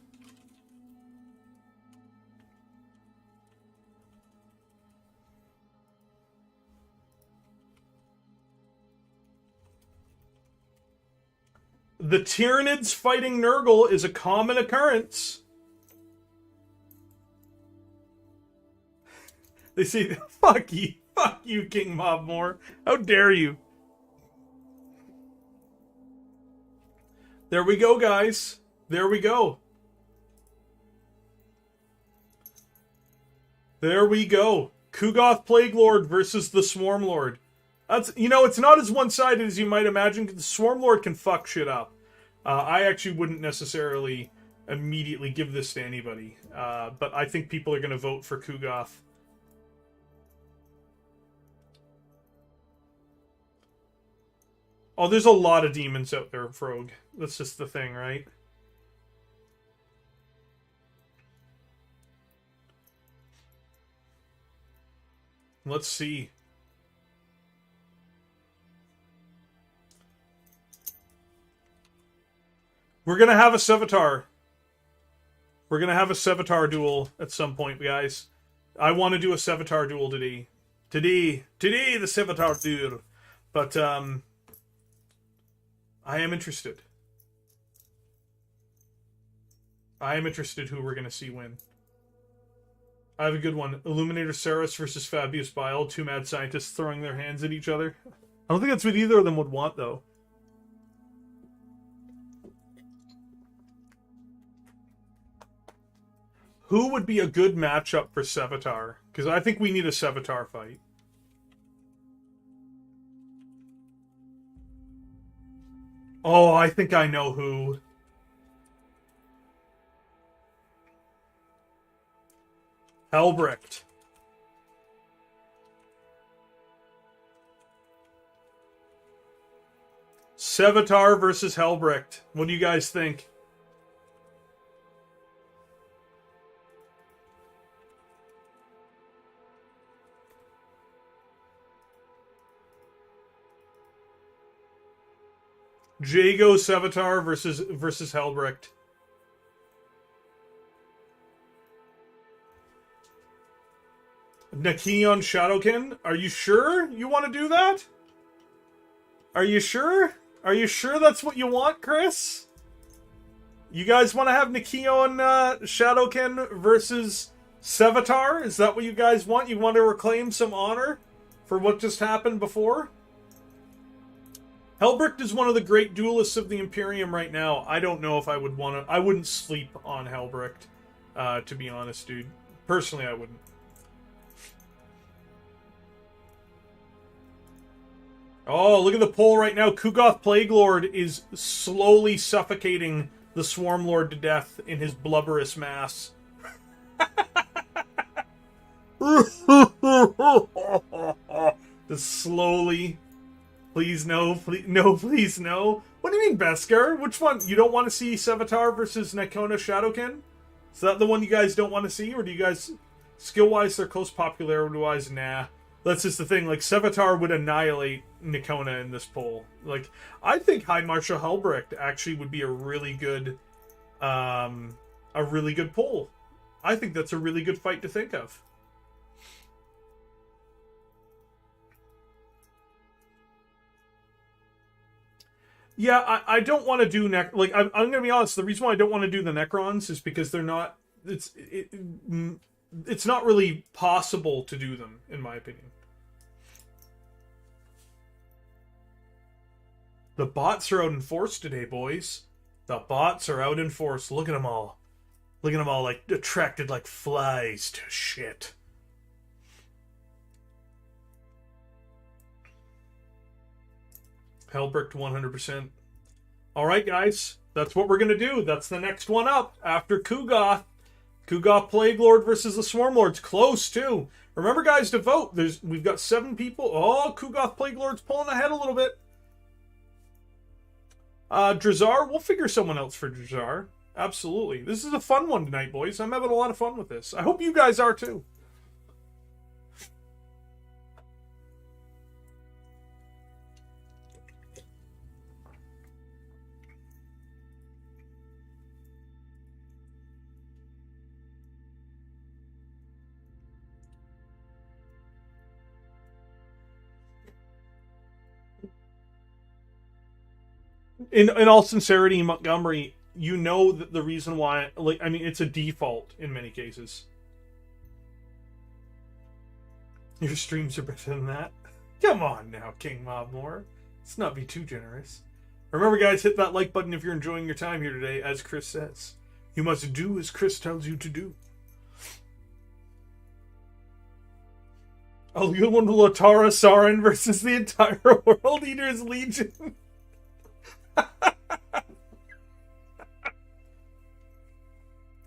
The Tyranids fighting Nurgle is a common occurrence. They say, fuck you, King Mobmore. How dare you? There we go, guys. There we go. There we go. Kugoth Plaguelord versus the Swarmlord. That's, you know, it's not as one-sided as you might imagine, because the Swarmlord can fuck shit up. I actually wouldn't necessarily immediately give this to anybody, but I think people are going to vote for Kugoth. Oh, there's a lot of demons out there, Frog. That's just the thing, right? Let's see. We're going to have a Savitar. We're going to have a Savitar duel at some point, guys. I want to do a Savitar duel today. Today, the Savitar duel. But, I am interested. I am interested who we're going to see win. I have a good one. Illuminator Saris versus Fabius Bile. Two mad scientists throwing their hands at each other. I don't think that's what either of them would want, though. Who would be a good matchup for Savitar? Because I think we need a Savitar fight. Oh, I think I know who. Helbrecht. Savitar versus Helbrecht. What do you guys think? Jago Savitar versus Helbrecht. Nakion Shadowkin, are you sure you want to do that? Are you sure? Are you sure that's what you want, Chris? You guys want to have Nakion Shadowkin versus Savitar? Is that what you guys want? You want to reclaim some honor for what just happened before? Helbrecht is one of the great duelists of the Imperium right now. I don't know if I would want to... I wouldn't sleep on Helbrecht, to be honest, dude. Personally, I wouldn't. Oh, look at the poll right now. Kugoth Plaguelord is slowly suffocating the Swarmlord to death in his blubberous mass. Just slowly... Please no, please no, please no. What do you mean, Beskar? Which one? You don't want to see Savitar versus Nakona Shadowkin? Is that the one you guys don't want to see? Or do you guys, skill-wise, they're close, popularity-wise, nah. That's just the thing, like, Savitar would annihilate Nakona in this poll. Like, I think High Marshal Helbrecht actually would be a really good poll. I think that's a really good fight to think of. Yeah, I don't want to do I'm gonna be honest. The reason why I don't want to do the Necrons is because they're not. It's not really possible to do them, in my opinion. The bots are out in force today, boys. The bots are out in force. Look at them all. Look at them all, like, attracted like flies to shit. Helbrecht 100%. Alright, guys. That's what we're going to do. That's the next one up after Kugoth. Kugoth Plaguelord versus the Swarmlords. Close, too. Remember, guys, to vote. We've got 7 people. Oh, Kugoth Plaguelord's pulling ahead a little bit. Drazar, we'll figure someone else for Drazar. Absolutely. This is a fun one tonight, boys. I'm having a lot of fun with this. I hope you guys are, too. In all sincerity, Montgomery, you know that the reason why, it's a default in many cases. Your streams are better than that. Come on now, King Mobmore. Let's not be too generous. Remember, guys, hit that like button if you're enjoying your time here today. As Chris says, you must do as Chris tells you to do. Alulun Latara Sauron versus the entire World Eaters Legion.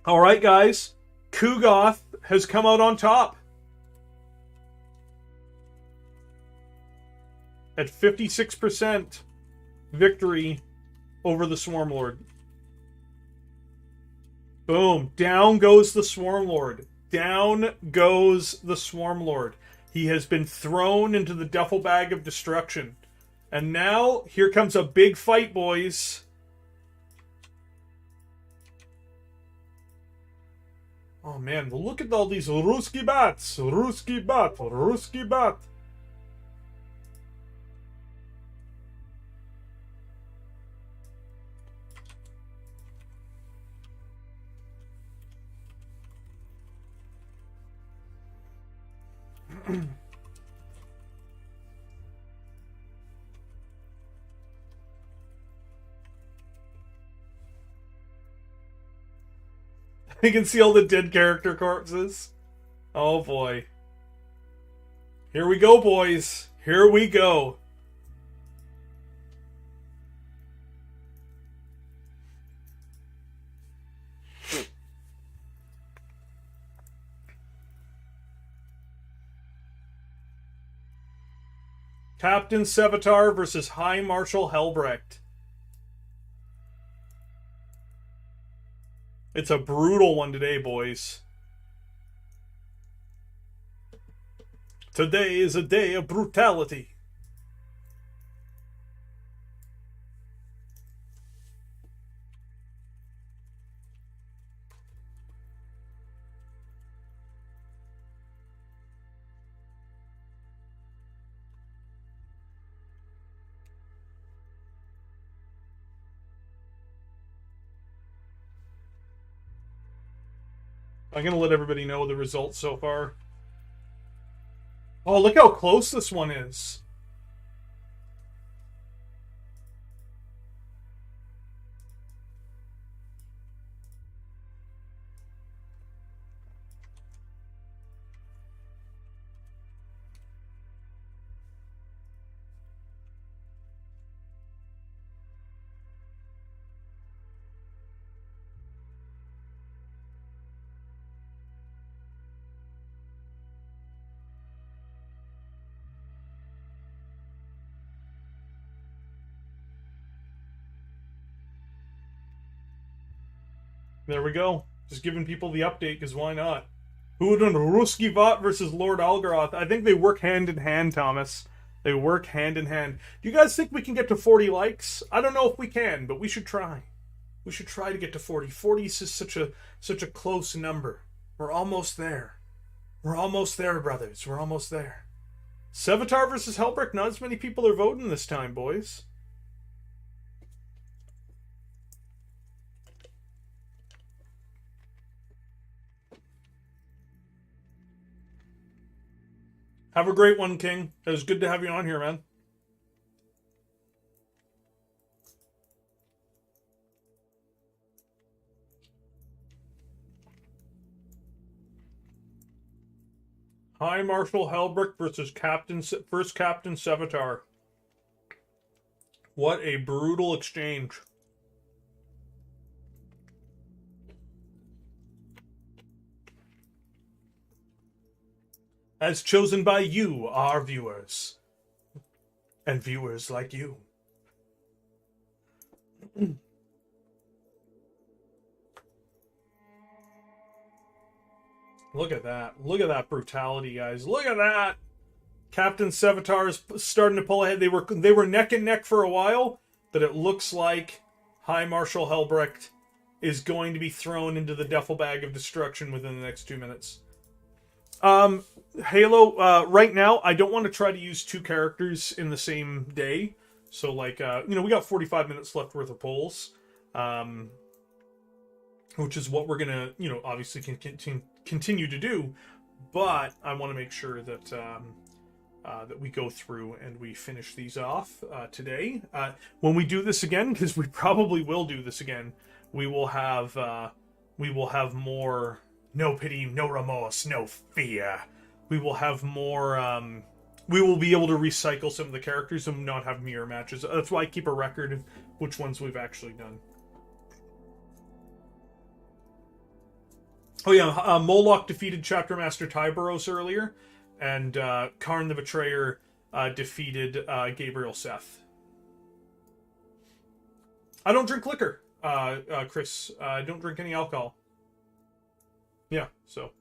Alright, guys. Kugoth has come out on top. At 56% victory over the Swarmlord. Boom. Down goes the Swarmlord. Down goes the Swarmlord. He has been thrown into the duffel bag of destruction. And now, here comes a big fight, boys. Oh man, look at all these Ruski bats. Ruski bat, Ruski bat. You can see all the dead character corpses. Oh boy. Here we go, boys. Here we go. Captain Savitar versus High Marshal Helbrecht. It's a brutal one today, boys. Today is a day of brutality. I'm going to let everybody know the results so far. Oh, look how close this one is. There we go. Just giving people the update, because why not? Who would have done Ruski Vat versus Lord Algaroth? I think they work hand in hand, Thomas. They work hand in hand. Do you guys think we can get to 40 likes? I don't know if we can, but we should try. We should try to get to 40. 40 is such a close number. We're almost there. We're almost there, brothers. We're almost there. Savitar versus Helbrecht. Not as many people are voting this time, boys. Have a great one, King. It was good to have you on here, man. High Marshal Helbrecht versus First Captain Savitar. What a brutal exchange. As chosen by you, our viewers. And viewers like you. Look at that. Look at that brutality, guys. Look at that. Captain Savitar is starting to pull ahead. They were neck and neck for a while, but it looks like High Marshal Helbrecht is going to be thrown into the duffel bag of destruction within the next 2 minutes. Halo, right now, I don't want to try to use two characters in the same day. So, like, we got 45 minutes left worth of polls. Which is what we're going to, obviously continue to do. But I want to make sure that that we go through and we finish these off today. When we do this again, because we probably will do this again, we will have more no pity, no remorse, no fear. We will have more. We will be able to recycle some of the characters and not have mirror matches. That's why I keep a record of which ones we've actually done. Oh yeah, Moloch defeated Chapter Master Tyberos earlier, and Karn the Betrayer defeated Gabriel Seth. I don't drink liquor, Chris. I don't drink any alcohol. Yeah, so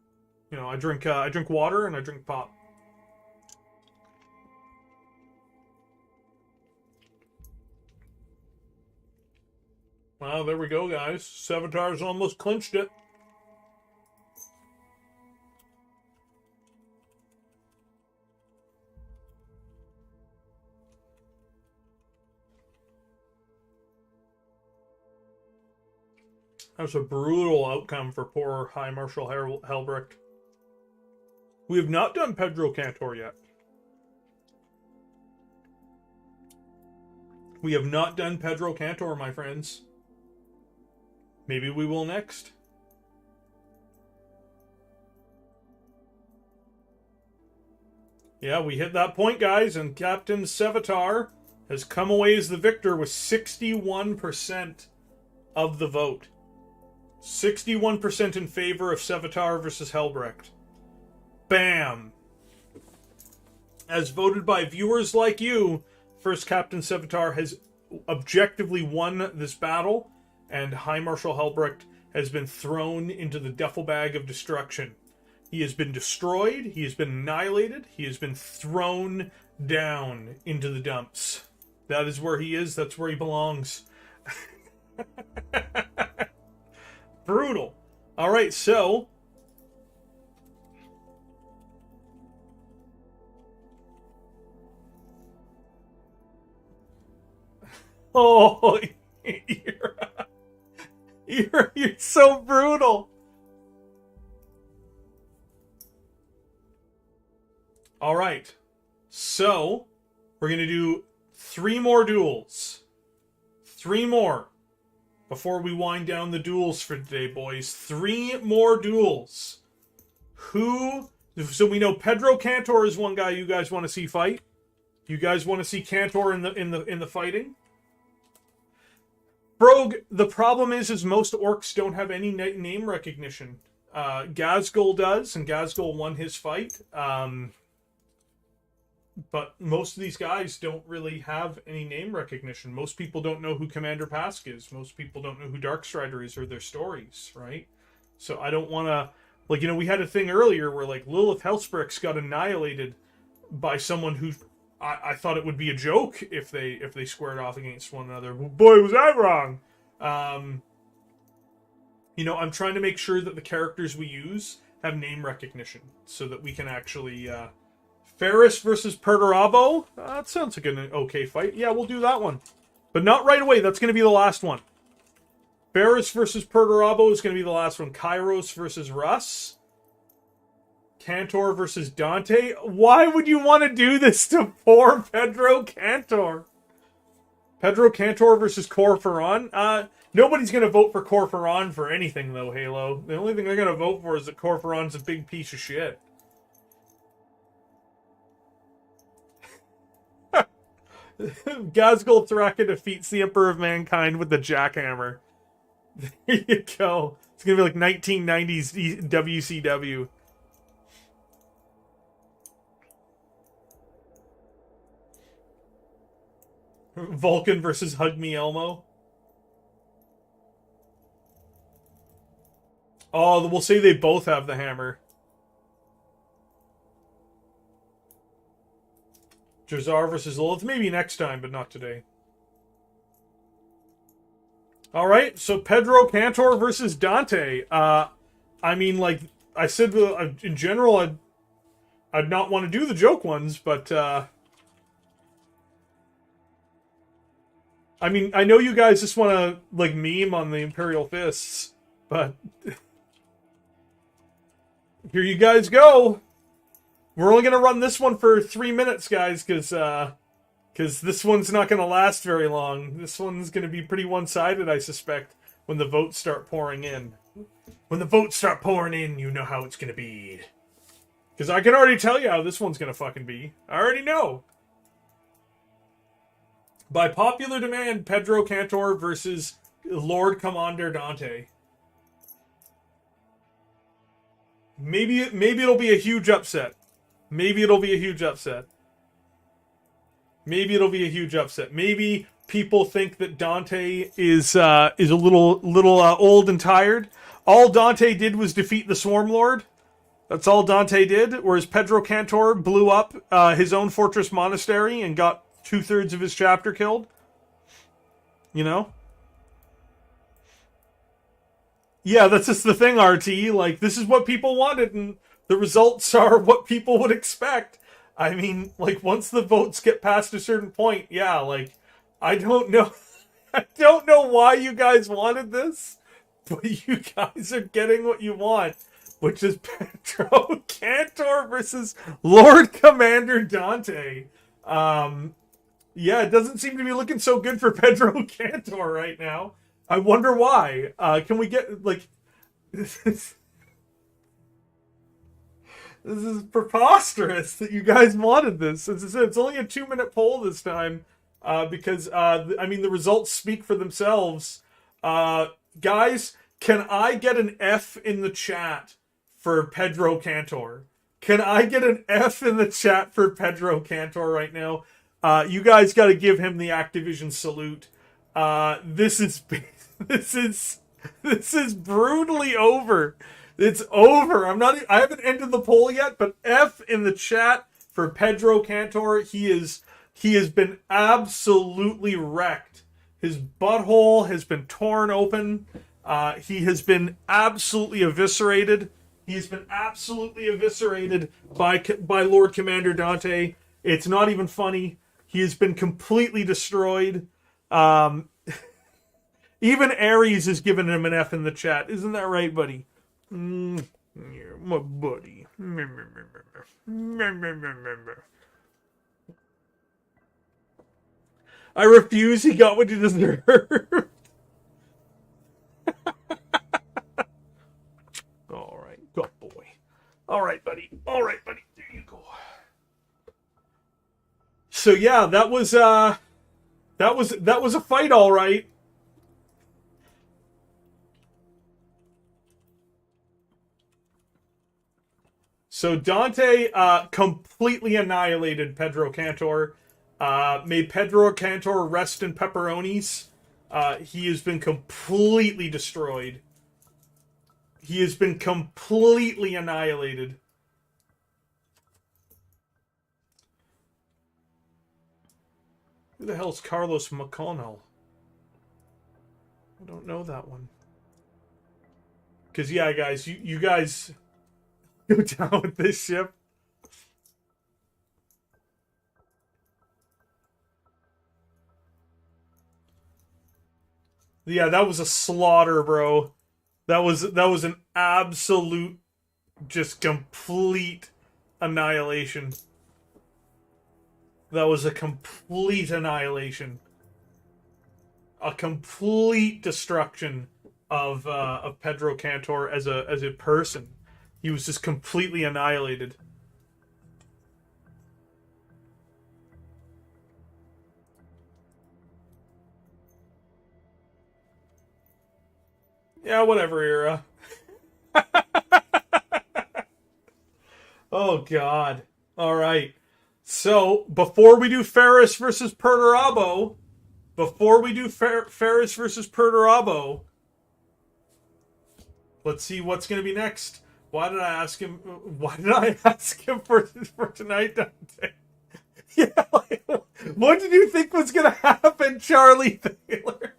I drink water and I drink pop. Well, there we go, guys. Savitar's almost clinched it. That was a brutal outcome for poor High Marshal Helbrecht. We have not done Pedro Cantor yet. We have not done Pedro Cantor, my friends. Maybe we will next. Yeah, we hit that point, guys, and Captain Savitar has come away as the victor with 61% of the vote. 61% in favor of Savitar versus Helbrecht. Bam! As voted by viewers like you, First Captain Savitar has objectively won this battle, and High Marshal Helbrecht has been thrown into the duffel bag of destruction. He has been destroyed, he has been annihilated, he has been thrown down into the dumps. That is where he is, that's where he belongs. Brutal. Alright, so... Oh, you're so brutal. Alright, so we're going to do 3 more duels. 3 more. Before we wind down the duels for today, boys. 3 more duels. So we know Pedro Cantor is one guy you guys want to see fight. You guys want to see Cantor in the fighting? Brogue, the problem is most orcs don't have any name recognition. Ghazghkull does, and Ghazghkull won his fight. But most of these guys don't really have any name recognition. Most people don't know who Commander Pask is. Most people don't know who Darkstrider is or their stories, right? So I don't want to... we had a thing earlier where, Lilith Hellsprix got annihilated by someone who... I thought it would be a joke if they squared off against one another. Boy, was I wrong! I'm trying to make sure that the characters we use have name recognition so that we can actually... Ferris versus Perturabo? That sounds like an okay fight. Yeah, we'll do that one. But not right away. That's going to be the last one. Ferris versus Perturabo is going to be the last one. Kairos versus Russ. Cantor versus Dante? Why would you want to do this to poor Pedro Cantor? Pedro Cantor versus Corferon? Nobody's going to vote for Corferon for anything, though, Halo. The only thing they're going to vote for is that Corferon's a big piece of shit. Ghazghkull Thraka defeats the Emperor of Mankind with the jackhammer. There you go. It's going to be like 1990s WCW. Vulcan versus Hug Me Elmo. Oh, we'll say they both have the hammer. Jazar versus Lilith. Maybe next time, but not today. Alright, so Pedro Cantor versus Dante. I mean, like I said, in general, I'd not want to do the joke ones, but... I mean, I know you guys just want to, like, meme on the Imperial Fists, but... Here you guys go! We're only going to run this one for 3 minutes, guys, because this one's not going to last very long. This one's going to be pretty one-sided, I suspect, when the votes start pouring in. When the votes start pouring in, you know how it's going to be. Because I can already tell you how this one's going to fucking be. I already know. By popular demand, Pedro Cantor versus Lord Commander Dante. Maybe it'll be a huge upset. Maybe it'll be a huge upset. Maybe it'll be a huge upset. Maybe people think that Dante is a little old and tired. All Dante did was defeat the Swarmlord. That's all Dante did. Whereas Pedro Cantor blew up his own fortress monastery and got 2/3 of his chapter killed. You know? Yeah, that's just the thing, RT. Like, this is what people wanted, and the results are what people would expect. I mean, like, once the votes get past a certain point, yeah, like, I don't know. I don't know why you guys wanted this, but you guys are getting what you want, which is Pedro Cantor versus Lord Commander Dante. Yeah, it doesn't seem to be looking so good for Pedro Cantor right now. I wonder why. Can we get, like... This is preposterous that you guys wanted this. As I said, it's only a 2-minute poll this time. Because, I mean, the results speak for themselves. Guys, can I get an F in the chat for Pedro Cantor? Can I get an F in the chat for Pedro Cantor right now? You guys got to give him the Activision salute. This is brutally over. It's over. I haven't ended the poll yet, but F in the chat for Pedro Cantor. He has been absolutely wrecked. His butthole has been torn open. He has been absolutely eviscerated. He's been absolutely eviscerated by Lord Commander Dante. It's not even funny. He has been completely destroyed. Even Ares has given him an F in the chat. Isn't that right, buddy? Yeah, my buddy. I refuse. He got what he deserved. All right, good boy. All right, buddy. All right, buddy. There you go. So yeah, that was a fight, all right. So Dante completely annihilated Pedro Cantor. May Pedro Cantor rest in pepperonis. He has been completely destroyed. He has been completely annihilated. Who the hell's Carlos McConnell? I don't know that one. Because, yeah, guys, you guys go down with this ship. Yeah, that was a slaughter, bro. That was an absolute Just complete annihilation. That was a complete annihilation. A complete destruction of Pedro Cantor as a person. He was just completely annihilated. Yeah, whatever, era. Oh, God. Alright. So, before we do Ferris versus Perturabo, let's see what's going to be next. Why did I ask him for tonight, Dante? Yeah, like, what did you think was going to happen, Charlie Thaler?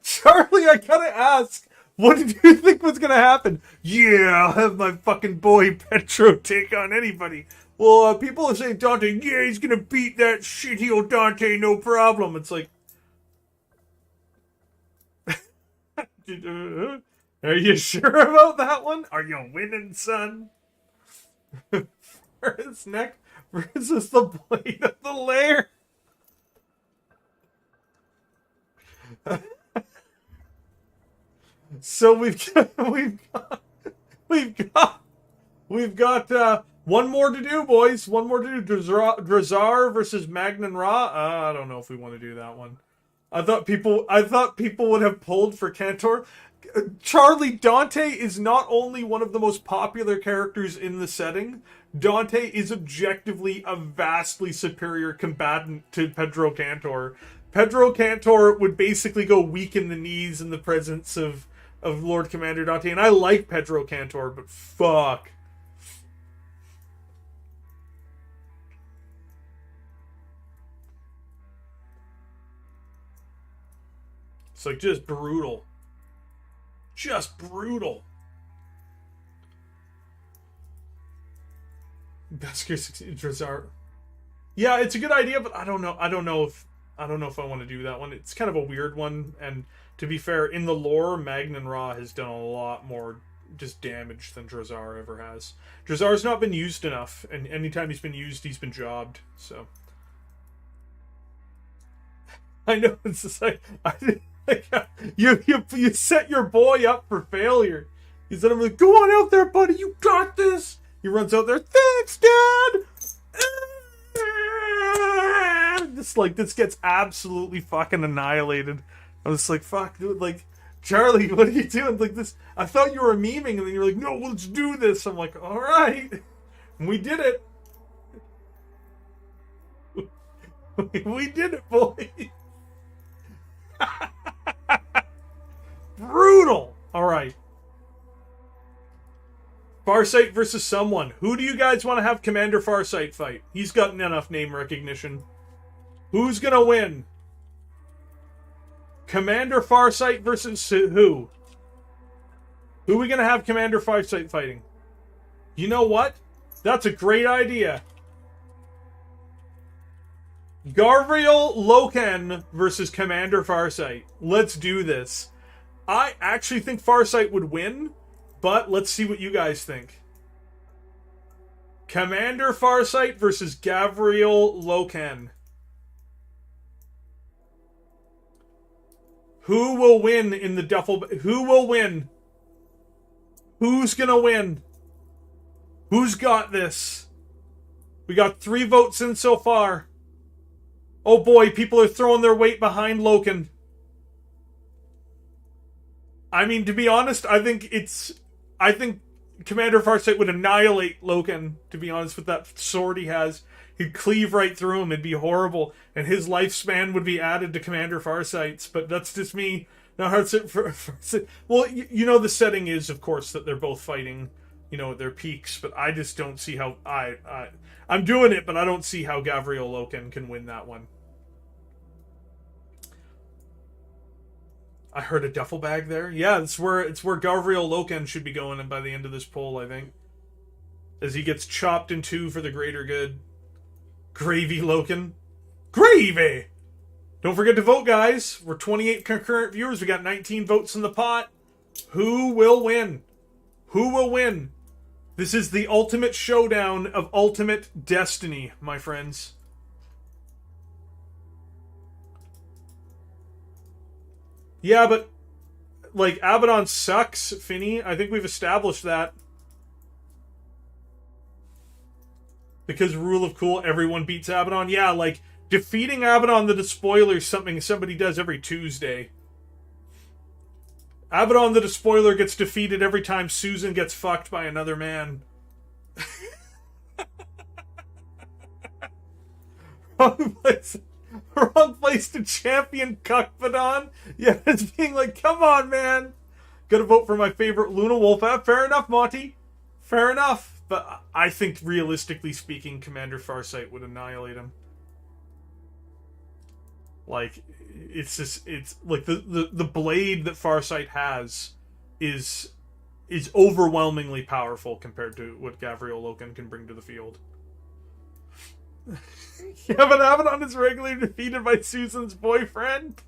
Charlie, I gotta ask, what did you think was going to happen? Yeah, I'll have my fucking boy Pedro take on anybody. Well, people are saying, Dante, yeah, he's going to beat that shitheel Dante, no problem. It's like... Are you sure about that one? Are you winning, son? For his neck versus the blade of the lair. So we've got one more to do, boys. One more to do. Drazar versus Magnan Ra. I don't know if we want to do that one. I thought people would have pulled for Cantor. Charlie, Dante is not only one of the most popular characters in the setting, Dante is objectively a vastly superior combatant to Pedro Cantor. Pedro Cantor would basically go weak in the knees in the presence of Lord Commander Dante, and I like Pedro Cantor, but fuck. It's like just brutal. Just brutal. Best case Drazar. Yeah, it's a good idea, but I don't know if I want to do that one. It's kind of a weird one, and to be fair, in the lore, Magnan Ra has done a lot more just damage than Drazar ever has. Drazar's not been used enough, and anytime he's been used, he's been jobbed. So I know it's just like you set your boy up for failure. He said, "I'm like, go on out there, buddy. You got this." He runs out there. Thanks, Dad. This gets absolutely fucking annihilated. I was like, fuck, dude, like, Charlie, what are you doing? Like this, I thought you were memeing, and then you're like, no, let's do this. I'm like, all right, and we did it. We did it, boy. Brutal. All right. Farsight versus someone. Who do you guys want to have Commander Farsight fight? He's gotten enough name recognition. Who's gonna win? Commander Farsight versus who? Who are we gonna have Commander Farsight fighting? You know what? That's a great idea. Gavriel Loken versus Commander Farsight. Let's do this. I actually think Farsight would win, but let's see what you guys think. Commander Farsight versus Gavriel Loken. Who will win in the duffel? Who will win? Who's gonna win? Who's got this? We got 3 votes in so far. Oh boy, people are throwing their weight behind Loken. I mean, to be honest, I think Commander Farsight would annihilate Loken, to be honest, with that sword he has. He'd cleave right through him. It'd be horrible. And his lifespan would be added to Commander Farsight's. But that's just me. Now, well, you know, the setting is, of course, that they're both fighting, you know, at their peaks. But I just don't see how... I'm doing it, but I don't see how Gavriel Loken can win that one. I heard a duffel bag there. Yeah, it's where Gavriel Loken should be going in by the end of this poll, I think. As he gets chopped in 2 for the greater good. Gravy Loken. Gravy! Don't forget to vote, guys. We're 28 concurrent viewers. We got 19 votes in the pot. Who will win? Who will win? This is the ultimate showdown of ultimate destiny, my friends. Yeah, but, like, Abaddon sucks, Finny. I think we've established that. Because rule of cool, everyone beats Abaddon. Yeah, like, defeating Abaddon the Despoiler is something somebody does every Tuesday. Abaddon the Despoiler gets defeated every time Susan gets fucked by another man. Wrong place to champion Cuckbadon. Yeah, it's being like, come on, man. Gotta vote for my favorite Luna Wolf. Fair enough, Monty. Fair enough. But I think, realistically speaking, Commander Farsight would annihilate him. Like, it's just, it's like the blade that Farsight has is overwhelmingly powerful compared to what Gavriel Loken can bring to the field. Yeah, but Abaddon is regularly defeated by Susan's boyfriend.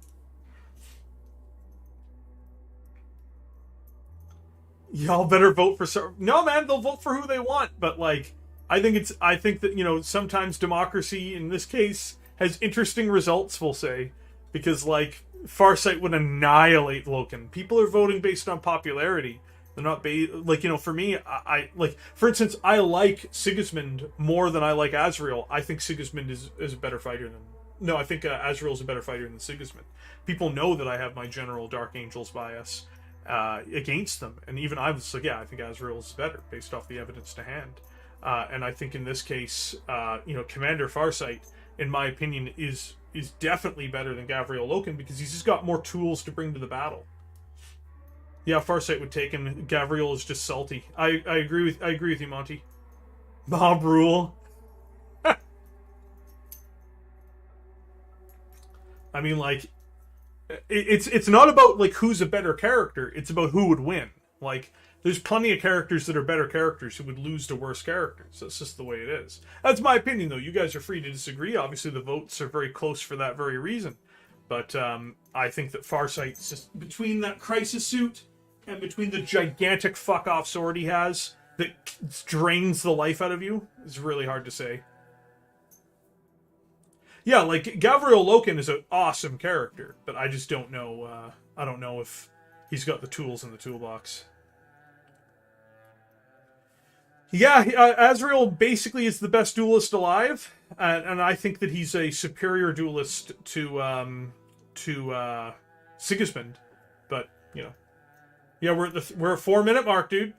Y'all better vote for no, man, they'll vote for who they want, but like I think that, you know, sometimes democracy in this case has interesting results, we'll say, because like Farsight would annihilate Loken. People are voting based on popularity. They're not like, you know, for me, I like, for instance, I like Sigismund more than I like Azrael. I think Sigismund is a better fighter than I think Azrael's a better fighter than Sigismund. People know that I have my general Dark Angels bias against them, and even I was like, yeah, I think Azrael is better based off the evidence to hand, and I think in this case, you know, Commander Farsight, in my opinion, is definitely better than Gavriel Loken because he's just got more tools to bring to the battle. Yeah, Farsight would take him. Gavriel is just salty. I agree with you, Monty. Mob rule. I mean, like, it's not about like who's a better character. It's about who would win. Like, there's plenty of characters that are better characters who would lose to worse characters. That's just the way it is. That's my opinion, though. You guys are free to disagree. Obviously, the votes are very close for that very reason. But I think that Farsight, just between that crisis suit and between the gigantic fuck-off sword he has that drains the life out of you, is really hard to say. Yeah, like, Gavriel Loken is an awesome character, but I just don't know, I don't know if he's got the tools in the toolbox. Yeah, Azrael basically is the best duelist alive, and I think that he's a superior duelist to Sigismund, but, you know. Yeah, we're at 4-minute mark, dude.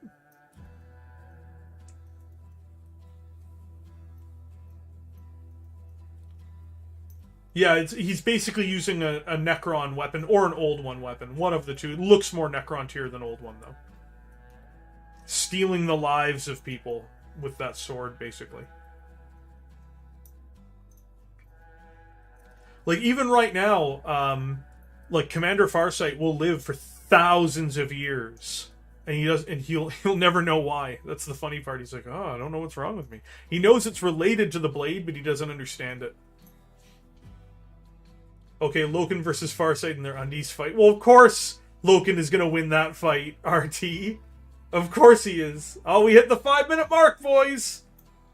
Yeah, he's basically using a Necron weapon, or an Old One weapon. One of the two. It looks more Necron tier than Old One, though. Stealing the lives of people with that sword, basically. Like, even right now, like, Commander Farsight will live for thousands of years. And he'll never know why. That's the funny part. He's like, oh, I don't know what's wrong with me. He knows it's related to the blade, but he doesn't understand it. Okay, Loken versus Farsight in their undies fight. Well, of course Loken is going to win that fight, RT. Of course he is. Oh, we hit the 5-minute mark, boys.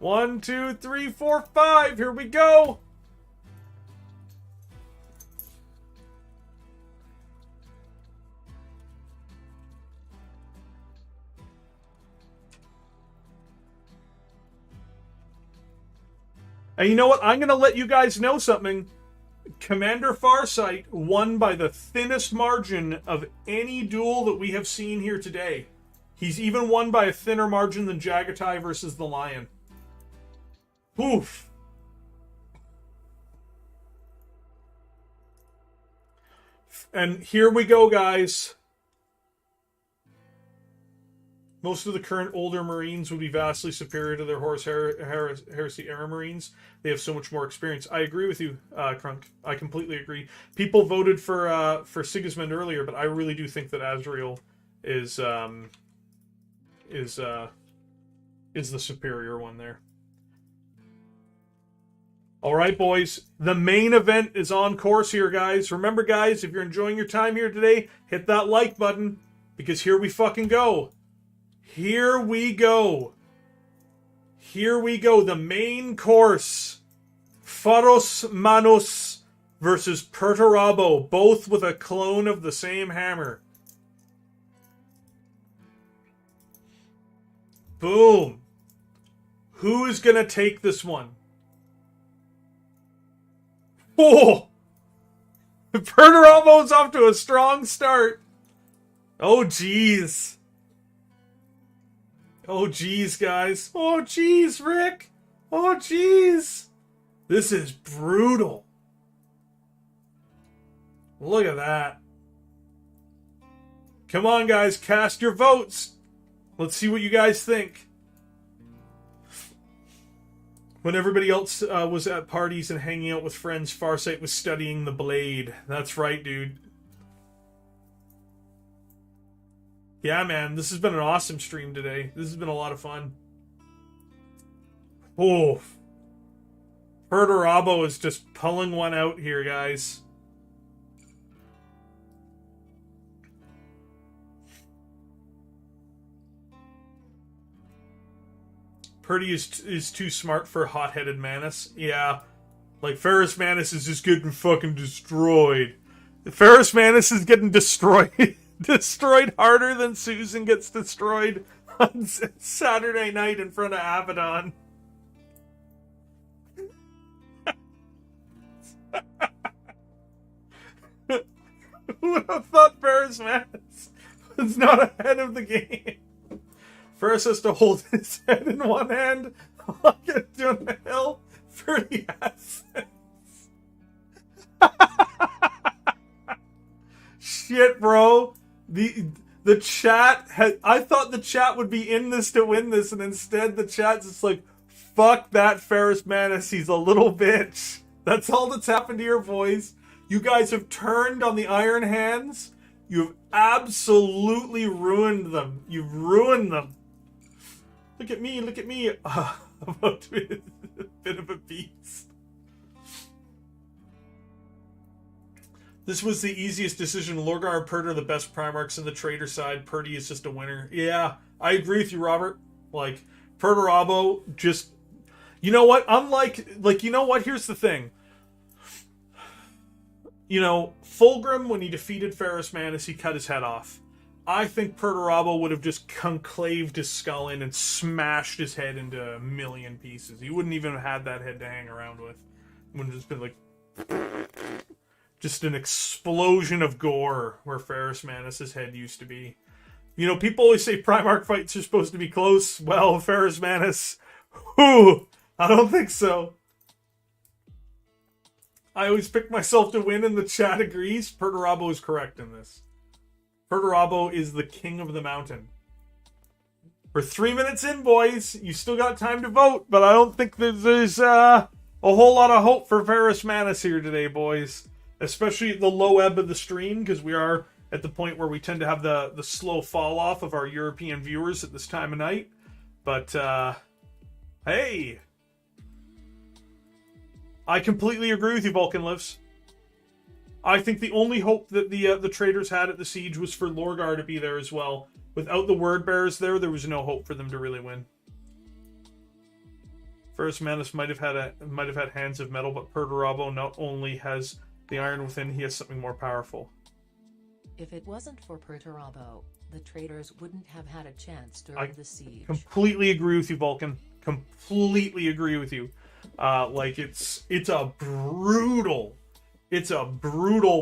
1, 2, 3, 4, 5. Here we go. And you know what? I'm going to let you guys know something. Commander Farsight won by the thinnest margin of any duel that we have seen here today. He's even won by a thinner margin than Jagatai versus the Lion. Oof. And here we go, guys. Most of the current older Marines would be vastly superior to their Horus Heresy era Marines. They have so much more experience. I agree with you, Crunk. I completely agree. People voted for Sigismund earlier, but I really do think that Azrael is the superior one there. All right, boys. The main event is on course here, guys. Remember, guys, if you're enjoying your time here today, hit that like button, because here we fucking go. Here we go. Here we go. The main course. Pharos Manos versus Perturabo. Both with a clone of the same hammer. Boom. Who is going to take this one? Oh! Perturabo's off to a strong start. Oh, jeez. Oh, jeez, guys. Oh, jeez, Rick. Oh, jeez. This is brutal. Look at that. Come on, guys. Cast your votes. Let's see what you guys think. When everybody else was at parties and hanging out with friends, Farsight was studying the blade. That's right, dude. Yeah, man, this has been an awesome stream today. This has been a lot of fun. Oh. Perturabo is just pulling one out here, guys. Purdy is too smart for hot-headed Manus. Yeah. Like, Ferrus Manus is just getting fucking destroyed. Ferrus Manus is getting destroyed. Destroyed harder than Susan gets destroyed on Saturday night in front of Abaddon. Who would have thought Ferrus Manus was not ahead of the game? Ferrus has to hold his head in one hand while doing the hill for the assets. Shit, bro. The chat had... I thought the chat would be in this to win this, and instead the chat's just like, fuck that Ferrus Manus, he's a little bitch. That's all that's happened here, boys. You guys have turned on the Iron Hands. You've absolutely ruined them. You've ruined them. Look at me, look at me. About to be a bit of a beast. This was the easiest decision. Lorgar and Purdy are the best Primarchs in the Traitor side. Purdy is just a winner. Yeah, I agree with you, Robert. Like, Perturabo just... You know what? Unlike... you know what? Here's the thing. You know, Fulgrim, when he defeated Ferrus Manus, he cut his head off. I think Perturabo would have just conclaved his skull in and smashed his head into a million pieces. He wouldn't even have had that head to hang around with. It would have just been like... just an explosion of gore where Ferrus Manus' head used to be. You know, people always say Primark fights are supposed to be close. Well, Ferrus Manus... Whew, I don't think so. I always pick myself to win, and the chat agrees. Perturabo is correct in this. Perturabo is the king of the mountain. We're 3 minutes in, boys. You still got time to vote, but I don't think there's a whole lot of hope for Ferrus Manus here today, boys. Especially at the low ebb of the stream, because we are at the point where we tend to have the slow fall off of our European viewers at this time of night. But, hey! I completely agree with you, Vulcan Lives. I think the only hope that the traders had at the siege was for Lorgar to be there as well. Without the word bearers there was no hope for them to really win. Ferrus Manus might have had hands of metal, but Perturabo not only has the iron within, he has something more powerful. If it wasn't for Perturabo, the traders wouldn't have had a chance during the siege. Completely agree with you, Vulcan. Completely agree with you. Like it's a brutal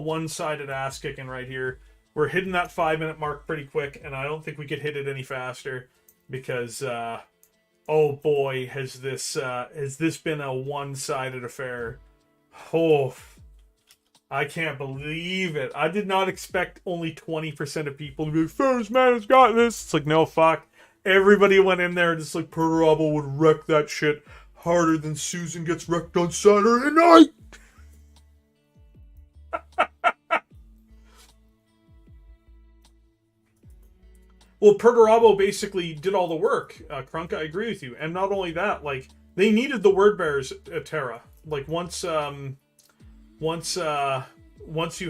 one-sided ass kicking right here. We're hitting that 5-minute mark pretty quick, and I don't think we could hit it any faster because oh boy, has this been a one-sided affair. Oh, I can't believe it. I did not expect only 20% of people to be like, Ferrus Manus got this. It's like, no, fuck. Everybody went in there and just like, Perturabo would wreck that shit harder than Susan gets wrecked on Saturday night. Well, Perturabo basically did all the work, Krunk, I agree with you. And not only that, like, they needed the word bearers at Terra. Like, once you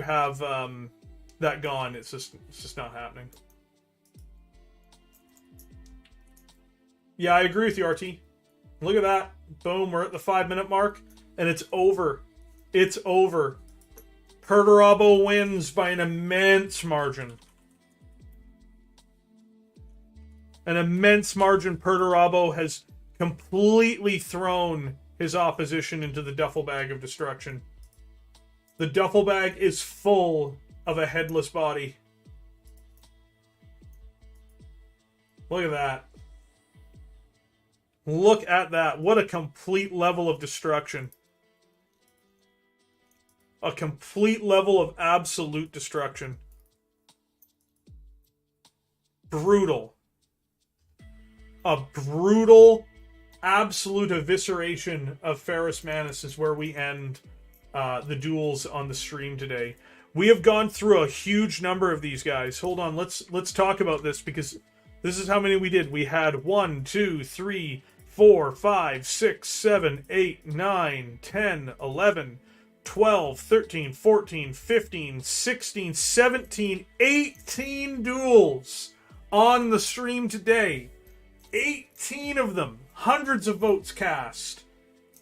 have that gone, it's just not happening. Yeah, I agree with you, RT. Look at that. Boom, we're at the 5-minute mark, and it's over. It's over. Perturabo wins by an immense margin. An immense margin. Perturabo has completely thrown his opposition into the duffel bag of destruction. The duffel bag is full of a headless body. Look at that. Look at that. What a complete level of destruction. A complete level of absolute destruction. Brutal. A brutal, absolute evisceration of Ferrus Manus is where we end the duels on the stream today. We have gone through a huge number of these guys. Hold on, let's talk about this, because this is how many we did. We had 1, 2, 3, 4, 5, 6, 7, 8, 9, 10, 11, 12, 13, 14, 15, 16, 17, 18 duels on the stream today. 18 of them. Hundreds of votes cast.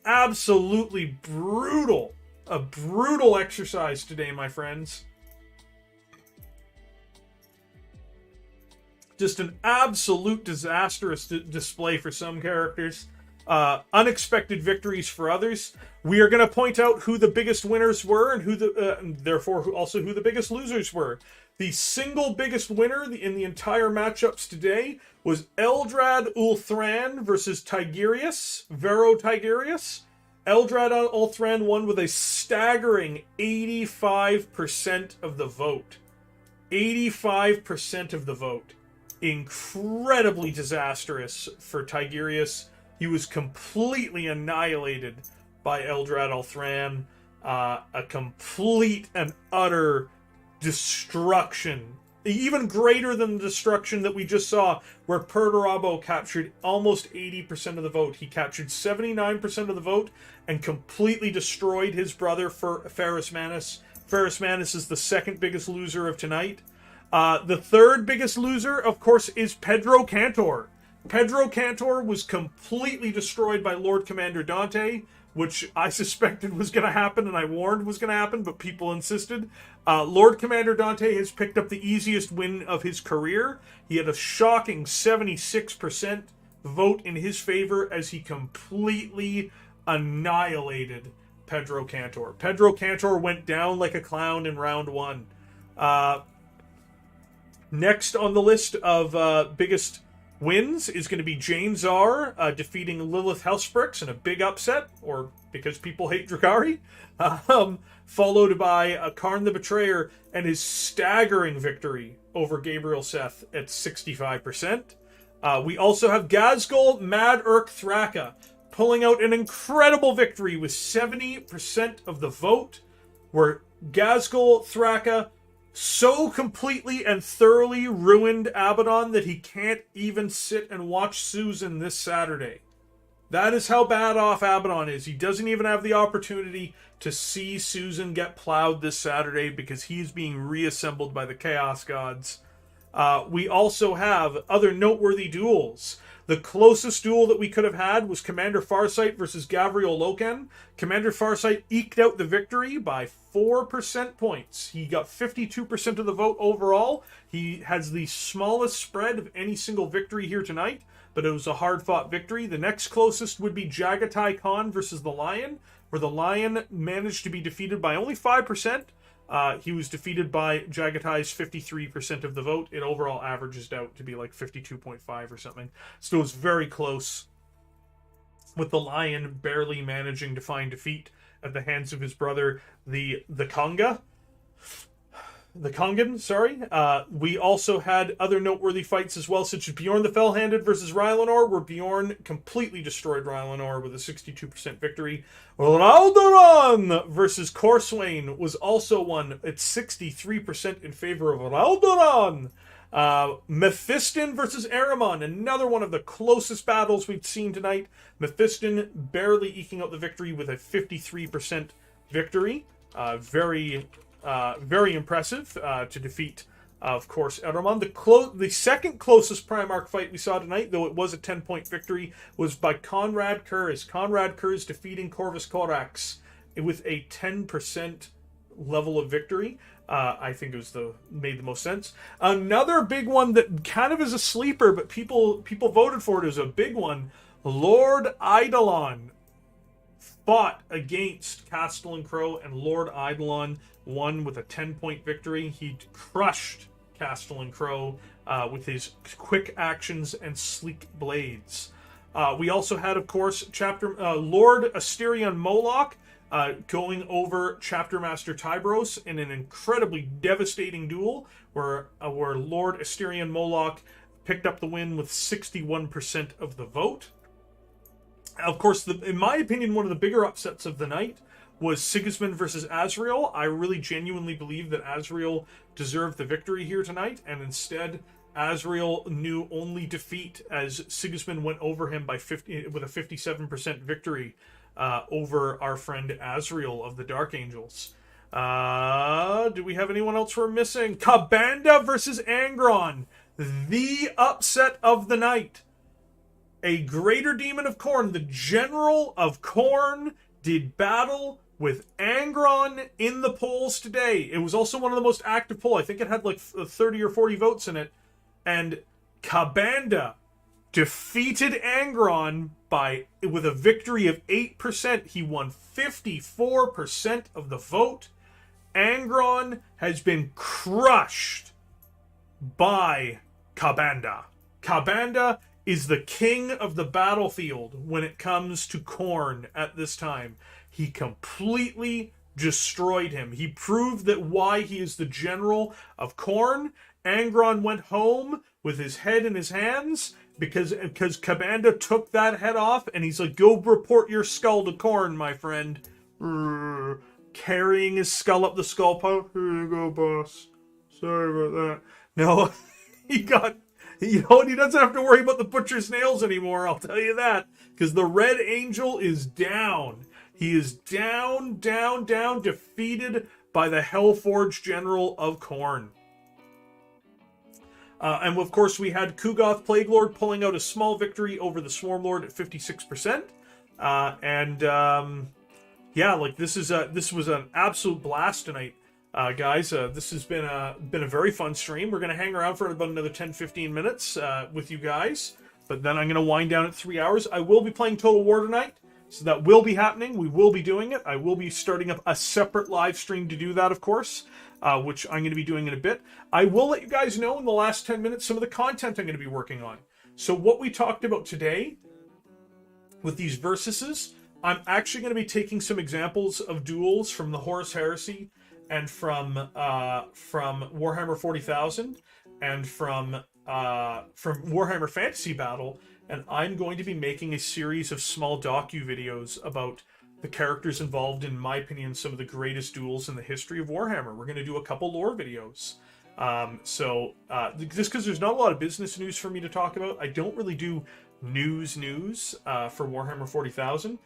Absolutely brutal. A brutal exercise today, my friends. Just an absolute disastrous display for some characters. Unexpected victories for others. We are going to point out who the biggest winners were and who therefore also who the biggest losers were. The single biggest winner in the entire matchups today was Eldrad Ulthran versus Tigerius, Vero Tigerius. Eldrad Ulthran won with a staggering 85% of the vote. 85% of the vote. Incredibly disastrous for Tigerius. He was completely annihilated by Eldrad Ulthran. A complete and utter destruction. Even greater than the destruction that we just saw, where Perturabo captured almost 80% of the vote. He captured 79% of the vote and completely destroyed his brother, Ferrus Manus. Ferrus Manus is the second biggest loser of tonight. The third biggest loser, of course, is Pedro Cantor. Pedro Cantor was completely destroyed by Lord Commander Dante, which I suspected was going to happen and I warned was going to happen, but people insisted. Lord Commander Dante has picked up the easiest win of his career. He had a shocking 76% vote in his favor as he completely annihilated Pedro Cantor. Pedro Cantor went down like a clown in round 1. Next on the list of biggest wins is going to be Jane Czar defeating Lilith Helbrecht in a big upset, or because people hate Drakari, followed by Karn the Betrayer and his staggering victory over Gabriel Seth at 65%. We also have Gazgul Mad Urk Thraka pulling out an incredible victory with 70% of the vote, where Gazgul Thraka so completely and thoroughly ruined Abaddon that he can't even sit and watch Susan this Saturday. That is how bad off Abaddon is. He doesn't even have the opportunity to see Susan get plowed this Saturday because he's being reassembled by the Chaos Gods. We also have other noteworthy duels. The closest duel that we could have had was Commander Farsight versus Gavriel Loken. Commander Farsight eked out the victory by 4% points. He got 52% of the vote overall. He has the smallest spread of any single victory here tonight, but it was a hard-fought victory. The next closest would be Jagatai Khan versus the Lion, where the Lion managed to be defeated by only 5%. He was defeated by Jagatai's 53% of the vote. It overall averages out to be like 52.5 or something. So it was very close, with the Lion barely managing to find defeat at the hands of his brother, the Kongan, sorry. We also had other noteworthy fights as well, such as Bjorn the Fell-Handed versus Rylanor, where Bjorn completely destroyed Rylanor with a 62% victory. Alderaan versus Coursewayne was also won at 63% in favor of Alderaan. Mephiston versus Armamon, another one of the closest battles we've seen tonight. Mephiston barely eking out the victory with a 53% victory. Very impressive to defeat of course, Armamon. The second closest Primark fight we saw tonight, though it was a 10-point victory, was by Conrad Kurz. Conrad Kurz defeating Corvus Corax with a 10% level of victory. I think it was made the most sense. Another big one that kind of is a sleeper, but people voted for it as a big one. Lord Eidolon fought against Castellan Crow, and Lord Eidolon won with a 10-point victory. He crushed Castellan Crow with his quick actions and sleek blades. We also had, of course, Lord Asterion Moloch going over Chapter Master Tybros in an incredibly devastating duel where Lord Asterion Moloch picked up the win with 61% of the vote. Of course, in my opinion, one of the bigger upsets of the night was Sigismund versus Azrael. I really genuinely believe that Azrael deserved the victory here tonight, and instead Azrael knew only defeat as Sigismund went over him with a 57% victory over our friend Azrael of the Dark Angels. Do we have anyone else we're missing? Kabanda versus Angron, the upset of the night. A greater demon of Khorne, the general of Khorne, did battle with Angron in the polls today. It was also one of the most active polls. I think it had like 30 or 40 votes in it. And Kabanda defeated Angron with a victory of 8%. He won 54% of the vote. Angron has been crushed by Kabanda. Kabanda is the king of the battlefield when it comes to Khorne at this time. He completely destroyed him. He proved that why he is the general of Khorne. Angron went home with his head in his hands because Kabanda took that head off, and he's like, go report your skull to Khorne, my friend. Carrying his skull up the skull pile. Here you go, boss. Sorry about that. No, he doesn't have to worry about the butcher's nails anymore, I'll tell you that. Because the Red Angel is down. He is down, defeated by the Hellforged General of Khorne. And of course, we had Kugoth Plaguelord pulling out a small victory over the Swarmlord at 56%. This was an absolute blast tonight, guys. This has been a very fun stream. We're going to hang around for about another 10-15 minutes with you guys, but then I'm going to wind down at 3 hours. I will be playing Total War tonight, so that will be happening. We will be doing it. I will be starting up a separate live stream to do that, of course, which I'm going to be doing in a bit. I will let you guys know in the last 10 minutes some of the content I'm going to be working on. So what we talked about today with these versuses, I'm actually going to be taking some examples of duels from the Horus Heresy and from Warhammer 40,000 and from Warhammer Fantasy Battle, and I'm going to be making a series of small docu-videos about the characters involved, in my opinion, some of the greatest duels in the history of Warhammer. We're going to do a couple lore videos. Just because there's not a lot of business news for me to talk about, I don't really do news for Warhammer 40,000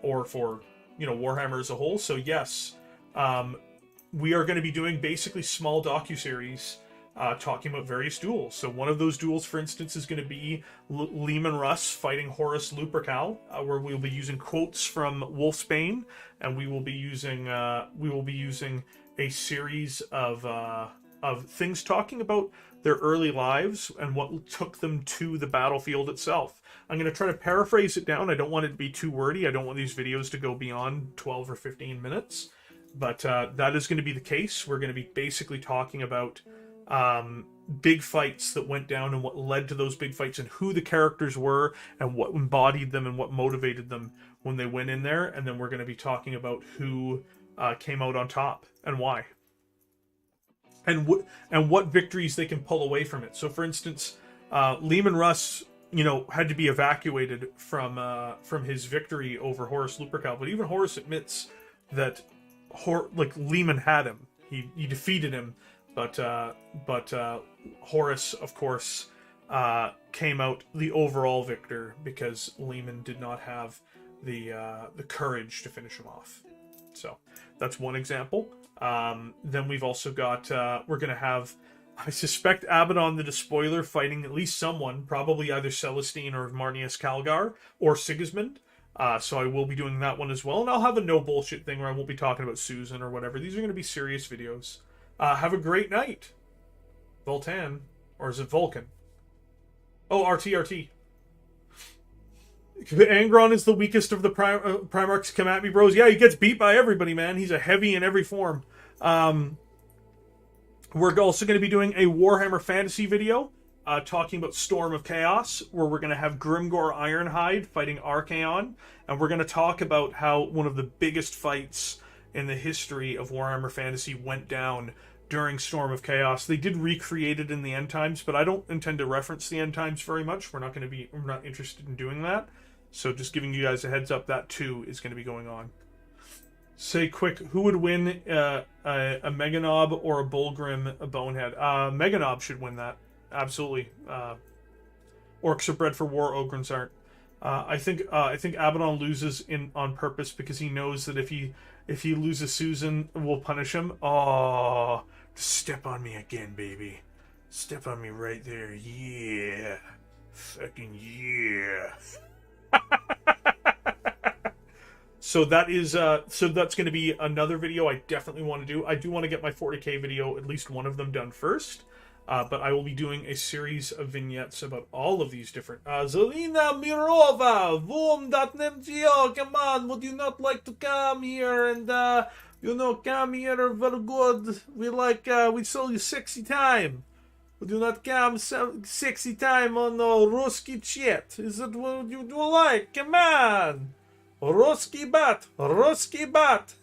or for Warhammer as a whole. So yes, we are going to be doing basically small docu-series talking about various duels. So one of those duels, for instance, is going to be Leman Russ fighting Horus Lupercal, where we'll be using quotes from Wolfsbane, and we will be using a series of things talking about their early lives and what took them to the battlefield itself. I'm going to try to paraphrase it down. I don't want it to be too wordy. I don't want these videos to go beyond 12 or 15 minutes. But that is going to be the case. We're going to be basically talking about big fights that went down and what led to those big fights and who the characters were and what embodied them and what motivated them when they went in there. And then we're going to be talking about who came out on top and why. And what victories they can pull away from it. So, for instance, Leman Russ, had to be evacuated from his victory over Horus Lupercal. But even Horus admits that Leman had him. He defeated him, but Horus, of course, came out the overall victor because Leman did not have the courage to finish him off. So that's one example. Then we've also got we're going to have I suspect Abaddon the Despoiler fighting at least someone, probably either Celestine or Marnius Calgar or Sigismund. So I will be doing that one as well. And I'll have a no bullshit thing where I won't be talking about Susan or whatever. These are going to be serious videos. Have a great night. Voltan. Or is it Vulcan? Oh, RT. Angron is the weakest of the Primarchs. Come at me, bros. Yeah, he gets beat by everybody, man. He's a heavy in every form. We're also going to be doing a Warhammer Fantasy video talking about Storm of Chaos, where we're going to have Grimgor Ironhide fighting Archaon, and we're going to talk about how one of the biggest fights in the history of Warhammer Fantasy went down during Storm of Chaos. They did recreate it in the End Times, but I don't intend to reference the End Times very much. We're not interested in doing that. So just giving you guys a heads up, that too is going to be going on. Say quick, who would win a Meganob or a Bulgrim, a Bonehead? Meganob should win that. Absolutely. Orcs are bred for war, Ogrins aren't. I think Abaddon loses on purpose because he knows that if he loses Susan, we'll punish him. Oh, step on me again, baby. Step on me right there. Yeah. Fucking yeah. So that's going to be another video I definitely want to do. I do want to get my 40k video, at least one of them, done first. But I will be doing a series of vignettes about all of these different... Zelina Mirova, Voom.mgo, come on, would you not like to come here and, come here, very good. We saw you sexy time. Would you not come sexy time on Ruski chat? Is that what you do like? Come on. Ruski bat. Ruski bat.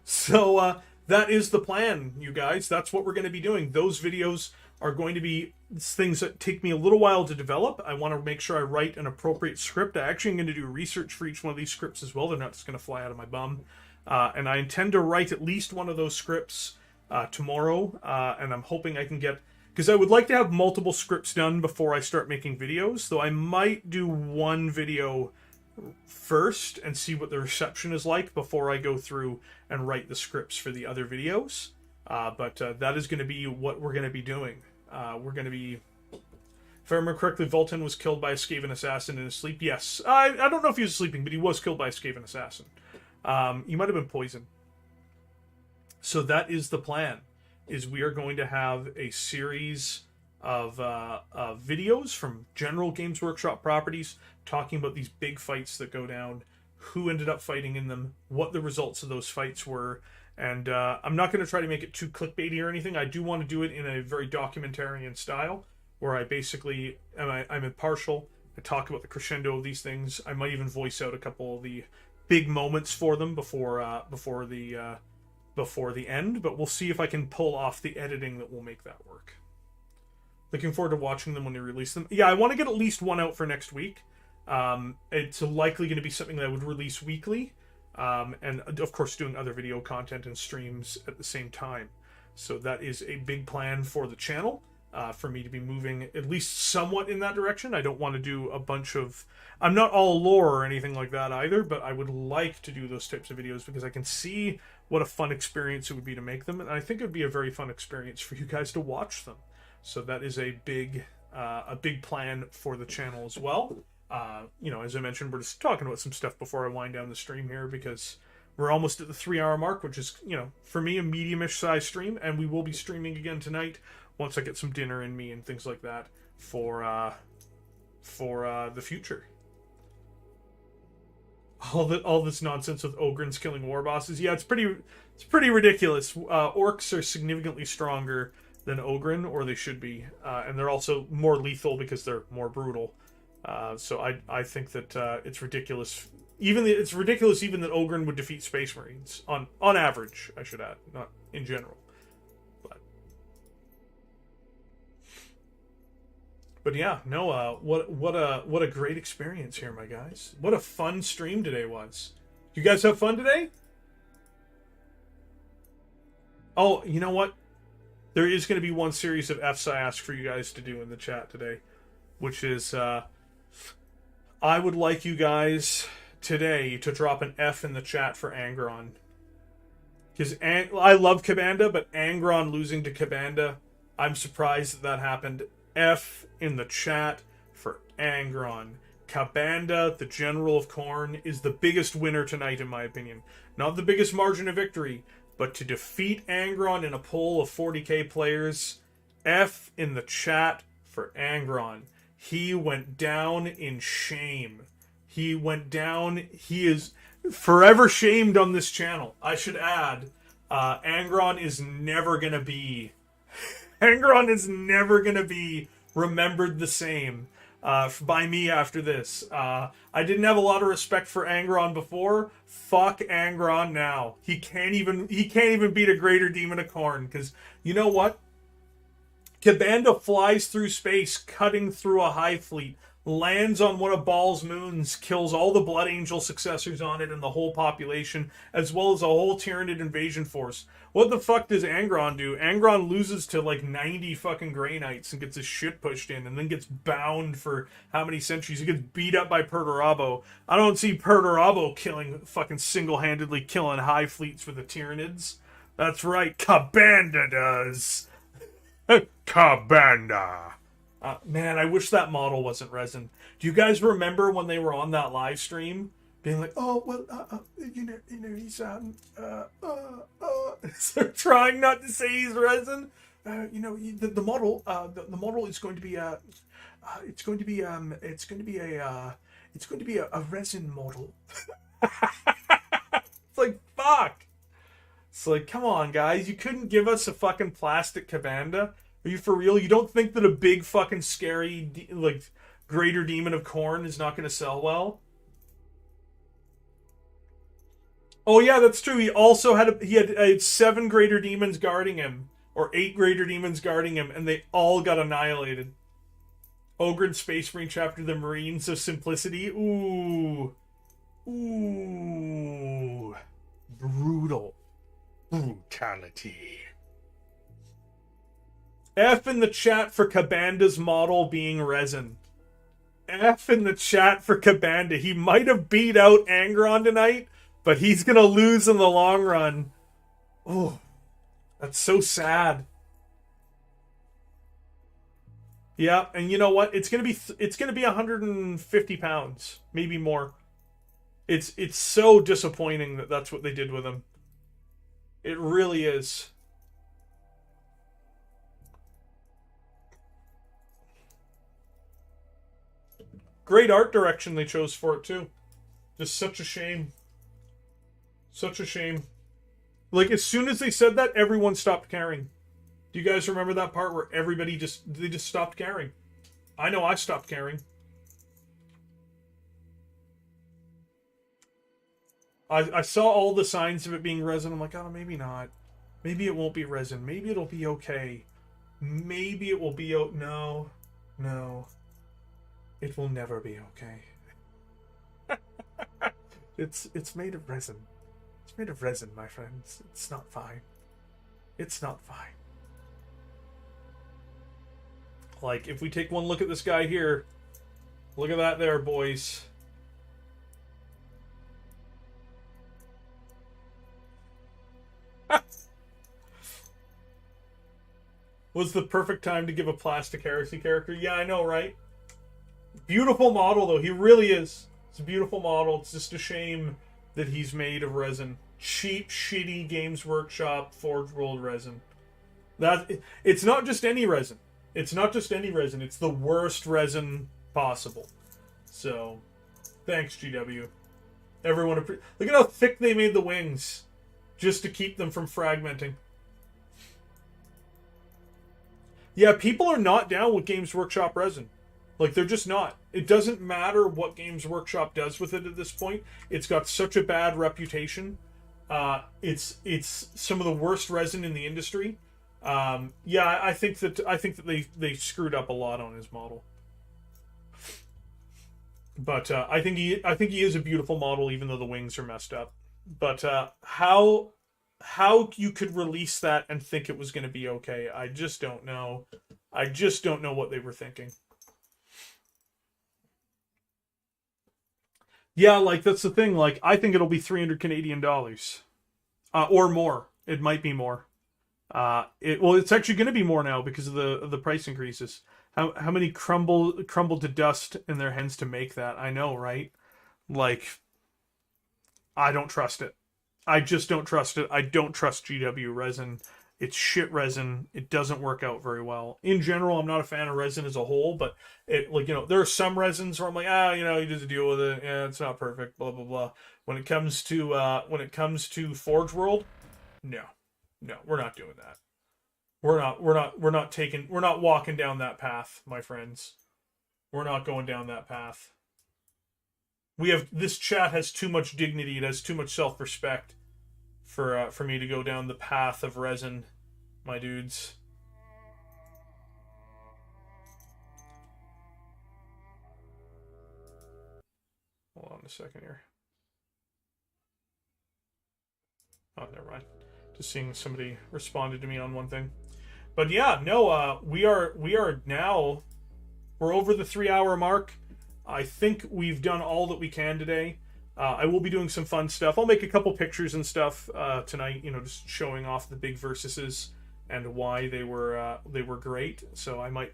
So that is the plan, you guys. That's what we're going to be doing. Those videos are going to be things that take me a little while to develop. I want to make sure I write an appropriate script. I actually am going to do research for each one of these scripts as well. They're not just going to fly out of my bum. And I intend to write at least one of those scripts tomorrow. And I'm hoping I can get... Because I would like to have multiple scripts done before I start making videos. Though I might do one video first and see what the reception is like before I go through and write the scripts for the other videos. But that is going to be what we're going to be doing. We're going to be... If I remember correctly, Voltan was killed by a Skaven assassin in his sleep. Yes. I don't know if he was sleeping, but he was killed by a Skaven assassin. He might have been poisoned. So that is the plan. Is we are going to have a series of videos from general Games Workshop properties talking about these big fights that go down, who ended up fighting in them, what the results of those fights were, and I'm not going to try to make it too clickbaity or anything. I do want to do it in a very documentarian style, where I basically I'm impartial. I talk about the crescendo of these things. I might even voice out a couple of the big moments for them before the end, but we'll see if I can pull off the editing that will make that work. Looking forward to watching them when they release them. Yeah, I want to get at least one out for next week. It's likely going to be something that I would release weekly, and of course doing other video content and streams at the same time. So that is a big plan for the channel, for me to be moving at least somewhat in that direction. I don't want to do a bunch of... I'm not all lore or anything like that either, but I would like to do those types of videos because I can see what a fun experience it would be to make them, and I think it would be a very fun experience for you guys to watch them. So that is a big plan for the channel as well. As I mentioned, we're just talking about some stuff before I wind down the stream here because we're almost at the 3-hour mark, which is, for me, a medium-ish size stream, and we will be streaming again tonight once I get some dinner in me and things like that for the future. All this nonsense with Ogrins killing war bosses. Yeah, it's pretty ridiculous. Orcs are significantly stronger than Ogrin, or they should be, and they're also more lethal because they're more brutal. So I think that it's ridiculous. It's ridiculous even that Ogrin would defeat Space Marines on average. I should add, not in general. But yeah, no. What a great experience here, my guys. What a fun stream today was. You guys have fun today? Oh, you know what? There is going to be one series of F's I asked for you guys to do in the chat today, which is I would like you guys today to drop an F in the chat for Angron. Because I love Kabanda, but Angron losing to Kabanda, I'm surprised that happened. F in the chat for Angron. Kabanda, the General of Khorne, is the biggest winner tonight, in my opinion. Not the biggest margin of victory, but to defeat Angron in a poll of 40k players, F in the chat for Angron. He went down in shame. He went down. He is forever shamed on this channel. I should add, Angron is never going to be... Angron is never going to be remembered the same by me after this. I didn't have a lot of respect for Angron before. Fuck Angron now. He can't even beat a Greater Demon of Khorne, because you know what? Kabanda flies through space, cutting through a hive fleet, lands on one of Baal's moons, kills all the Blood Angel successors on it and the whole population, as well as a whole Tyranid invasion force. What the fuck does Angron do? Angron loses to like 90 fucking Grey Knights and gets his shit pushed in, and then gets bound for how many centuries? He gets beat up by Perturabo. I don't see Perturabo fucking single-handedly killing hive fleets for the Tyranids. That's right, Kabanda does. Kabanda. Man, I wish that model wasn't resin. Do you guys remember when they were on that live stream, being like, "Oh well, he's so trying not to say he's resin. The model, the model is going to be it's going to be a resin model." It's like, fuck. It's like, come on, guys. You couldn't give us a fucking plastic Kabanda? Are you for real? You don't think that a big fucking scary, Greater Demon of Khorne is not going to sell well? Oh yeah, that's true. He also had he had 7 Greater Demons guarding him, or 8 Greater Demons guarding him, and they all got annihilated. Ogryn Space Marine chapter, the Marines of Simplicity. Ooh. Brutal. Brutality. F in the chat for Kabanda's model being resin. F in the chat for Kabanda. He might have beat out Angron tonight, but he's going to lose in the long run. Oh, that's so sad. Yeah, and you know what? It's going to be 150 pounds, maybe more. It's so disappointing that that's what they did with him. It really is. Great art direction they chose for it, too. Just such a shame. Such a shame. Like, as soon as they said that, everyone stopped caring. Do you guys remember that part where everybody just stopped caring? I know I stopped caring. I saw all the signs of it being resin. I'm like, oh, maybe not. Maybe it won't be resin. Maybe it'll be okay. Maybe it will be... No. No. It will never be okay. It's made of resin. It's made of resin, my friends. It's not fine. It's not fine. Like, if we take one look at this guy here, look at that there, boys. Was the perfect time to give a plastic heresy character. Yeah, I know, right? Beautiful model, though. He really is. It's a beautiful model. It's just a shame that he's made of resin. Cheap, shitty Games Workshop Forge World resin. It's not just any resin. It's not just any resin. It's the worst resin possible. So, thanks, GW. Everyone, look at how thick they made the wings, just to keep them from fragmenting. Yeah, people are not down with Games Workshop resin. Like, they're just not. It doesn't matter what Games Workshop does with it at this point. It's got such a bad reputation. It's some of the worst resin in the industry. Yeah, I think that they screwed up a lot on his model. But I think he is a beautiful model, even though the wings are messed up. But how you could release that and think it was going to be okay, I just don't know. I just don't know what they were thinking. Yeah, like, that's the thing. Like, I think it'll be $300 Canadian. Or more. It might be more. It's actually going to be more now because of the price increases. How many crumbled to dust in their hands to make that? I know, right? Like, I don't trust it. I just don't trust it. I don't trust GW resin. It's shit resin. It doesn't work out very well. In general, I'm not a fan of resin as a whole, but there are some resins where I'm like, you just deal with it. Yeah, it's not perfect. Blah blah blah. When it comes to Forge World, no, we're not doing that. We're not walking down that path, my friends. We're not going down that path. This chat has too much dignity. It has too much self-respect for me to go down the path of resin, my dudes. Hold on a second here. Oh, never mind. Just seeing somebody responded to me on one thing. But yeah, no, we are now, we're over the 3-hour mark. I think we've done all that we can today. I will be doing some fun stuff. I'll make a couple pictures and stuff tonight, just showing off the big versuses and why they were great. So I might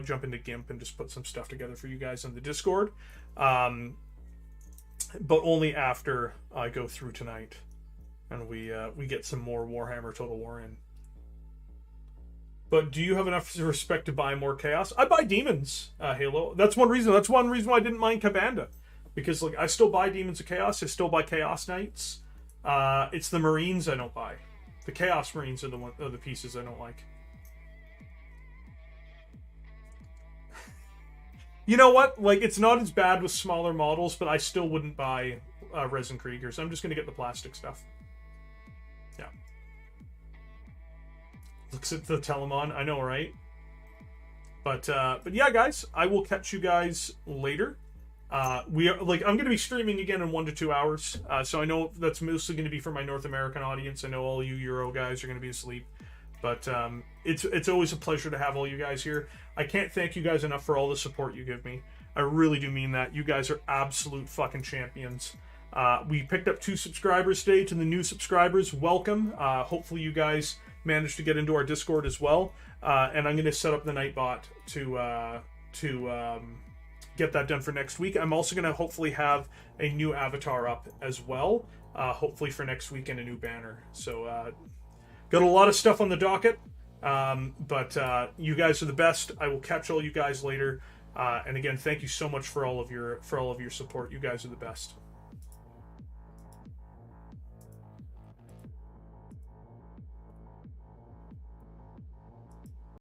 jump into GIMP and just put some stuff together for you guys on the Discord, but only after I go through tonight and we get some more Warhammer Total War in. But do you have enough respect to buy more Chaos? I buy Demons, Halo. That's one reason. That's one reason why I didn't mind Kabanda. Because I still buy Demons of Chaos. I still buy Chaos Knights. It's the Marines I don't buy. The Chaos Marines are the pieces I don't like. You know what? It's not as bad with smaller models, but I still wouldn't buy Resin Kriegers. I'm just going to get the plastic stuff. Yeah. Looks at the Telemon. I know, right? But yeah, guys, I will catch you guys later. I'm going to be streaming again in 1 to 2 hours. So I know that's mostly going to be for my North American audience. I know all you Euro guys are going to be asleep. But it's always a pleasure to have all you guys here. I can't thank you guys enough for all the support you give me. I really do mean that. You guys are absolute fucking champions. We picked up 2 subscribers today. To the new subscribers, welcome. Hopefully you guys managed to get into our Discord as well. And I'm going to set up the Nightbot to get that done for next week. I'm also going to hopefully have a new avatar up as well. Hopefully for next week and a new banner. So got a lot of stuff on the docket. But you guys are the best. I will catch all you guys later. And again, thank you so much for all of your support. You guys are the best.